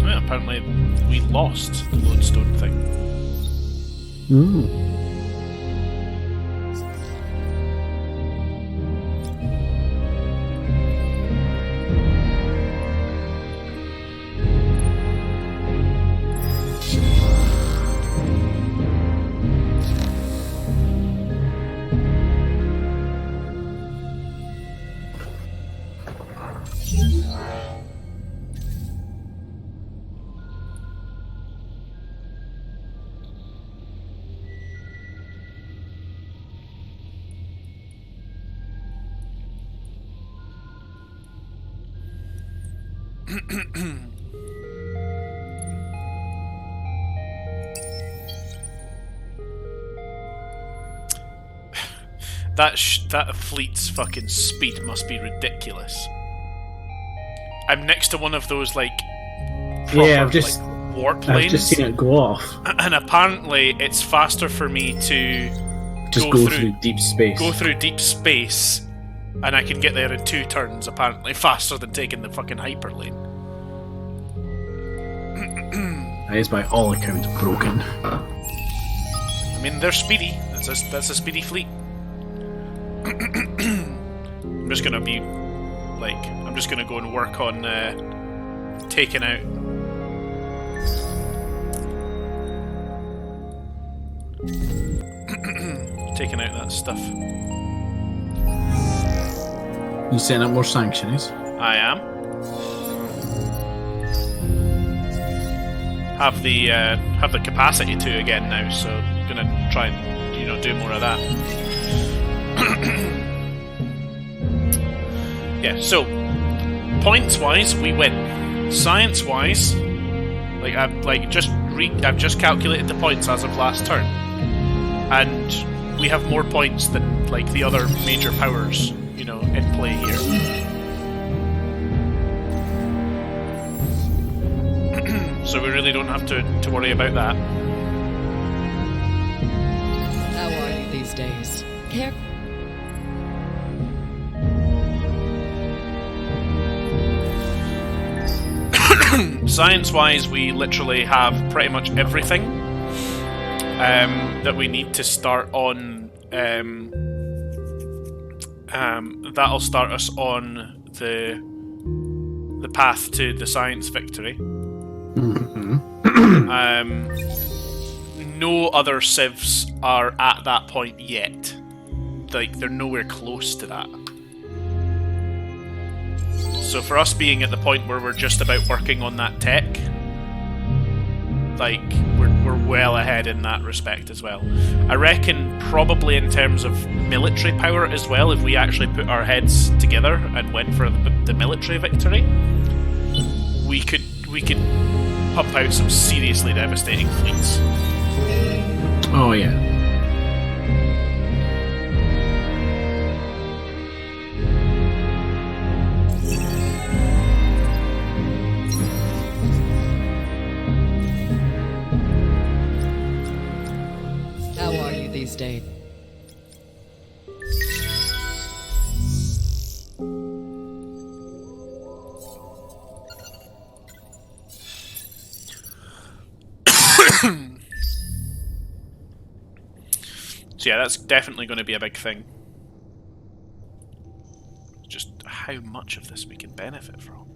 Yeah, apparently we lost the lodestone thing. Ooh. That fleet's fucking speed must be ridiculous. I'm next to one of those like proper, Yeah, I've just warp I've lanes, just seen it go off. and apparently it's faster for me to Just go through deep space. go through deep space And I can get there in 2 turns, apparently, faster than taking the fucking hyper lane. That is by all accounts broken. I mean, they're speedy. That's a speedy fleet. I'm just gonna be, like, I'm just gonna go and work on taking out... taking out that stuff. You setting up more sanctuaries? I am. Have the capacity to again now, so gonna try and do more of that. Yeah. So points wise, we win. Science wise, I've just calculated the points as of last turn, and we have more points than like the other major powers, in play here. So we really don't have to worry about that. How are you these days? Care? Science-wise, we literally have pretty much everything that we need to start on. That'll start us on the path to the science victory. No other civs are at that point yet. Like, they're nowhere close to that. So for us being at the point where we're just about working on that tech, like, we're well ahead in that respect as well. I reckon probably in terms of military power as well, if we actually put our heads together and went for the military victory, we could pump out some seriously devastating fleets. Oh yeah. How are you these days? So yeah, that's definitely going to be a big thing. Just how much of this we can benefit from.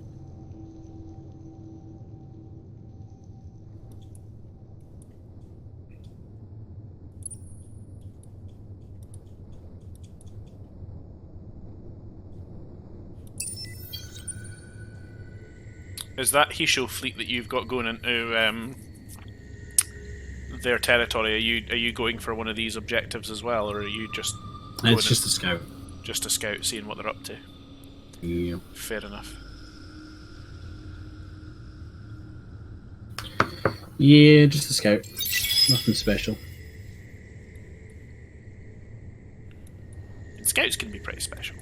Is that Hisho fleet that you've got going into their territory? Are you going for one of these objectives as well, or are you just? It's just a scout. Just a scout, seeing what they're up to. Yeah. Fair enough. Yeah, just a scout. Nothing special. Scouts can be pretty special.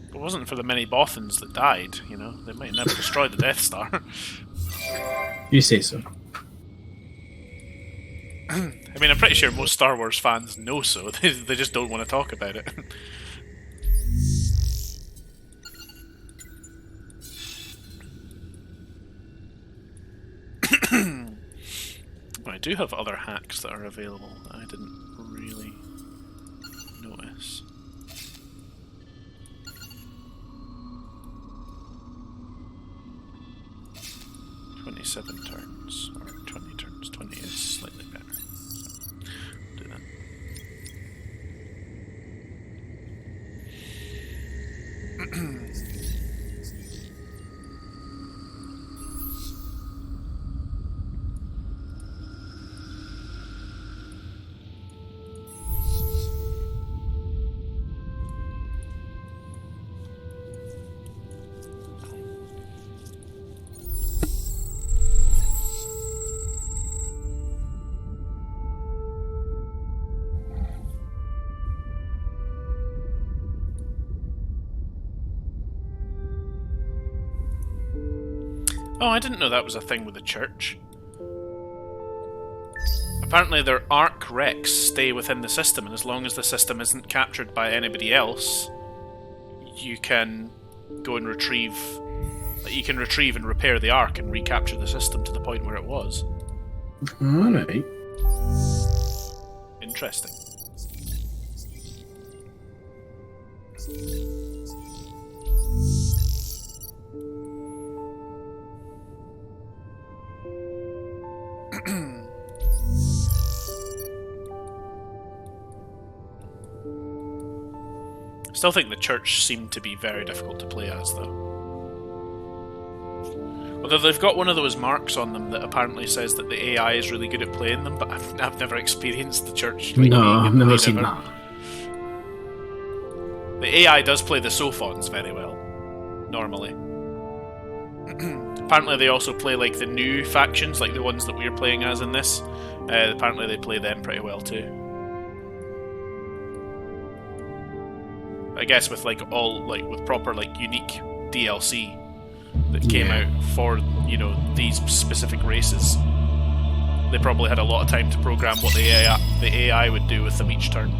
If it wasn't for the many Bothans that died, they might never destroy the Death Star. You say so. I mean, I'm pretty sure most Star Wars fans know so. They just don't want to talk about it. I do have other hacks that are available that I didn't really notice. "27 turns, or 20 turns. 20 is slightly better. So, do that. Oh, I didn't know that was a thing with the church. Apparently their arc wrecks stay within the system, and as long as the system isn't captured by anybody else, you can go and retrieve... You can retrieve and repair the arc and recapture the system to the point where it was. Alright. Interesting. Still think the church seemed to be very difficult to play as, though. Although they've got one of those marks on them that apparently says that the AI is really good at playing them, but I've never experienced the church. Like, No, being I've never played seen ever. that. The AI does play the Sophons very well, normally. Apparently they also play like the new factions, like the ones that we're playing as in this. Apparently they play them pretty well too. I guess with like with proper like unique DLC that came out for, you know, these specific races. They probably had a lot of time to program what the AI would do with them each turn.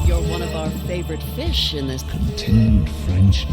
You're one of our favorite fish in this. Continued friendship.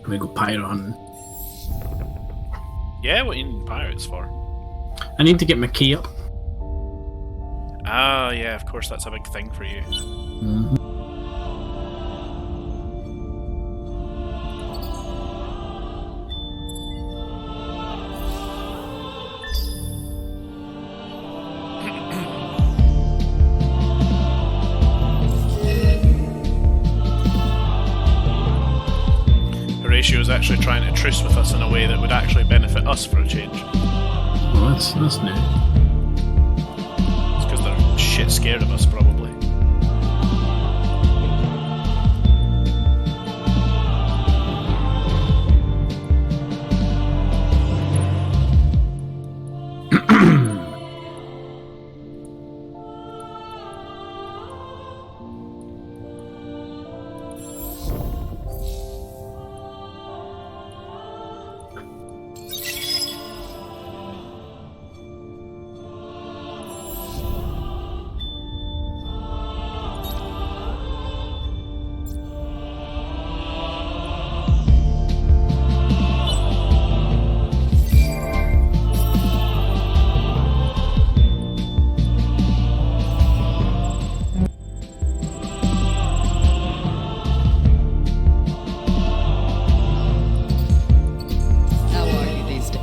We go pirate hunting. Yeah, what you need pirates for? I need to get my key up. Ah, yeah, of course, that's a big thing for you. Horatio is actually trying to truce with us in a way that would actually benefit us for a change. Well, that's new. It's because they're shit scared of us, probably. How are you these days?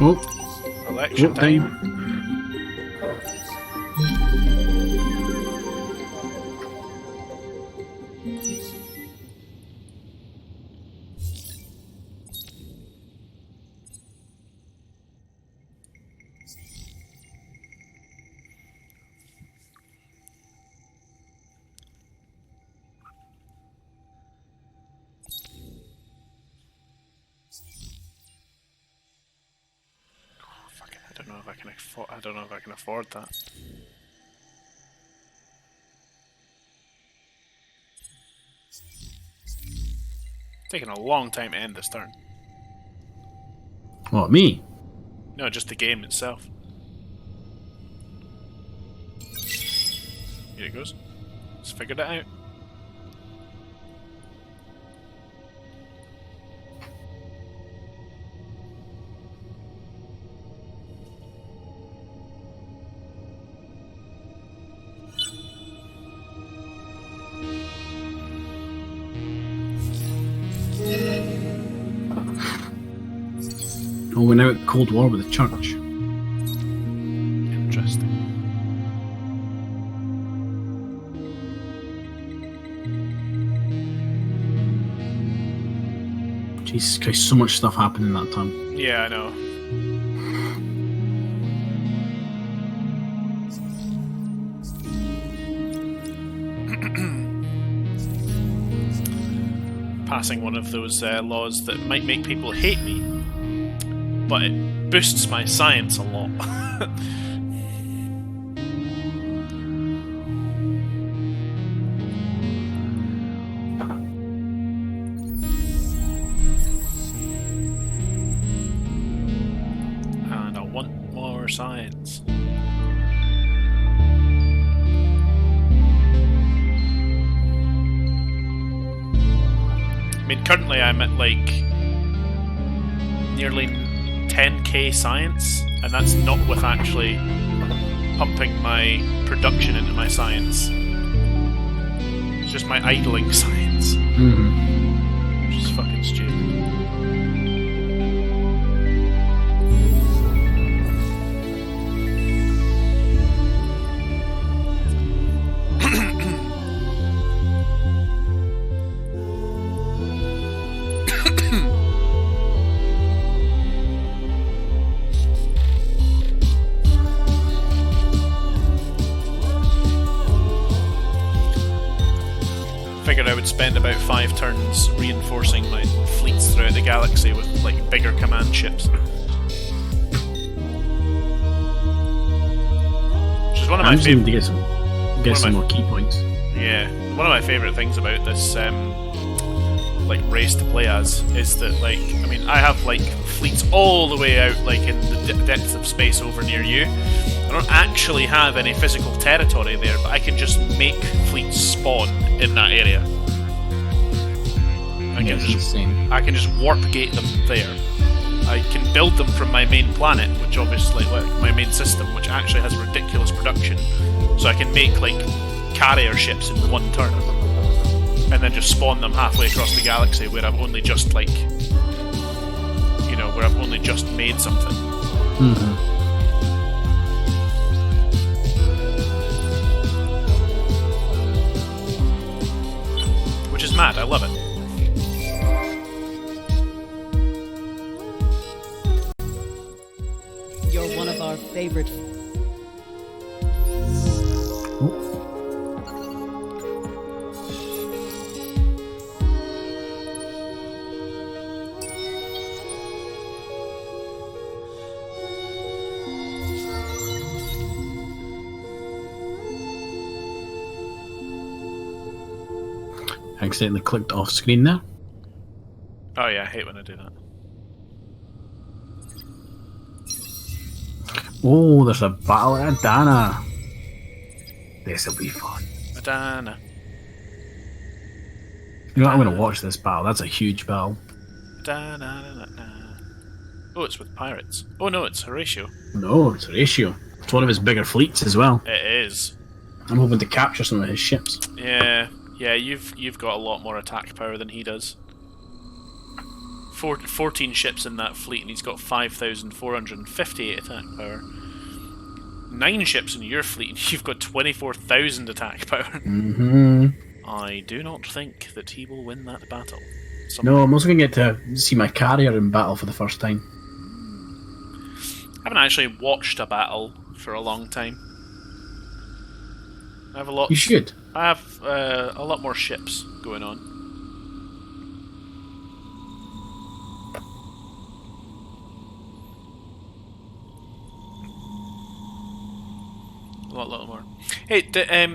Oh, Election what time. time? don't know if I can afford. I don't know if I can afford that. Taking a long time to end this turn. What, me? No, just the game itself. Here it goes. Let's figured it out. Oh, we're now at Cold War with the church. Interesting. Jesus Christ, so much stuff happened in that time. Yeah, I know. Passing one of those laws that might make people hate me, but it boosts my science a lot. And I want more science. I mean, currently I'm at like nearly 10k science, and that's not with actually pumping my production into my science. It's just my idling science. Which is fucking stupid. Figured I would spend about 5 turns reinforcing my fleets throughout the galaxy with like bigger command ships. Which is one of my I'm just going favorite. to get some more key points. Yeah, one of my favorite things about this like race to play as is that, like, I mean, I have like fleets all the way out like in the depths of space over near you. I don't actually have any physical territory there, but I can just make fleets spawn in that area. I can just warp gate them there. I can build them from my main planet, which obviously, like my main system, which actually has ridiculous production. So I can make like carrier ships in one turn, and then just spawn them halfway across the galaxy where I've only just like, you know, where I've only just made something. Which is mad, I love it. You're one of our favorite. I accidentally clicked off screen there. Oh yeah, I hate when I do that. Oh, there's a battle at Adana. This'll be fun. Adana. You know what, I'm going to watch this battle. That's a huge battle. Da-na-na-na-na. Oh, it's with pirates. Oh no, it's Horatio. No, it's Horatio. It's one of his bigger fleets as well. It is. I'm hoping to capture some of his ships. Yeah, you've got a lot more attack power than he does. 14 ships in that fleet, and he's got 5,458 attack power. 9 ships in your fleet, and you've got 24,000 attack power. I do not think that he will win that battle. No, I'm also going to get to see my carrier in battle for the first time. I haven't actually watched a battle for a long time. I have a lot. You should. I have a lot more ships going on. little more. Hey,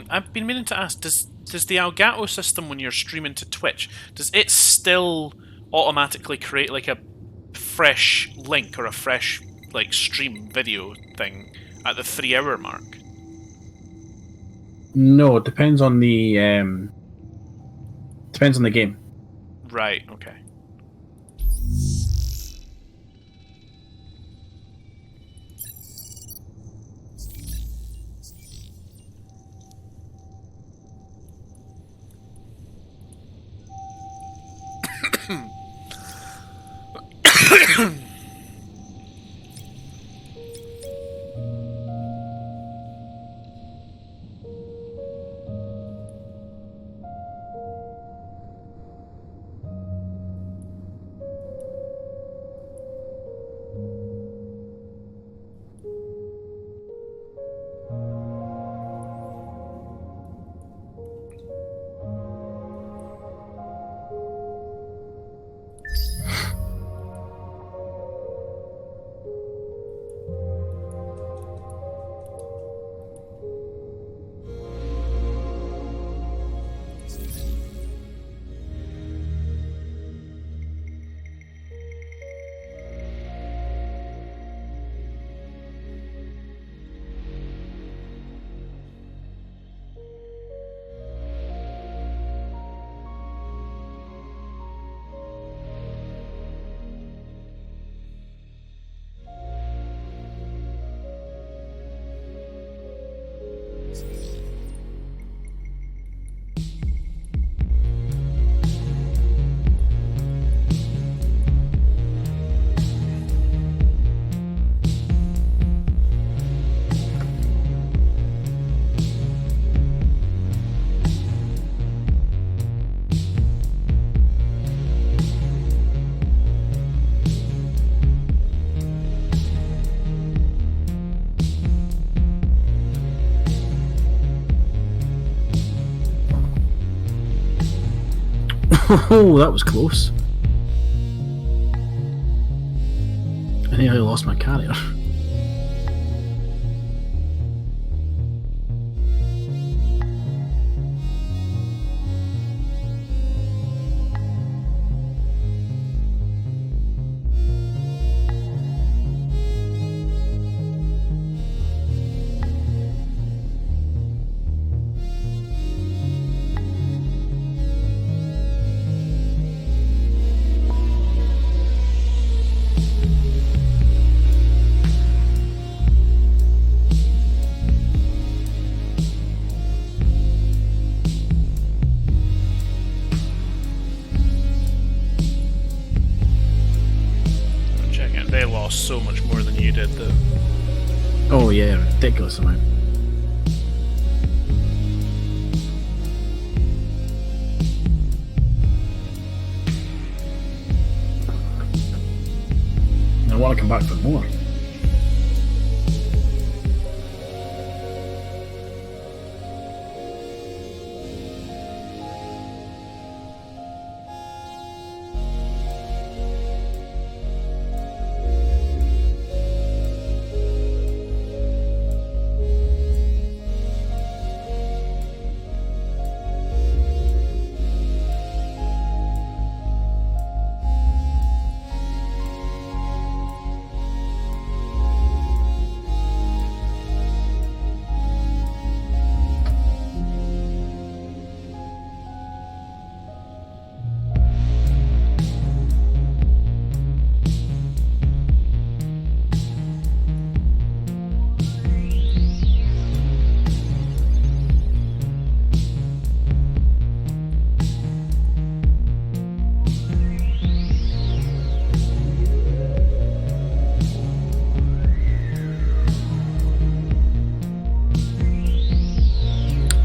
I've been meaning to ask, does the Elgato system, when you're streaming to Twitch, does it still automatically create like a fresh link or a fresh like stream video thing at the 3-hour mark? No, it depends on the game. Right, okay. Oh, that was close. I nearly lost my carrier. They lost so much more than you did, though. Oh yeah, ridiculous amount. I want to come back for more.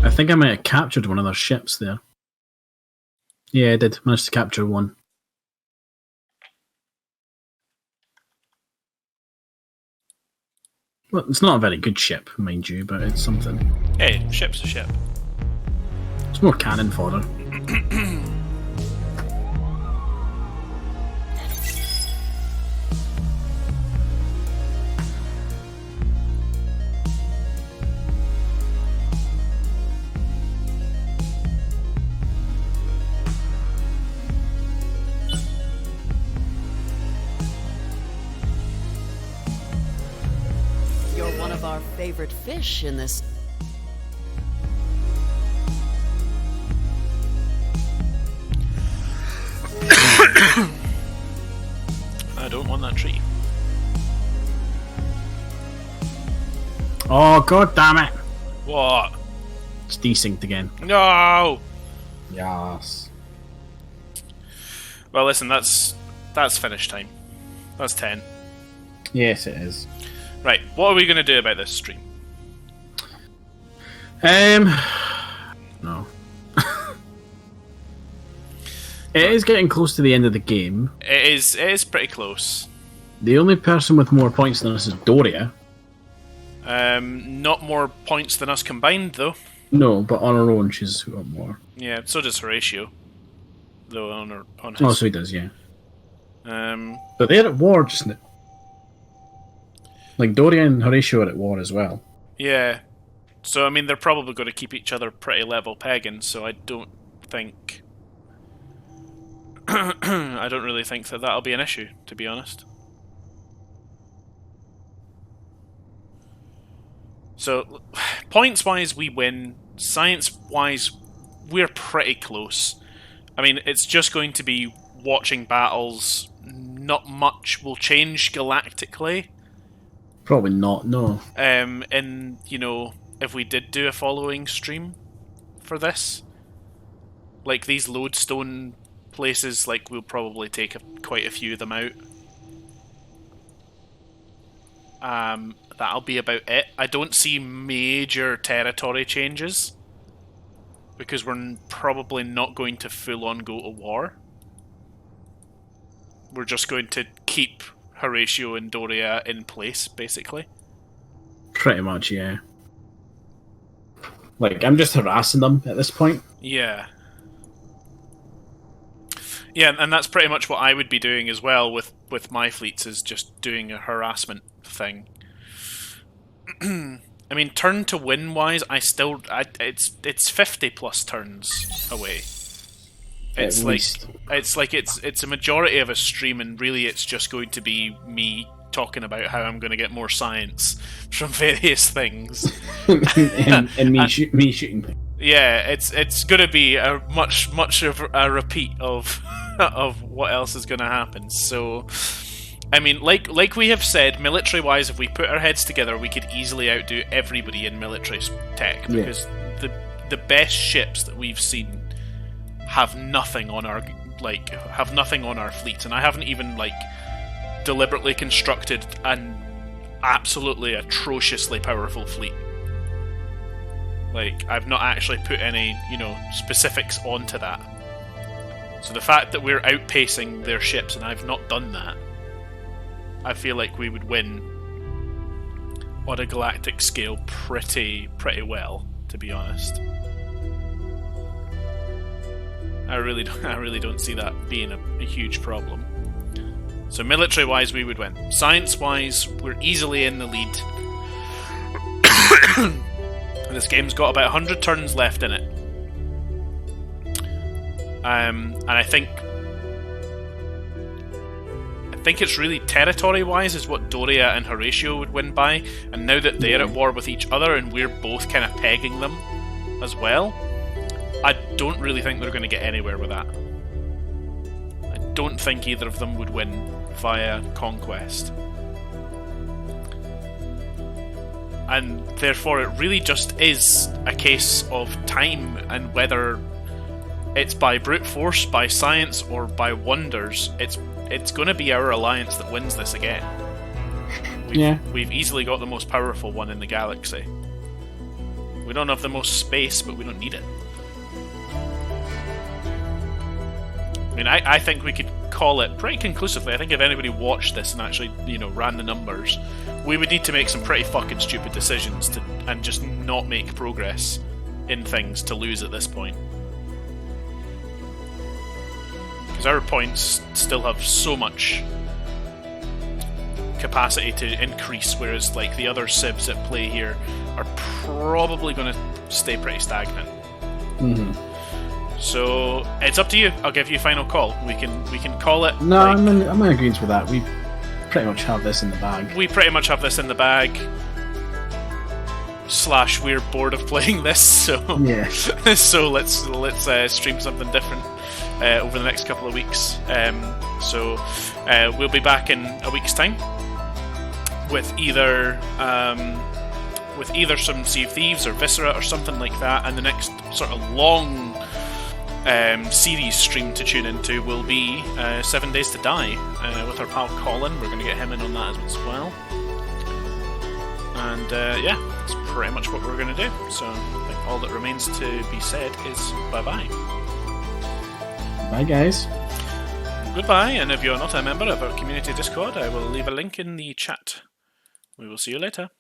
I think I might have captured one of their ships there. Yeah, I did. Managed to capture one. Well, it's not a very good ship, mind you, but it's something. Hey, ship's a ship. It's more cannon fodder. of our favorite fish in this. I don't want that tree. Oh, god damn it! What? It's desynced again. No! Yes. Well, listen, that's finish time. That's 10. Yes, it is. Right, what are we going to do about this stream? No. It is getting close to the end of the game. It is pretty close. The only person with more points than us is Doria. Not more points than us combined, though. No, but on her own, she's got more. Yeah, so does Horatio. Though on his. Oh, so he does, yeah. Um, But they're at war just now. Like, Doria and Horatio are at war as well. yeah. So, I mean, they're probably going to keep each other pretty level pegging, so I don't think... I don't really think that that'll be an issue, to be honest. So, points-wise, we win. Science-wise, we're pretty close. I mean, it's just going to be watching battles. Not much will change galactically. Probably not, no. And, you know, if we did do a following stream for this, like these lodestone places, like we'll probably take quite a few of them out. That'll be about it. I don't see major territory changes because we're probably not going to full on go to war. We're just going to keep Horatio and Doria in place, basically. Pretty much, yeah. Like, I'm just harassing them at this point. Yeah. Yeah, and that's pretty much what I would be doing as well with my fleets, is just doing a harassment thing. I mean, turn to win wise, it's 50 plus turns away. It's At like least. it's a majority of a stream, and really it's just going to be me talking about how I'm going to get more science from various things. and me shooting things. Yeah, it's going to be a much of a repeat of of what else is going to happen. So, I mean, like we have said, military-wise, if we put our heads together, we could easily outdo everybody in military tech, because the best ships that we've seen have nothing on our fleet, and I haven't even deliberately constructed an absolutely atrociously powerful fleet. Like, I've not actually put any, specifics onto that. So the fact that we're outpacing their ships, and I've not done that, I feel like we would win on a galactic scale pretty well, to be honest. I really don't see that being a huge problem. So military-wise, we would win. Science-wise, we're easily in the lead. This game's got about 100 turns left in it. And I think it's really territory-wise is what Doria and Horatio would win by, and now that they're at war with each other and we're both kind of pegging them as well, I don't really think they're going to get anywhere with that. I don't think either of them would win via conquest. And therefore it really just is a case of time, and whether it's by brute force, by science, or by wonders, it's going to be our alliance that wins this again. We've easily got the most powerful one in the galaxy. We don't have the most space, but we don't need it. I mean, I think we could call it pretty conclusively. I think if anybody watched this and actually, ran the numbers, we would need to make some pretty fucking stupid decisions and just not make progress in things to lose at this point. Because our points still have so much capacity to increase, whereas the other civs at play here are probably going to stay pretty stagnant. Mm-hmm. So it's up to you. I'll give you a final call. We can call it. No, I'm in agreement with that. We pretty much have this in the bag. We pretty much have this in the bag. / we're bored of playing this, so Yeah. so let's stream something different over the next couple of weeks. So we'll be back in a week's time with either some Sea of Thieves or Viscera or something like that, and the next sort of long series stream to tune into will be 7 Days to Die with our pal Colin. We're going to get him in on that as well. And yeah, that's pretty much what we're going to do. So I think all that remains to be said is bye-bye. Bye, guys. Goodbye, and if you're not a member of our community Discord, I will leave a link in the chat. We will see you later.